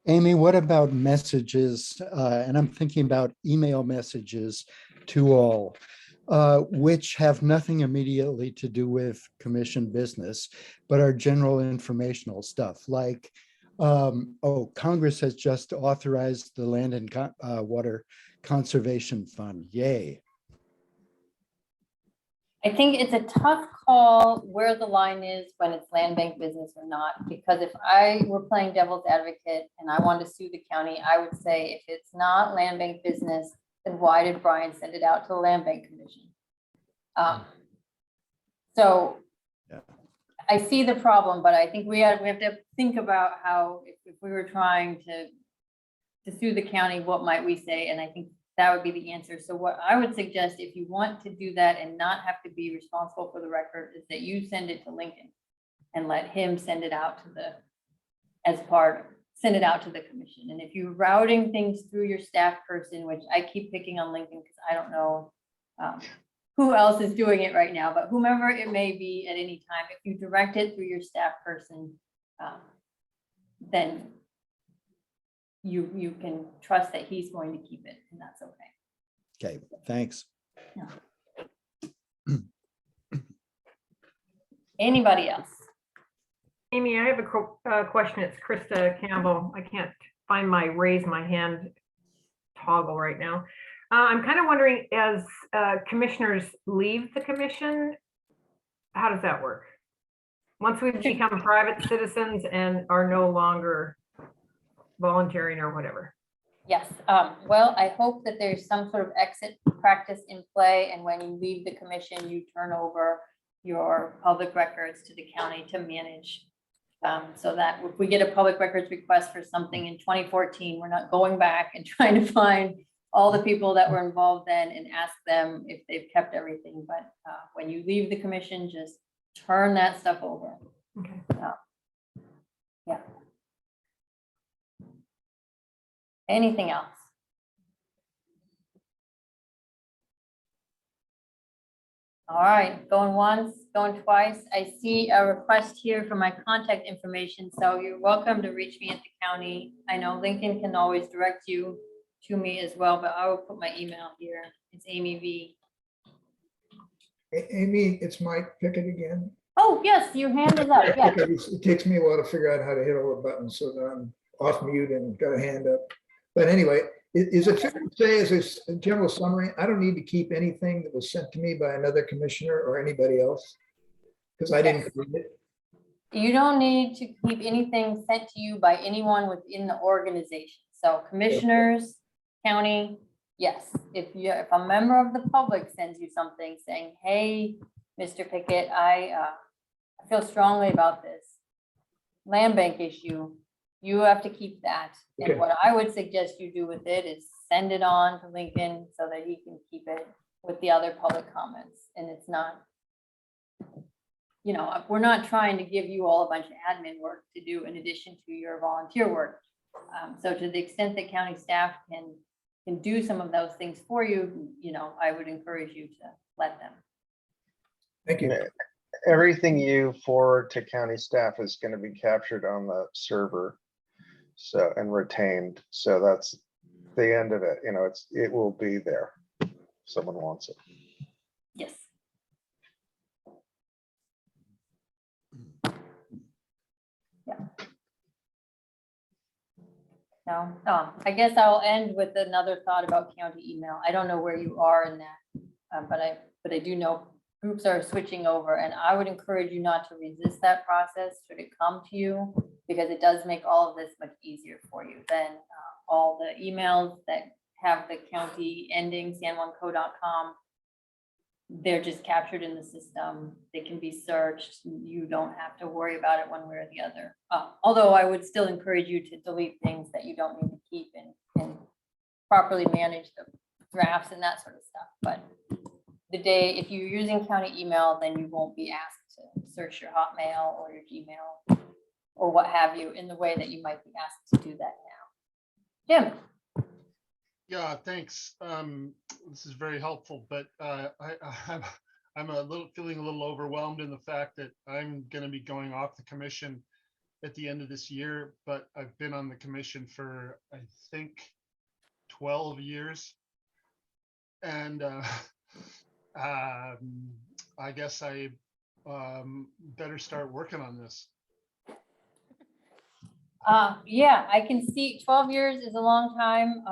Amy, what about messages? And I'm thinking about email messages to all, which have nothing immediately to do with commission business, but are general informational stuff like, Congress has just authorized the Land and Water Conservation Fund. Yay. I think it's a tough call where the line is when it's land bank business or not, because if I were playing devil's advocate and I wanted to sue the county, I would say if it's not land bank business, then why did Brian send it out to the land bank commission? So Yeah. I see the problem, but I think we have to think about how, if we were trying to sue the county, what might we say? And I think that would be the answer. So what I would suggest, if you want to do that and not have to be responsible for the record, is that you send it to Lincoln and let him send it out to the, send it out to the commission. And if you're routing things through your staff person, which I keep picking on Lincoln because I don't know who else is doing it right now, but whomever it may be at any time, if you direct it through your staff person, then you can trust that he's going to keep it, and that's okay. Okay, thanks. Anybody else? Amy, I have a question. It's Krista Campbell. I can't find my raise my hand toggle right now. I'm kind of wondering, as commissioners leave the commission, how does that work? Once we become private citizens and are no longer volunteering or whatever. Yes. Well, I hope that there's some sort of exit practice in play, and when you leave the commission, you turn over your public records to the county to manage. So that if we get a public records request for something in 2014, we're not going back and trying to find all the people that were involved then and ask them if they've kept everything. But when you leave the commission, just turn that stuff over. Okay. Yeah. Anything else? All right, going once, going twice. I see a request here for my contact information, so you're welcome to reach me at the county. I know Lincoln can always direct you to me as well, but I will put my email here. It's Amy V. Amy, it's Mike Pickett again. Oh, yes, your hand is up. Yeah. It takes me a while to figure out how to hit all the buttons, so that I'm off mute and got a hand up. But anyway, is it fair to say, as a general summary, I don't need to keep anything that was sent to me by another commissioner or anybody else? Because I didn't read it. You don't need to keep anything sent to you by anyone within the organization. So commissioners, county, yes. If a member of the public sends you something saying, hey, Mr. Pickett, I feel strongly about this land bank issue, you have to keep that. Okay. And what I would suggest you do with it is send it on to Lincoln so that he can keep it with the other public comments. And it's not, you know, we're not trying to give you all a bunch of admin work to do in addition to your volunteer work. So to the extent that county staff can do some of those things for you, you know, I would encourage you to let them. Thank you. Everything you forward to county staff is going to be captured on the server, so, and retained. So that's the end of it. You know, it will be there if someone wants it. Yes. Yeah. No, I guess I'll end with another thought about county email. I don't know where you are in that, but I do know groups are switching over, and I would encourage you not to resist that process should it come to you, because it does make all of this much easier for you than all the emails that have the county ending san1co.com. They're just captured in the system. They can be searched. You don't have to worry about it one way or the other. Although I would still encourage you to delete things that you don't need to keep and properly manage the drafts and that sort of stuff. But the day, if you're using county email, then you won't be asked to search your Hotmail or your Gmail or what have you in the way that you might be asked to do that now. Jim. Yeah, thanks. This is very helpful, but I'm feeling a little overwhelmed in the fact that I'm going to be going off the commission at the end of this year, but I've been on the commission for, I think, 12 years. And I guess I better start working on this. Yeah, I can see 12 years is a long time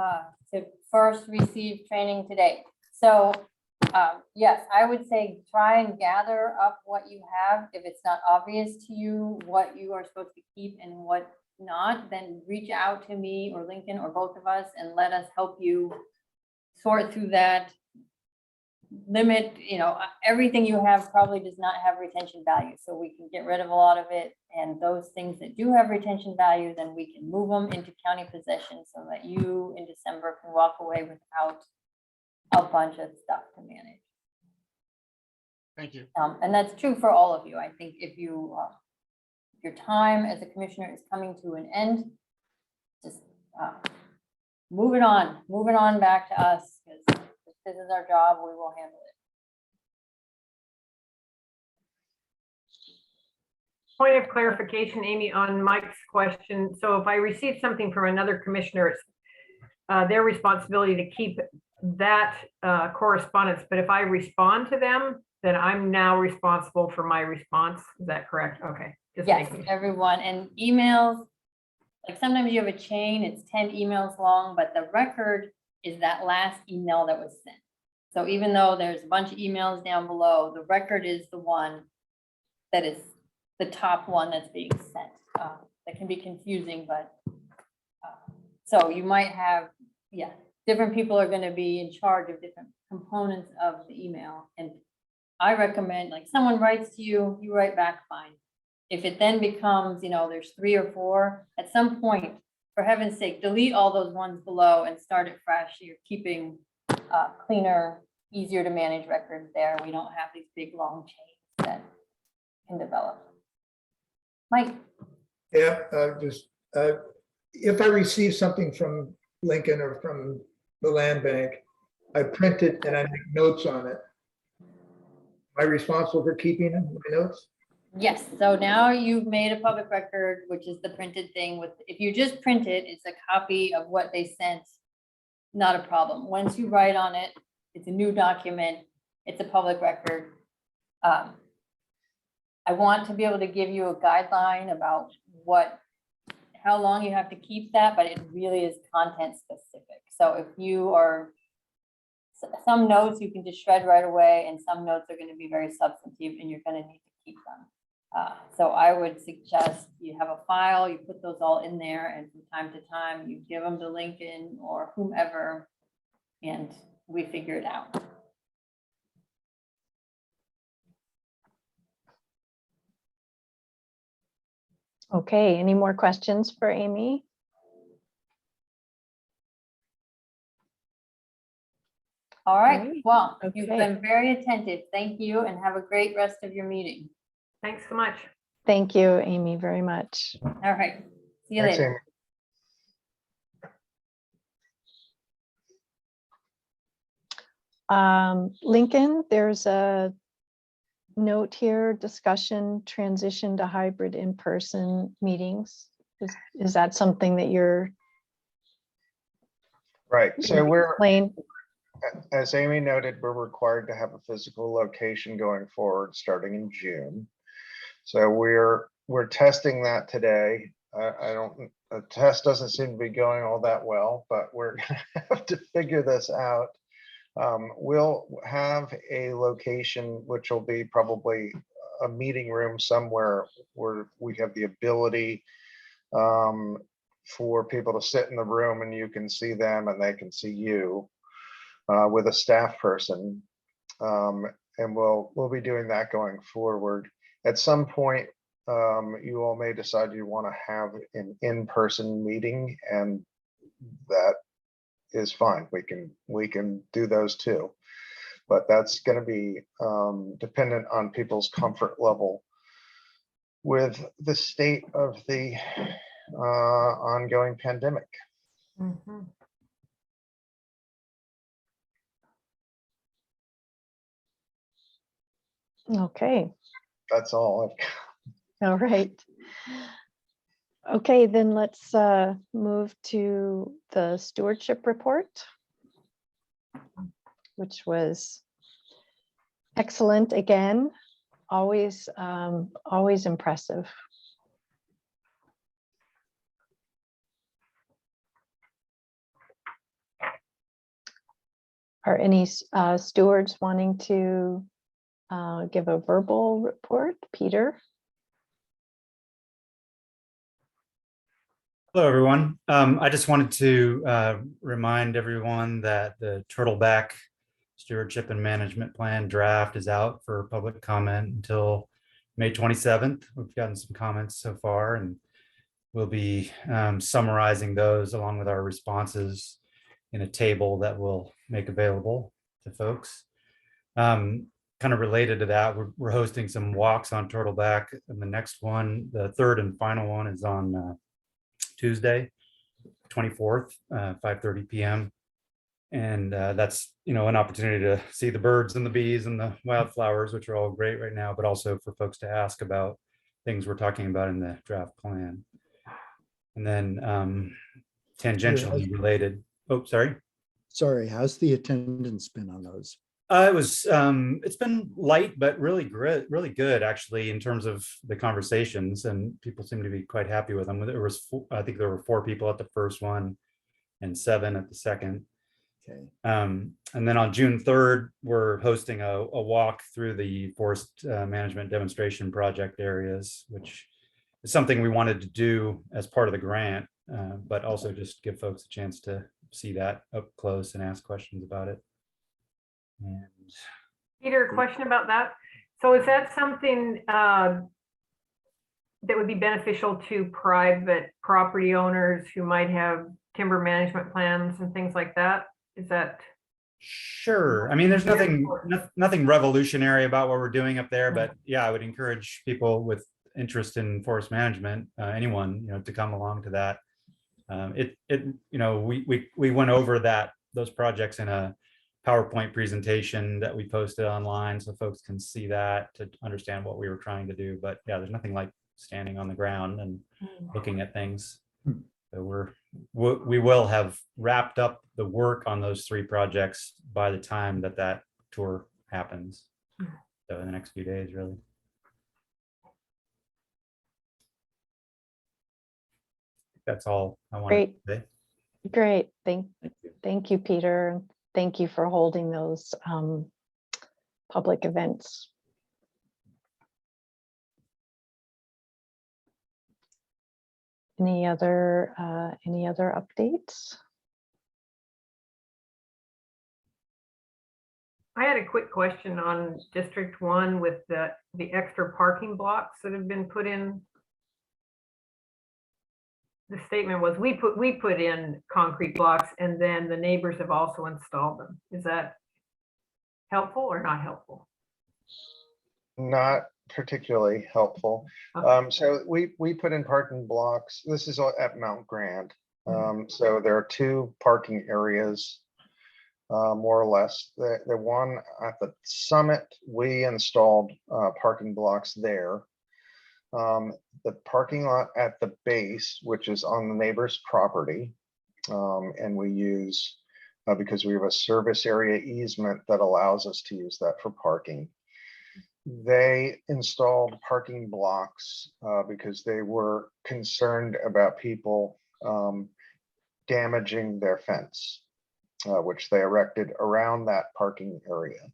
to first receive training today. So Yes, I would say try and gather up what you have. If it's not obvious to you what you are supposed to keep and what not, then reach out to me or Lincoln or both of us and let us help you sort through that. Limit, everything you have probably does not have retention value, so we can get rid of a lot of it. And those things that do have retention value, then we can move them into county possession so that you in December can walk away without a bunch of stuff to manage. Thank you. And that's true for all of you. I think if you, your time as a commissioner is coming to an end, just move it on back to us, because this is our job, we will handle it. Point of clarification, Amy, on Mike's question. So if I receive something from another commissioner, it's their responsibility to keep that correspondence. But if I respond to them, then I'm now responsible for my response. Is that correct? Okay. Just Yes, making sure. everyone. And emails, like sometimes you have a chain, it's 10 emails long, but the record is that last email that was sent. So even though there's a bunch of emails down below, the record is the one that is the top one that's being sent. That can be confusing, but so you might have, different people are going to be in charge of different components of the email. And I recommend, like, someone writes to you, you write back, fine. If it then becomes, there's 3 or 4, at some point, for heaven's sake, delete all those ones below and start it fresh. You're keeping cleaner, easier to manage records there. We don't have these big long chains that can develop. Mike? Yeah, if I receive something from Lincoln or from the land bank, I print it and I make notes on it. Am I responsible for keeping them, my notes? Yes, so now you've made a public record, which is the printed thing with, if you just print it, it's a copy of what they sent, not a problem. Once you write on it, it's a new document, it's a public record. I want to be able to give you a guideline about how long you have to keep that, but it really is content specific. So if you are, some notes you can just shred right away, and some notes are going to be very substantive and you're going to need to keep them. So I would suggest you have a file, you put those all in there, and from time to time you give them to Lincoln or whomever, and we figure it out. Okay, any more questions for Amy? All right, Great. well, you've Okay. been very attentive. Thank you, and have a great rest of your meeting. Thanks so much. Thank you, Amy, very much. All right, see you Thanks, later. Amy. Lincoln, there's a note here, discussion, transition to hybrid in-person meetings. Is that something that you're Right, so we're, explain? as Amy noted, we're required to have a physical location going forward, starting in June. So we're testing that today. The test doesn't seem to be going all that well, but we're gonna have to figure this out. We'll have a location, which will be probably a meeting room somewhere where we have the ability for people to sit in the room and you can see them and they can see you with a staff person. And we'll be doing that going forward. At some point, you all may decide you want to have an in-person meeting, and that is fine. We can do those too, but that's going to be dependent on people's comfort level with the state of the ongoing pandemic. Mhm. Okay, That's all. all right. Okay, then let's move to the stewardship report, which was excellent again, always impressive. Are any stewards wanting to give a verbal report? Peter? Hello, everyone. I just wanted to remind everyone that the Turtleback Stewardship and Management Plan draft is out for public comment until May 27th. We've gotten some comments so far, and we'll be summarizing those along with our responses in a table that we'll make available to folks. Kind of related to that, we're hosting some walks on Turtleback, and the next one, the third and final one, is on Tuesday, 24th, 5:30 p.m. And that's, an opportunity to see the birds and the bees and the wildflowers, which are all great right now, but also for folks to ask about things we're talking about in the draft plan. And then tangentially related, sorry. Sorry, how's the attendance been on those? It's been light, but really good actually, in terms of the conversations, and people seem to be quite happy with them. I think there were 4 people at the first one and 7 at the second. Okay. And then on June 3rd, we're hosting a walk through the forest management demonstration project areas, which is something we wanted to do as part of the grant, but also just give folks a chance to see that up close and ask questions about it. And Peter, a question about that. So is that something that would be beneficial to private property owners who might have timber management plans and things like that? Is that? Sure. I mean, there's nothing revolutionary about what we're doing up there, but yeah, I would encourage people with interest in forest management, anyone, to come along to that. We went over those projects in a PowerPoint presentation that we posted online, so folks can see that to understand what we were trying to do. But yeah, there's nothing like standing on the ground and looking at things. So we will have wrapped up the work on those 3 projects by the time that tour happens. So in the next few days, really. That's all I wanted to say. Great. Thank you, Peter. Thank you for holding those public events. Any other updates? I had a quick question on District 1 with the extra parking blocks that have been put in. The statement was, we put in concrete blocks and then the neighbors have also installed them. Is that helpful or not helpful? Not particularly helpful. Okay. So we put in parking blocks. This is at Mount Grant. So there are 2 parking areas, more or less. The one at the summit, we installed parking blocks there. The parking lot at the base, which is on the neighbor's property, and we use, because we have a service area easement that allows us to use that for parking. They installed parking blocks because they were concerned about people damaging their fence, which they erected around that parking area.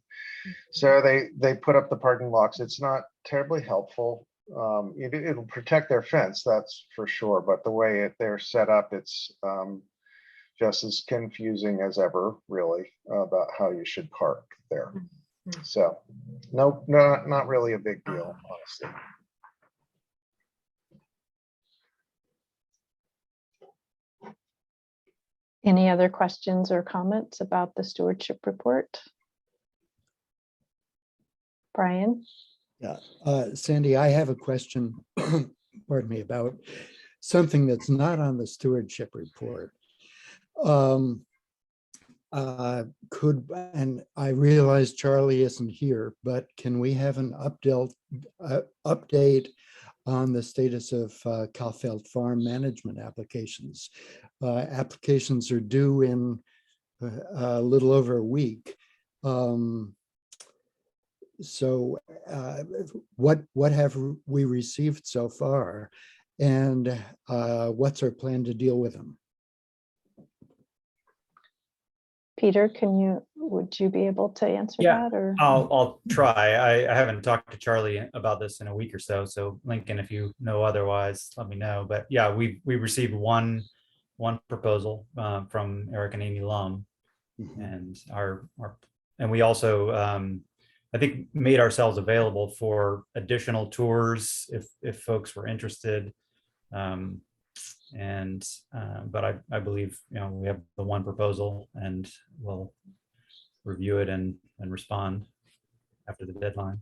So they put up the parking blocks. It's not terribly helpful. It'll protect their fence, that's for sure, but the way they're set up, it's just as confusing as ever, really, about how you should park there. So no, not really a big deal, honestly. Any other questions or comments about the stewardship report? Brian? Yeah, Sandy, I have a question, pardon me, about something that's not on the stewardship report. And I realize Charlie isn't here, but can we have an update on the status of Calfeld Farm management applications? Applications are due in a little over a week. So what have we received so far, and what's our plan to deal with them? Peter, can you would you be able to answer Yeah, that or? I'll try. I haven't talked to Charlie about this in a week or so. So Lincoln, if you know otherwise, let me know. But yeah, we received one proposal from Eric and Amy Lum, and and we also I think made ourselves available for additional tours if folks were interested. But I believe we have the one proposal, and we'll review it and respond after the deadline.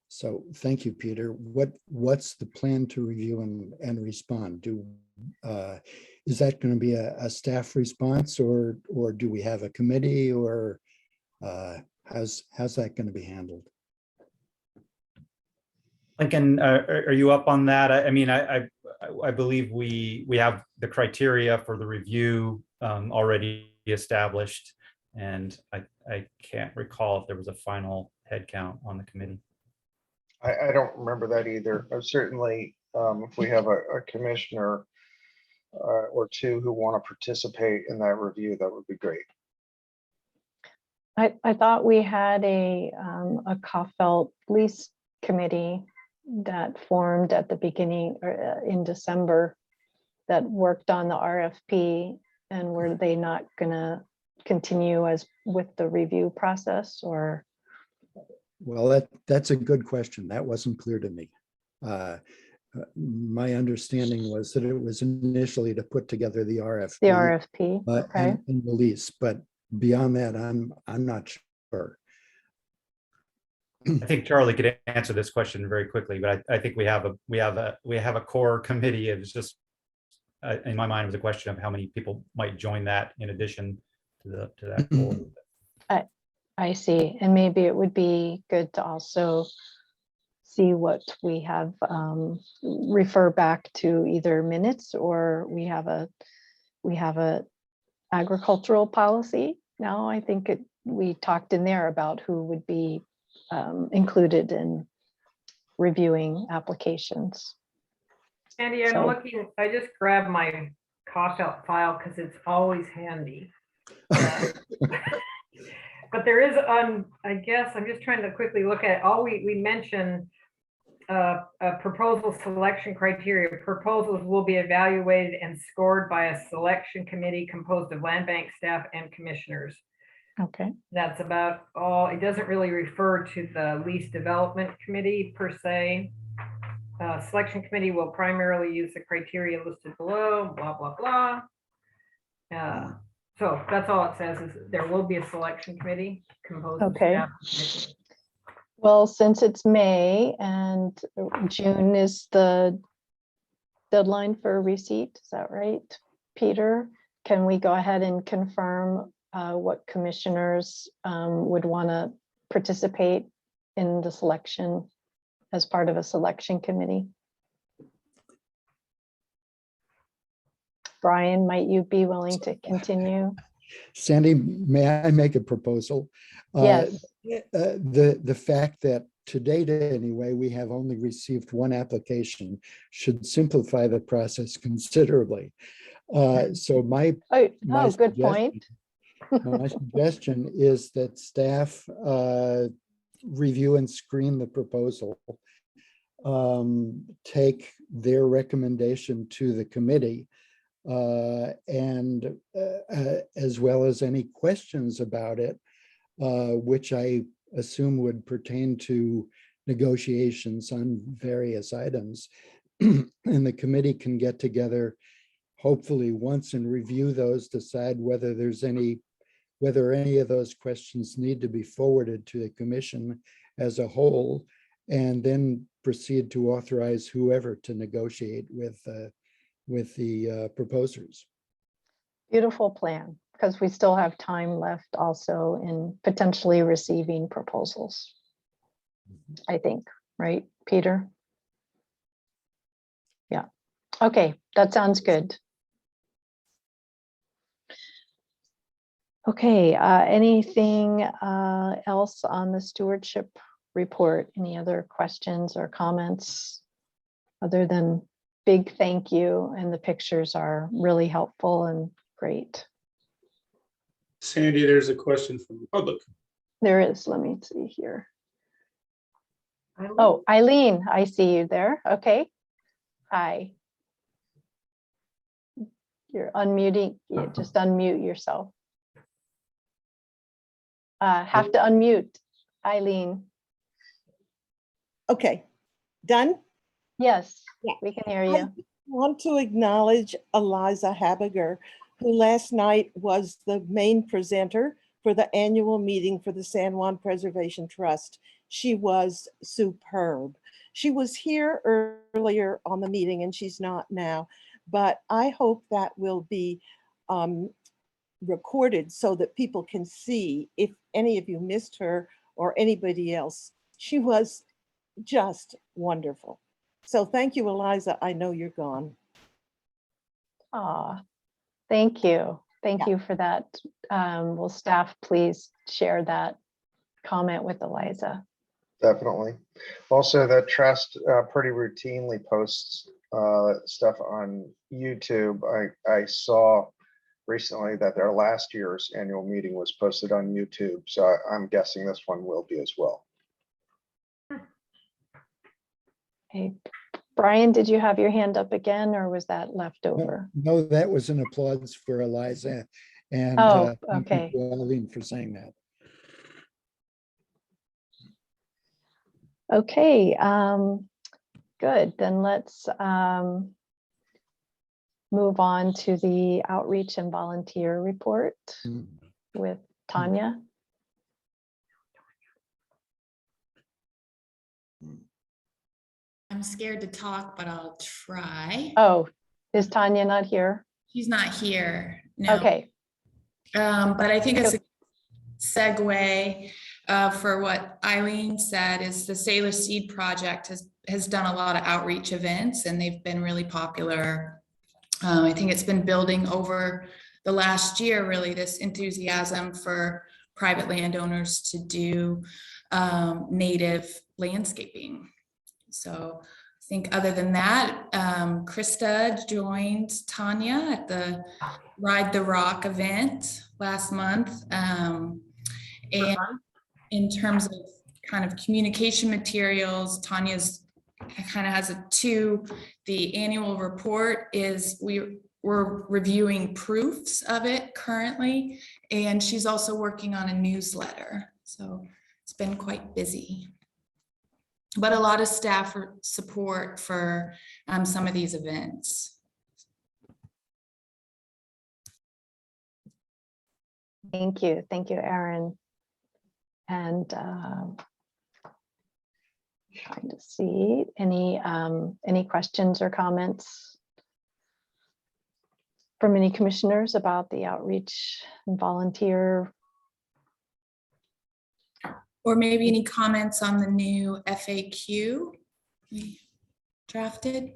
So thank you, Peter. What's the plan to review and respond? Is that going to be a staff response, or do we have a committee, or how's that going to be handled? Lincoln, are you up on that? I mean, I believe we have the criteria for the review already established, and I can't recall if there was a final head count on the committee. I don't remember that either. Certainly, if we have a commissioner or two who want to participate in that review, that would be great. I thought we had a Kaufelt lease committee that formed at the beginning or in December that worked on the RFP, and were they not gonna continue as with the review process, or? Well, that's a good question. That wasn't clear to me. My understanding was that it was initially to put together the RFP. The RFP, okay. And release, but beyond that, I'm not sure. I think Charlie could answer this question very quickly, but I think we have a core committee. It was just in my mind, it was a question of how many people might join that in addition to that board. I see, and maybe it would be good to also see what we have, refer back to either minutes, or we have a agricultural policy. Now, I think we talked in there about who would be included in reviewing applications. Andy, I'm So- looking, I just grabbed my Kaufelt file because it's always handy. But there is, I guess, I'm just trying to quickly look at, we mentioned a proposal selection criteria. Proposals will be evaluated and scored by a selection committee composed of land bank staff and commissioners. Okay. That's about all. It doesn't really refer to the lease development committee per se. Selection committee will primarily use the criteria listed below, blah, blah, blah. So that's all it says, is there will be a selection committee composed of Okay. staff and commissioners. Well, since it's May and June is the deadline for receipt, is that right, Peter? Can we go ahead and confirm what commissioners would want to participate in the selection as part of a selection committee? Brian, might you be willing to continue? Sandy, may I make a proposal? Yes. The fact that to date anyway, we have only received one application should simplify the process considerably. So my good point. My suggestion is that staff review and screen the proposal, take their recommendation to the committee, and as well as any questions about it, which I assume would pertain to negotiations on various items. And the committee can get together hopefully once and review those, decide whether any of those questions need to be forwarded to the commission as a whole, and then proceed to authorize whoever to negotiate with the proposers. Beautiful plan, because we still have time left also in potentially receiving proposals. I think, right, Peter? Yeah, okay, that sounds good. Okay, anything else on the stewardship report? Any other questions or comments? Other than big thank you, and the pictures are really helpful and great. Sandy, there's a question from the public. There is, let me see here. Eileen? Oh, Eileen, I see you there. Okay. Hi. You're unmuting, you just unmute yourself. Have to unmute, Eileen. Okay, done? Yes, Yeah. we can hear I you. want to acknowledge Eliza Habiger, who last night was the main presenter for the annual meeting for the San Juan Preservation Trust. She was superb. She was here earlier on the meeting and she's not now, but I hope that will be recorded so that people can see if any of you missed her or anybody else. She was just wonderful. So thank you, Eliza. I know you're gone. Thank you. Thank you for that. Will staff please share that comment with Eliza? Definitely. Also, the trust pretty routinely posts stuff on YouTube. I saw recently that their last year's annual meeting was posted on YouTube, so I'm guessing this one will be as well. Okay. Brian, did you have your hand up again, or was that left over? No, that was an applause for Eliza. And Oh, thank you okay. to Eileen for saying that. Okay, good. Then let's move on to the outreach and volunteer report with Tanya. I'm scared to talk, but I'll try. Oh, is Tanya not here? She's not here. No. Okay. But I think it's a segue for what Eileen said is the Sailor Seed Project has done a lot of outreach events and they've been really popular. I think it's been building over the last year, really, this enthusiasm for private landowners to do native landscaping. So I think other than that, Krista joined Tanya at the Ride the Rock event last month. And in terms of kind of communication materials, Tanya's kind of has the annual report is we're reviewing proofs of it currently, and she's also working on a newsletter. So it's been quite busy. But a lot of staff support for some of these events. Thank you, Erin. And trying to see any questions or comments from any commissioners about the outreach and volunteer. Or maybe any comments on the new FAQ we drafted?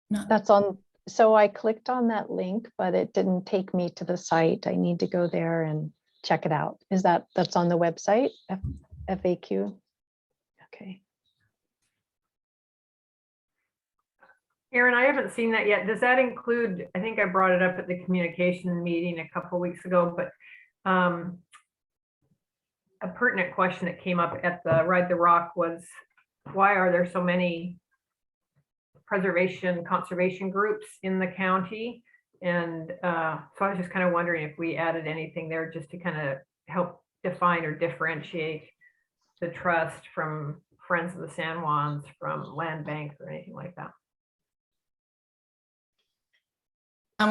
No. That's on, so I clicked on that link, but it didn't take me to the site. I need to go there and check it out. That's on the website, FAQ? Okay. Erin, I haven't seen that yet. Does that include, I think I brought it up at the communication meeting a couple weeks ago, but a pertinent question that came up at the Ride the Rock was, why are there so many conservation groups in the county? And so I was just kind of wondering if we added anything there just to kind of help define or differentiate the trust from Friends of the San Juans, from land banks or anything like that.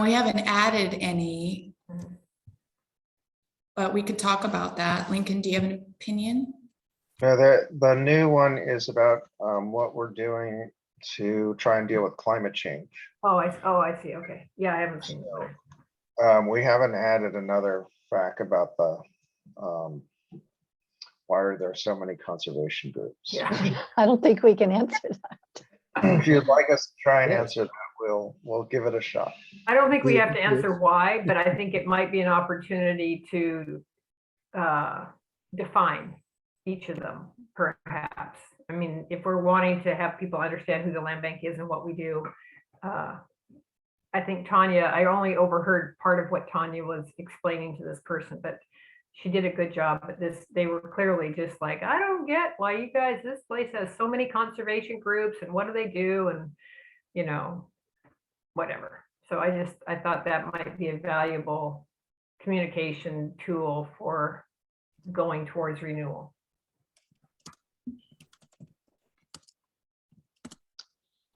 We haven't added any, but we could talk about that. Lincoln, do you have an opinion? No, the new one is about what we're doing to try and deal with climate change. Oh, I see. Okay. Yeah, I haven't seen that. We haven't added another fact about the why are there so many conservation groups? Yeah. I don't think we can answer that. If you'd like us to try and answer that, we'll give it a shot. I don't think we have to answer why, but I think it might be an opportunity to define each of them, perhaps. I mean, if we're wanting to have people understand who the land bank is and what we do, I think Tanya, I only overheard part of what Tanya was explaining to this person, but she did a good job. But they were clearly just like, I don't get why you guys, this place has so many conservation groups and what do they do? And, you know, whatever. So I thought that might be a valuable communication tool for going towards renewal.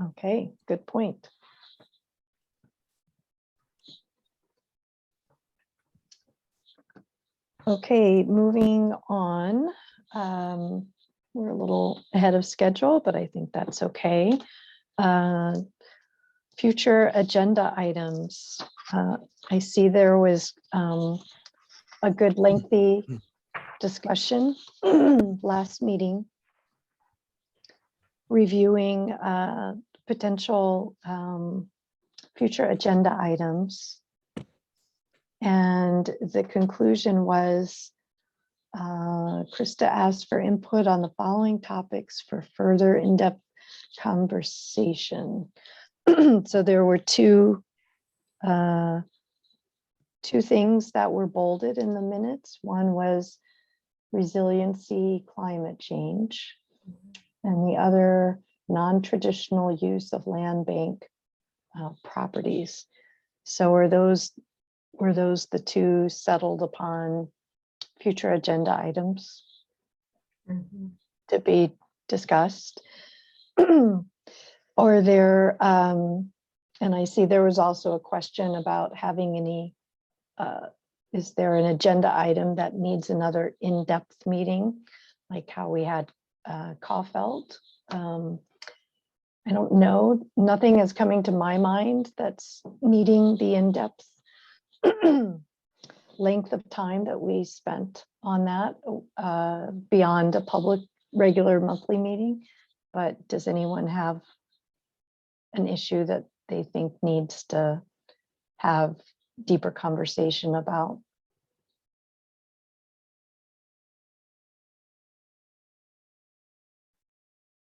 Okay, good point. Okay, moving on. We're a little ahead of schedule, but I think that's okay. Future agenda items. I see there was a good lengthy discussion last meeting, reviewing potential future agenda items. And the conclusion was Krista asked for input on the following topics for further in-depth conversation. So there were two things that were bolded in the minutes. One was resiliency, climate change, and the other non-traditional use of land bank properties. So were those the two settled upon future agenda items to be discussed? Or there, and I see there was also a question about having any, is there an agenda item that needs another in-depth meeting, like how we had Caulfield? I don't know, nothing is coming to my mind that's needing the in-depth length of time that we spent on that beyond a public regular monthly meeting. But does anyone have an issue that they think needs to have deeper conversation about?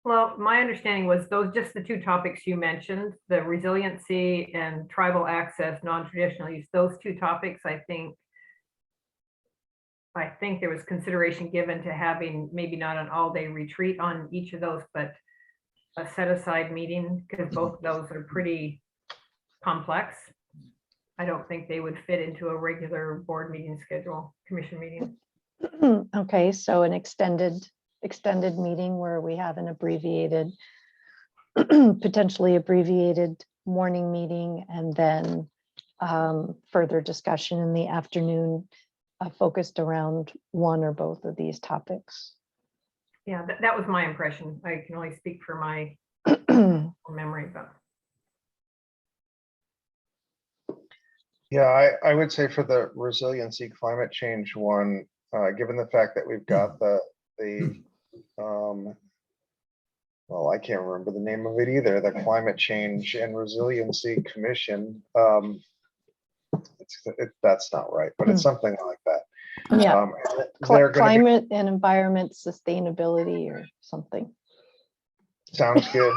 Well, my understanding was those just the two topics you mentioned, the resiliency and tribal access, non-traditional use, those two topics, I think there was consideration given to having maybe not an all-day retreat on each of those, but a set-aside meeting, because both of those are pretty complex. I don't think they would fit into a regular board meeting schedule, commission meeting. Okay, so an extended meeting where we have an abbreviated, potentially abbreviated morning meeting, and then further discussion in the afternoon focused around one or both of these topics. Yeah, that was my impression. I can only speak for my memory, but. Yeah, I would say for the resiliency climate change one, given the fact that we've got the well, I can't remember the name of it either, the Climate Change and Resiliency Commission. That's not right, but it's something like that. Yeah, they're gonna climate and environment sustainability or something. Sounds good.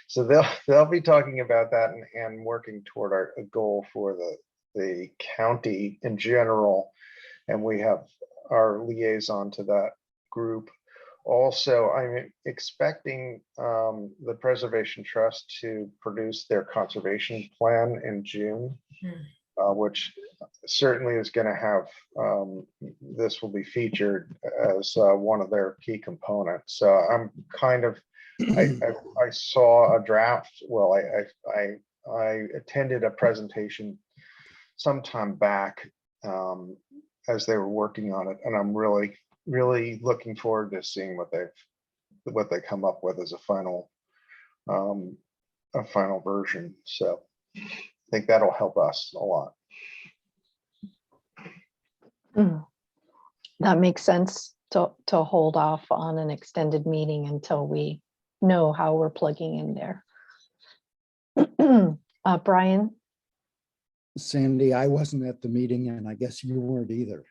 So they'll be talking about that and working toward a goal for the county in general, and we have our liaison to that group. Also, I'm expecting the Preservation Trust to produce their conservation plan in June, which certainly is going to have, this will be featured as one of their key components. So I'm kind of, I saw a draft. Well, I attended a presentation sometime back as they were working on it, and I'm really looking forward to seeing what they come up with as a final version. So I think that'll help us a lot. That makes sense to hold off on an extended meeting until we know how we're plugging in there. Brian? Sandy, I wasn't at the meeting, and I guess you weren't either.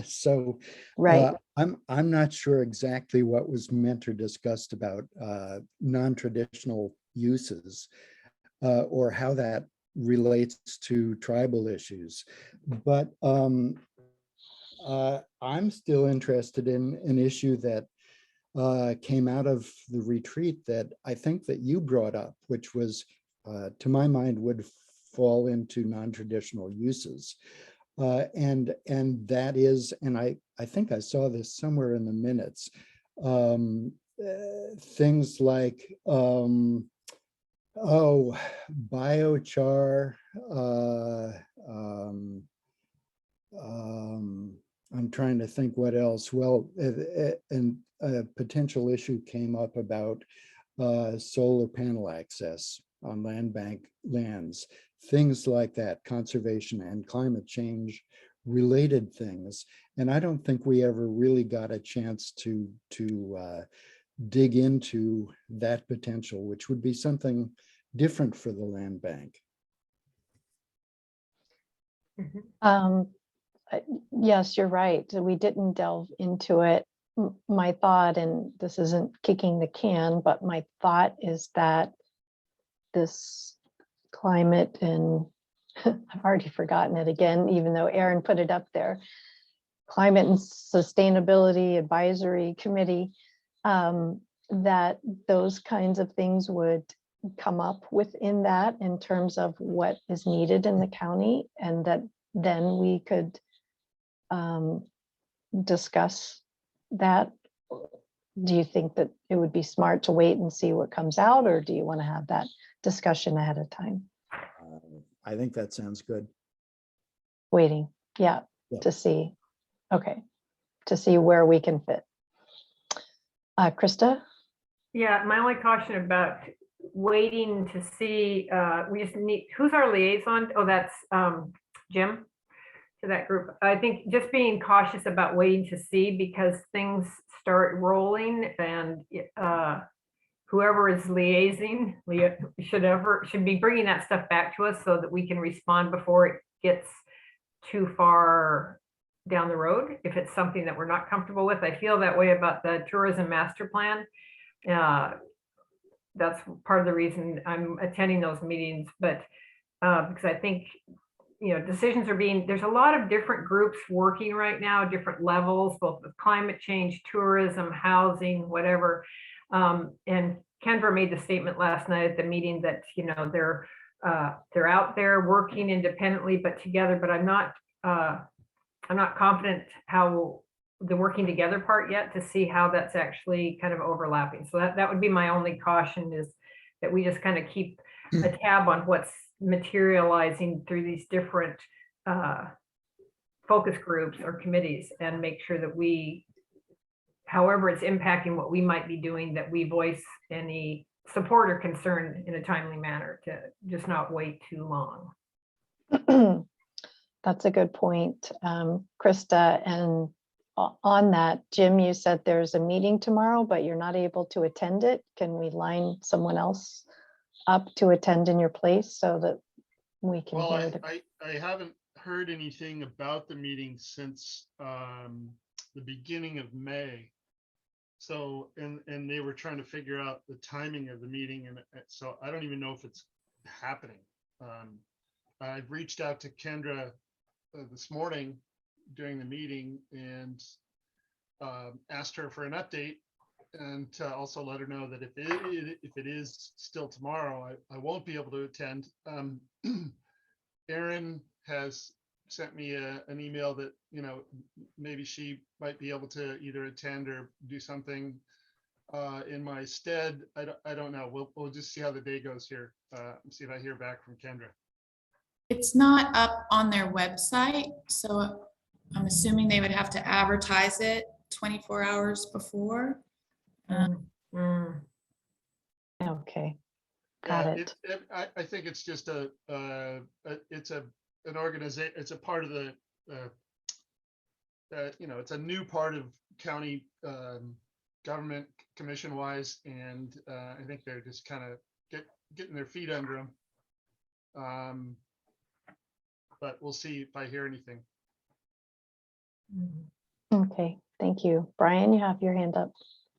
So right. I'm not sure exactly what was meant or discussed about non-traditional uses. or how that relates to tribal issues. But I'm still interested in an issue that came out of the retreat that I think that you brought up, which was, to my mind, would fall into non-traditional uses. And that is, and I think I saw this somewhere in the minutes, things like, biochar, I'm trying to think what else. Well, and a potential issue came up about solar panel access on land bank lands, things like that, conservation and climate change related things. And I don't think we ever really got a chance to dig into that potential, which would be something different for the land bank. Yes, you're right. We didn't delve into it. My thought, and this isn't kicking the can, but my thought is that this climate, and I've already forgotten it again, even though Aaron put it up there, Climate and Sustainability Advisory Committee, that those kinds of things would come up within that in terms of what is needed in the county, and that then we could discuss that. Do you think that it would be smart to wait and see what comes out, or do you want to have that discussion ahead of time? I think that sounds good. Waiting, yeah, to see. Okay, to see where we can fit. Krista? Yeah, my only caution about waiting to see, we just need, who's our liaison? Oh, that's Jim, to that group. I think just being cautious about waiting to see, because things start rolling, and whoever is liaising should be bringing that stuff back to us so that we can respond before it gets too far down the road. If it's something that we're not comfortable with, I feel that way about the tourism master plan. That's part of the reason I'm attending those meetings, but because I think, you know, decisions are being, there's a lot of different groups working right now, different levels, both with climate change, tourism, housing, whatever. And Kendra made the statement last night at the meeting that, you know, they're out there working independently but together, but I'm not confident how the working together part yet, to see how that's actually kind of overlapping. So that would be my only caution, is that we just kind of keep a tab on what's materializing through these different focus groups or committees, and make sure that we, however it's impacting what we might be doing, that we voice any support or concern in a timely manner, to just not wait too long. That's a good point, Krista. And on that, Jim, you said there's a meeting tomorrow, but you're not able to attend it. Can we line someone else up to attend in your place so that we can Well, hear the... I haven't heard anything about the meeting since the beginning of May. So, and they were trying to figure out the timing of the meeting, and so I don't even know if it's happening. I've reached out to Kendra this morning during the meeting and asked her for an update, and to also let her know that if it is still tomorrow, I won't be able to attend. Erin has sent me an email that, you know, maybe she might be able to either attend or do something in my stead. I don't know. We'll just see how the day goes here. See if I hear back from Kendra. It's not up on their website, so I'm assuming they would have to advertise it 24 hours before. Okay, got it. I think it's just it's an organization. It's a part of the you know, it's a new part of county government commission wise, and I think they're just kind of getting their feet under them. But we'll see if I hear anything. Okay, thank you. Brian, you have your hand up.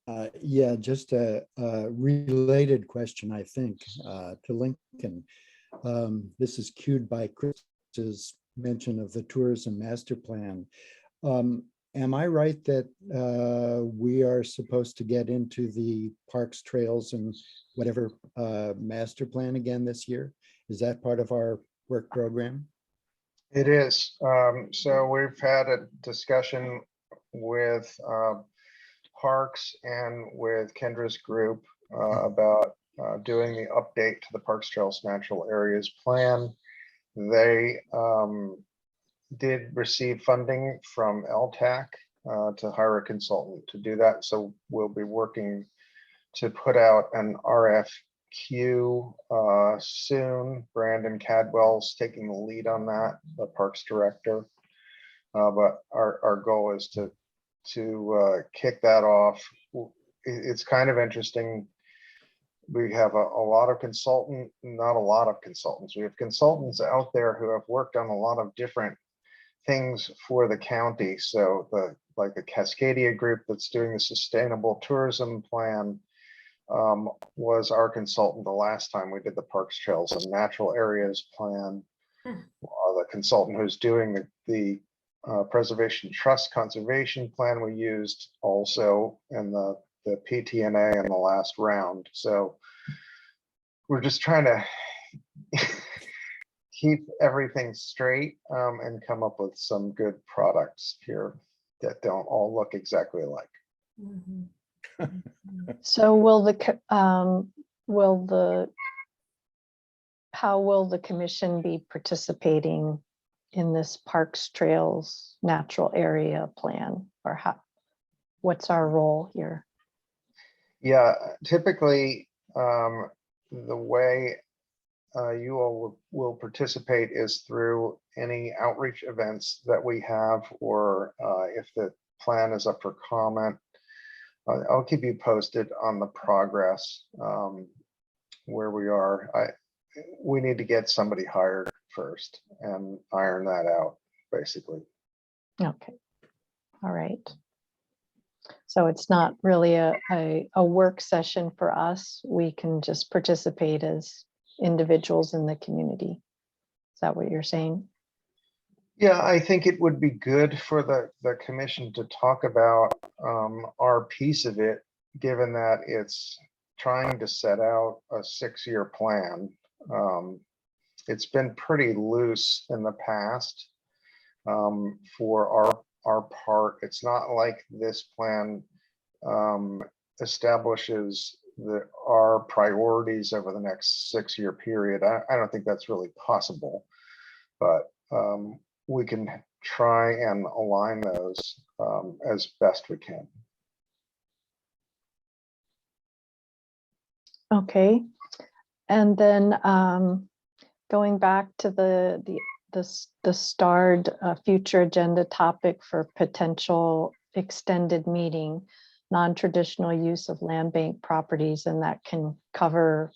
Yeah, just a related question, I think, to Lincoln. This is cued by Chris's mention of the tourism master plan. Am I right that we are supposed to get into the parks, trails, and whatever master plan again this year? Is that part of our work program? It is. So we've had a discussion with Parks and with Kendra's group about doing the update to the Parks, Trails, Natural Areas Plan. They did receive funding from LTAC to hire a consultant to do that. So we'll be working to put out an RFQ soon. Brandon Cadwell's taking the lead on that, the Parks Director. But our goal is to kick that off. It's kind of interesting. We have a lot of not a lot of consultants. We have consultants out there who have worked on a lot of different things for the county. So like the Cascadia group that's doing the sustainable tourism plan was our consultant the last time we did the Parks, Trails, and Natural Areas Plan. The consultant who's doing the Preservation Trust Conservation Plan we used also in the PTNA in the last round. So we're just trying to keep everything straight and come up with some good products here that don't all look exactly alike. So how will the commission be participating in this Parks, Trails, Natural Area Plan, or what's our role here? Yeah, typically the way you all will participate is through any outreach events that we have, or if the plan is up for comment. I'll keep you posted on the progress where we are. We need to get somebody hired first and iron that out, basically. Okay, all right. So it's not really a work session for us. We can just participate as individuals in the community. Is that what you're saying? Yeah, I think it would be good for the commission to talk about our piece of it, given that it's trying to set out a 6-year plan. It's been pretty loose in the past for our part. It's not like this plan establishes our priorities over the next 6-year period. I don't think that's really possible, but we can try and align those as best we can. Okay, and then going back to the starred future agenda topic for potential extended meeting, non-traditional use of land bank properties, and that can cover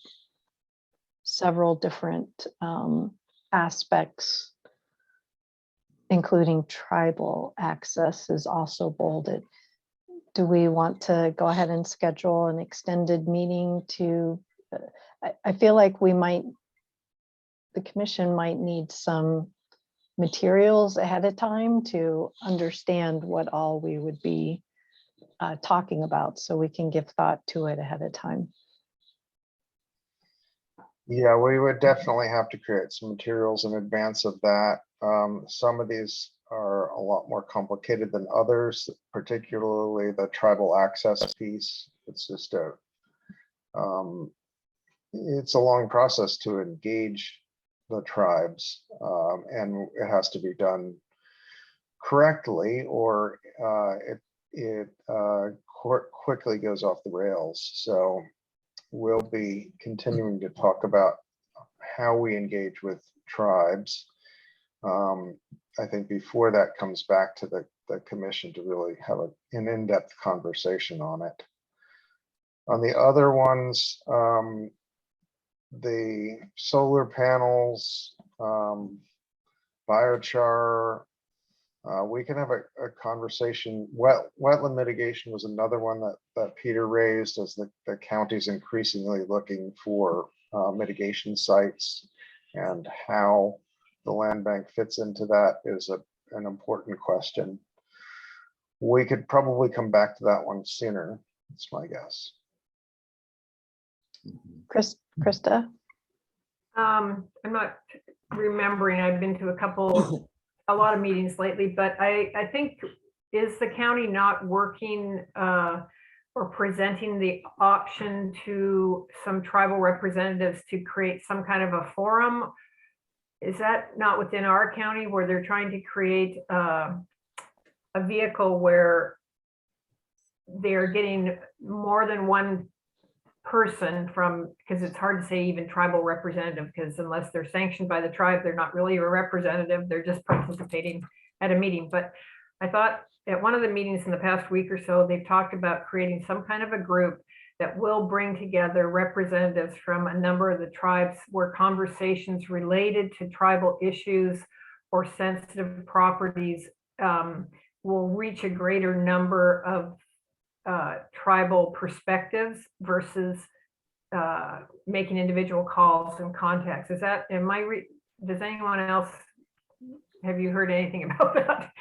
several different aspects, including tribal access is also bolded. Do we want to go ahead and schedule an extended meeting to, I feel like the commission might need some materials ahead of time to understand what all we would be talking about, so we can give thought to it ahead of time. Yeah, we would definitely have to create some materials in advance of that. Some of these are a lot more complicated than others, particularly the tribal access piece. It's just it's a long process to engage the tribes, and it has to be done correctly, or it quickly goes off the rails. So we'll be continuing to talk about how we engage with tribes. I think before that comes back to the commission to really have an in-depth conversation on it. On the other ones, the solar panels, biochar, We can have a conversation. Wetland mitigation was another one that Peter raised as the county's increasingly looking for mitigation sites, and how the land bank fits into that is an important question. We could probably come back to that one sooner. That's my guess. Krista? I'm not remembering. I've been to a lot of meetings lately, but I think, is the county not working or presenting the option to some tribal representatives to create some kind of a forum? Is that not within our county, where they're trying to create a vehicle where they're getting more than one person from, because it's hard to say even tribal representative, because unless they're sanctioned by the tribe, they're not really a representative, they're just participating at a meeting. But I thought at one of the meetings in the past week or so, they've talked about creating some kind of a group that will bring together representatives from a number of the tribes, where conversations related to tribal issues or sensitive properties will reach a greater number of tribal perspectives versus making individual calls and contacts. Is that, does anyone else, have you heard anything about that?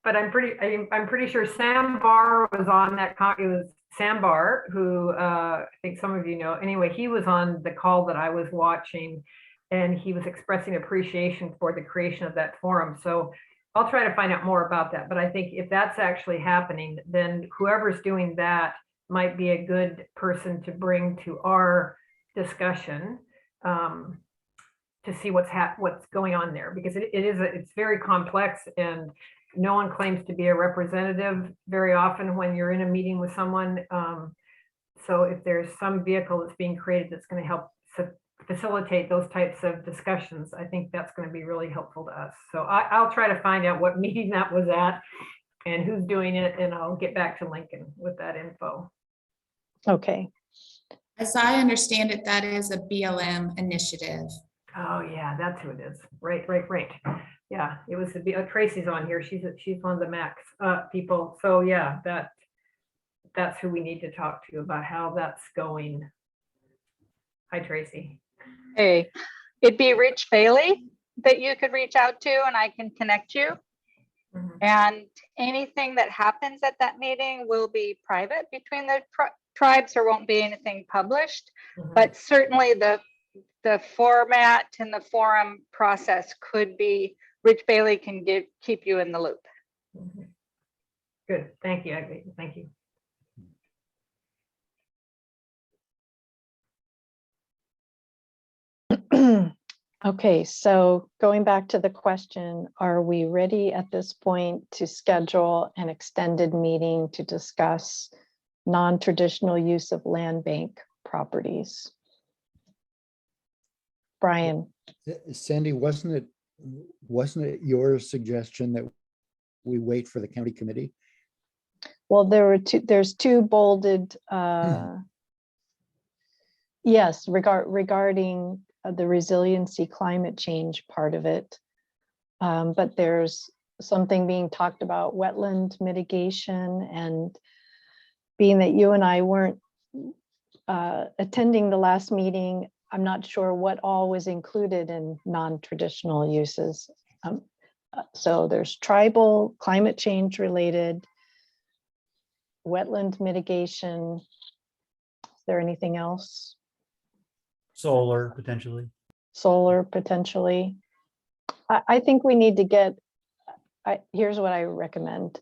But I'm pretty sure Sam Barr was on that. It was Sam Barr, who I think some of you know. Anyway, he was on the call that I was watching, and he was expressing appreciation for the creation of that forum. So I'll try to find out more about that. But I think if that's actually happening, then whoever's doing that might be a good person to bring to our discussion to see what's going on there, because it's very complex, and no one claims to be a representative very often when you're in a meeting with someone. So if there's some vehicle that's being created that's going to help facilitate those types of discussions, I think that's going to be really helpful to us. So I'll try to find out what meeting that was at and who's doing it, and I'll get back to Lincoln with that info. Okay. As I understand it, that is a BLM initiative. Oh yeah, that's who it is. Right. Yeah, it was Tracy's on here. She's one of the Max people. So yeah, that's who we need to talk to about how that's going. Hi, Tracy. Hey, it'd be Rich Bailey that you could reach out to, and I can connect you. And anything that happens at that meeting will be private between the tribes. There won't be anything published, but certainly the format and the forum process could be, Rich Bailey can keep you in the loop. Good, thank you. Thank you. Okay, so going back to the question, are we ready at this point to schedule an extended meeting to discuss non-traditional use of land bank properties? Brian. Sandy, wasn't it your suggestion that we wait for the county committee? Well, there's two bolded, yes, regarding the resiliency climate change part of it. But there's something being talked about wetland mitigation, and being that you and I weren't attending the last meeting, I'm not sure what all was included in non-traditional uses. So there's tribal, climate change related, wetland mitigation. Is there anything else? Solar, potentially. Solar, potentially. I think we need to get, here's what I recommend.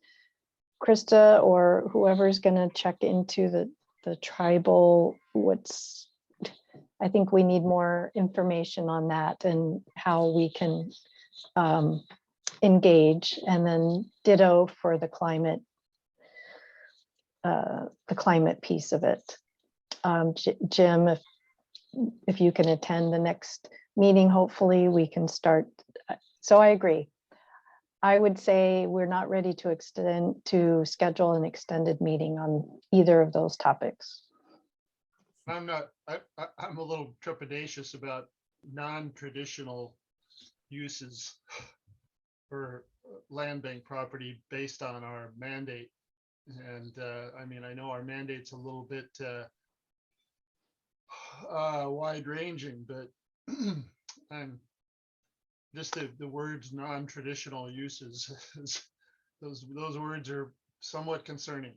Krista or whoever's going to check into the tribal, I think we need more information on that and how we can engage, and then ditto for the climate piece of it. Jim, if you can attend the next meeting, hopefully we can start. So I agree. I would say we're not ready to schedule an extended meeting on either of those topics. I'm a little trepidatious about non-traditional uses for land bank property based on our mandate. And I mean, I know our mandate's a little bit wide ranging, but I'm just the words non-traditional uses, those words are somewhat concerning.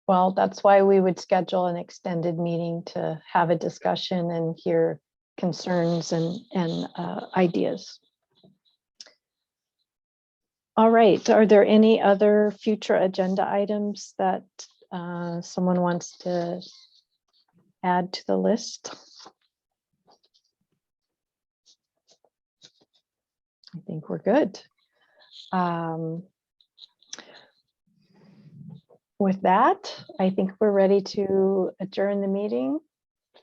Well, that's why we would schedule an extended meeting to have a discussion and hear concerns and ideas. All right, are there any other future agenda items that someone wants to add to the list? I think we're good. With that, I think we're ready to adjourn the meeting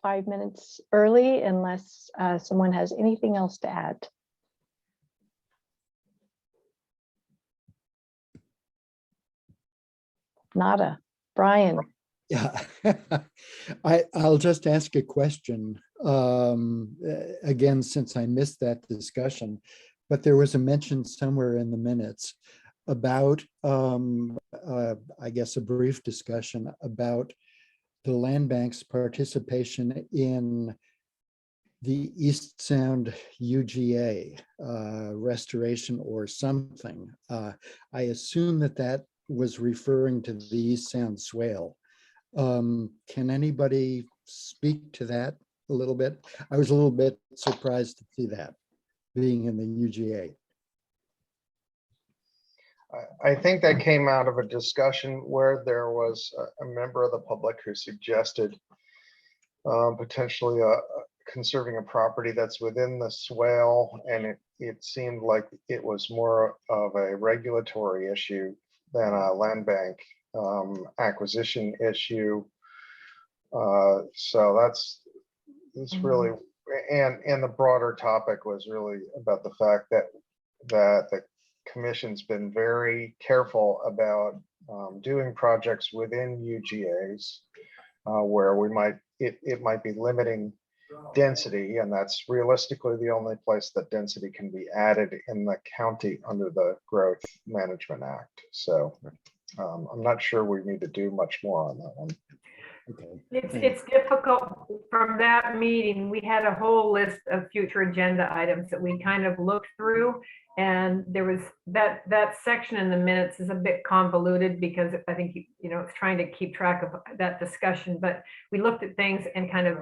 5 minutes early unless someone has anything else to add. Nada. Brian. Yeah, I'll just ask a question again, since I missed that discussion, but there was a mention somewhere in the minutes about, I guess, a brief discussion about the land bank's participation in the East Sound UGA restoration or something. I assume that was referring to the East Sound swale. Can anybody speak to that a little bit? I was a little bit surprised to see that being in the UGA. I think that came out of a discussion where there was a member of the public who suggested potentially conserving a property that's within the swale, and it seemed like it was more of a regulatory issue than a land bank acquisition issue. So that's really, and the broader topic was really about the fact that the commission's been very careful about doing projects within UGAs where it might be limiting density, and that's realistically the only place that density can be added in the county under the Growth Management Act. So I'm not sure we need to do much more on that one. Okay. It's difficult. From that meeting, we had a whole list of future agenda items that we kind of looked through, and there was that section in the minutes is a bit convoluted because I think it's trying to keep track of that discussion. But we looked at things and kind of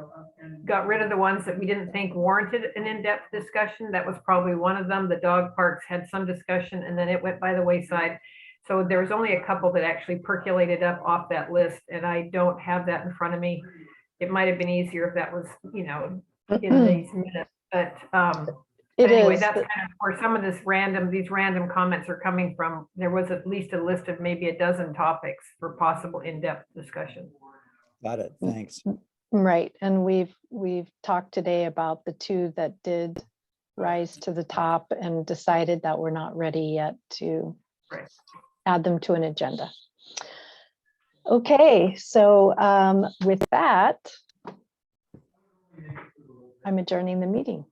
got rid of the ones that we didn't think warranted an in-depth discussion. That was probably one of them. The dog parks had some discussion, and then it went by the wayside. So there was only a couple that actually percolated up off that list, and I don't have that in front of me. It might have been easier if that was, in these minutes, but anyway, that's kind of where some of these random comments are coming from. There was at least a list of maybe a dozen topics for possible in-depth discussion. Got it. Thanks. Right, and we've talked today about the two that did rise to the top and decided that we're not ready yet to add them to an agenda. Okay, so with that, I'm adjourning the meeting.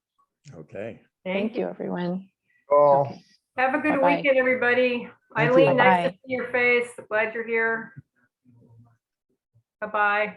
Okay. Thank you, everyone. Oh. Okay. Have a good Bye-bye. weekend, everybody. Thank Eileen, you. nice to Bye. see your face. Glad you're here. Bye-bye.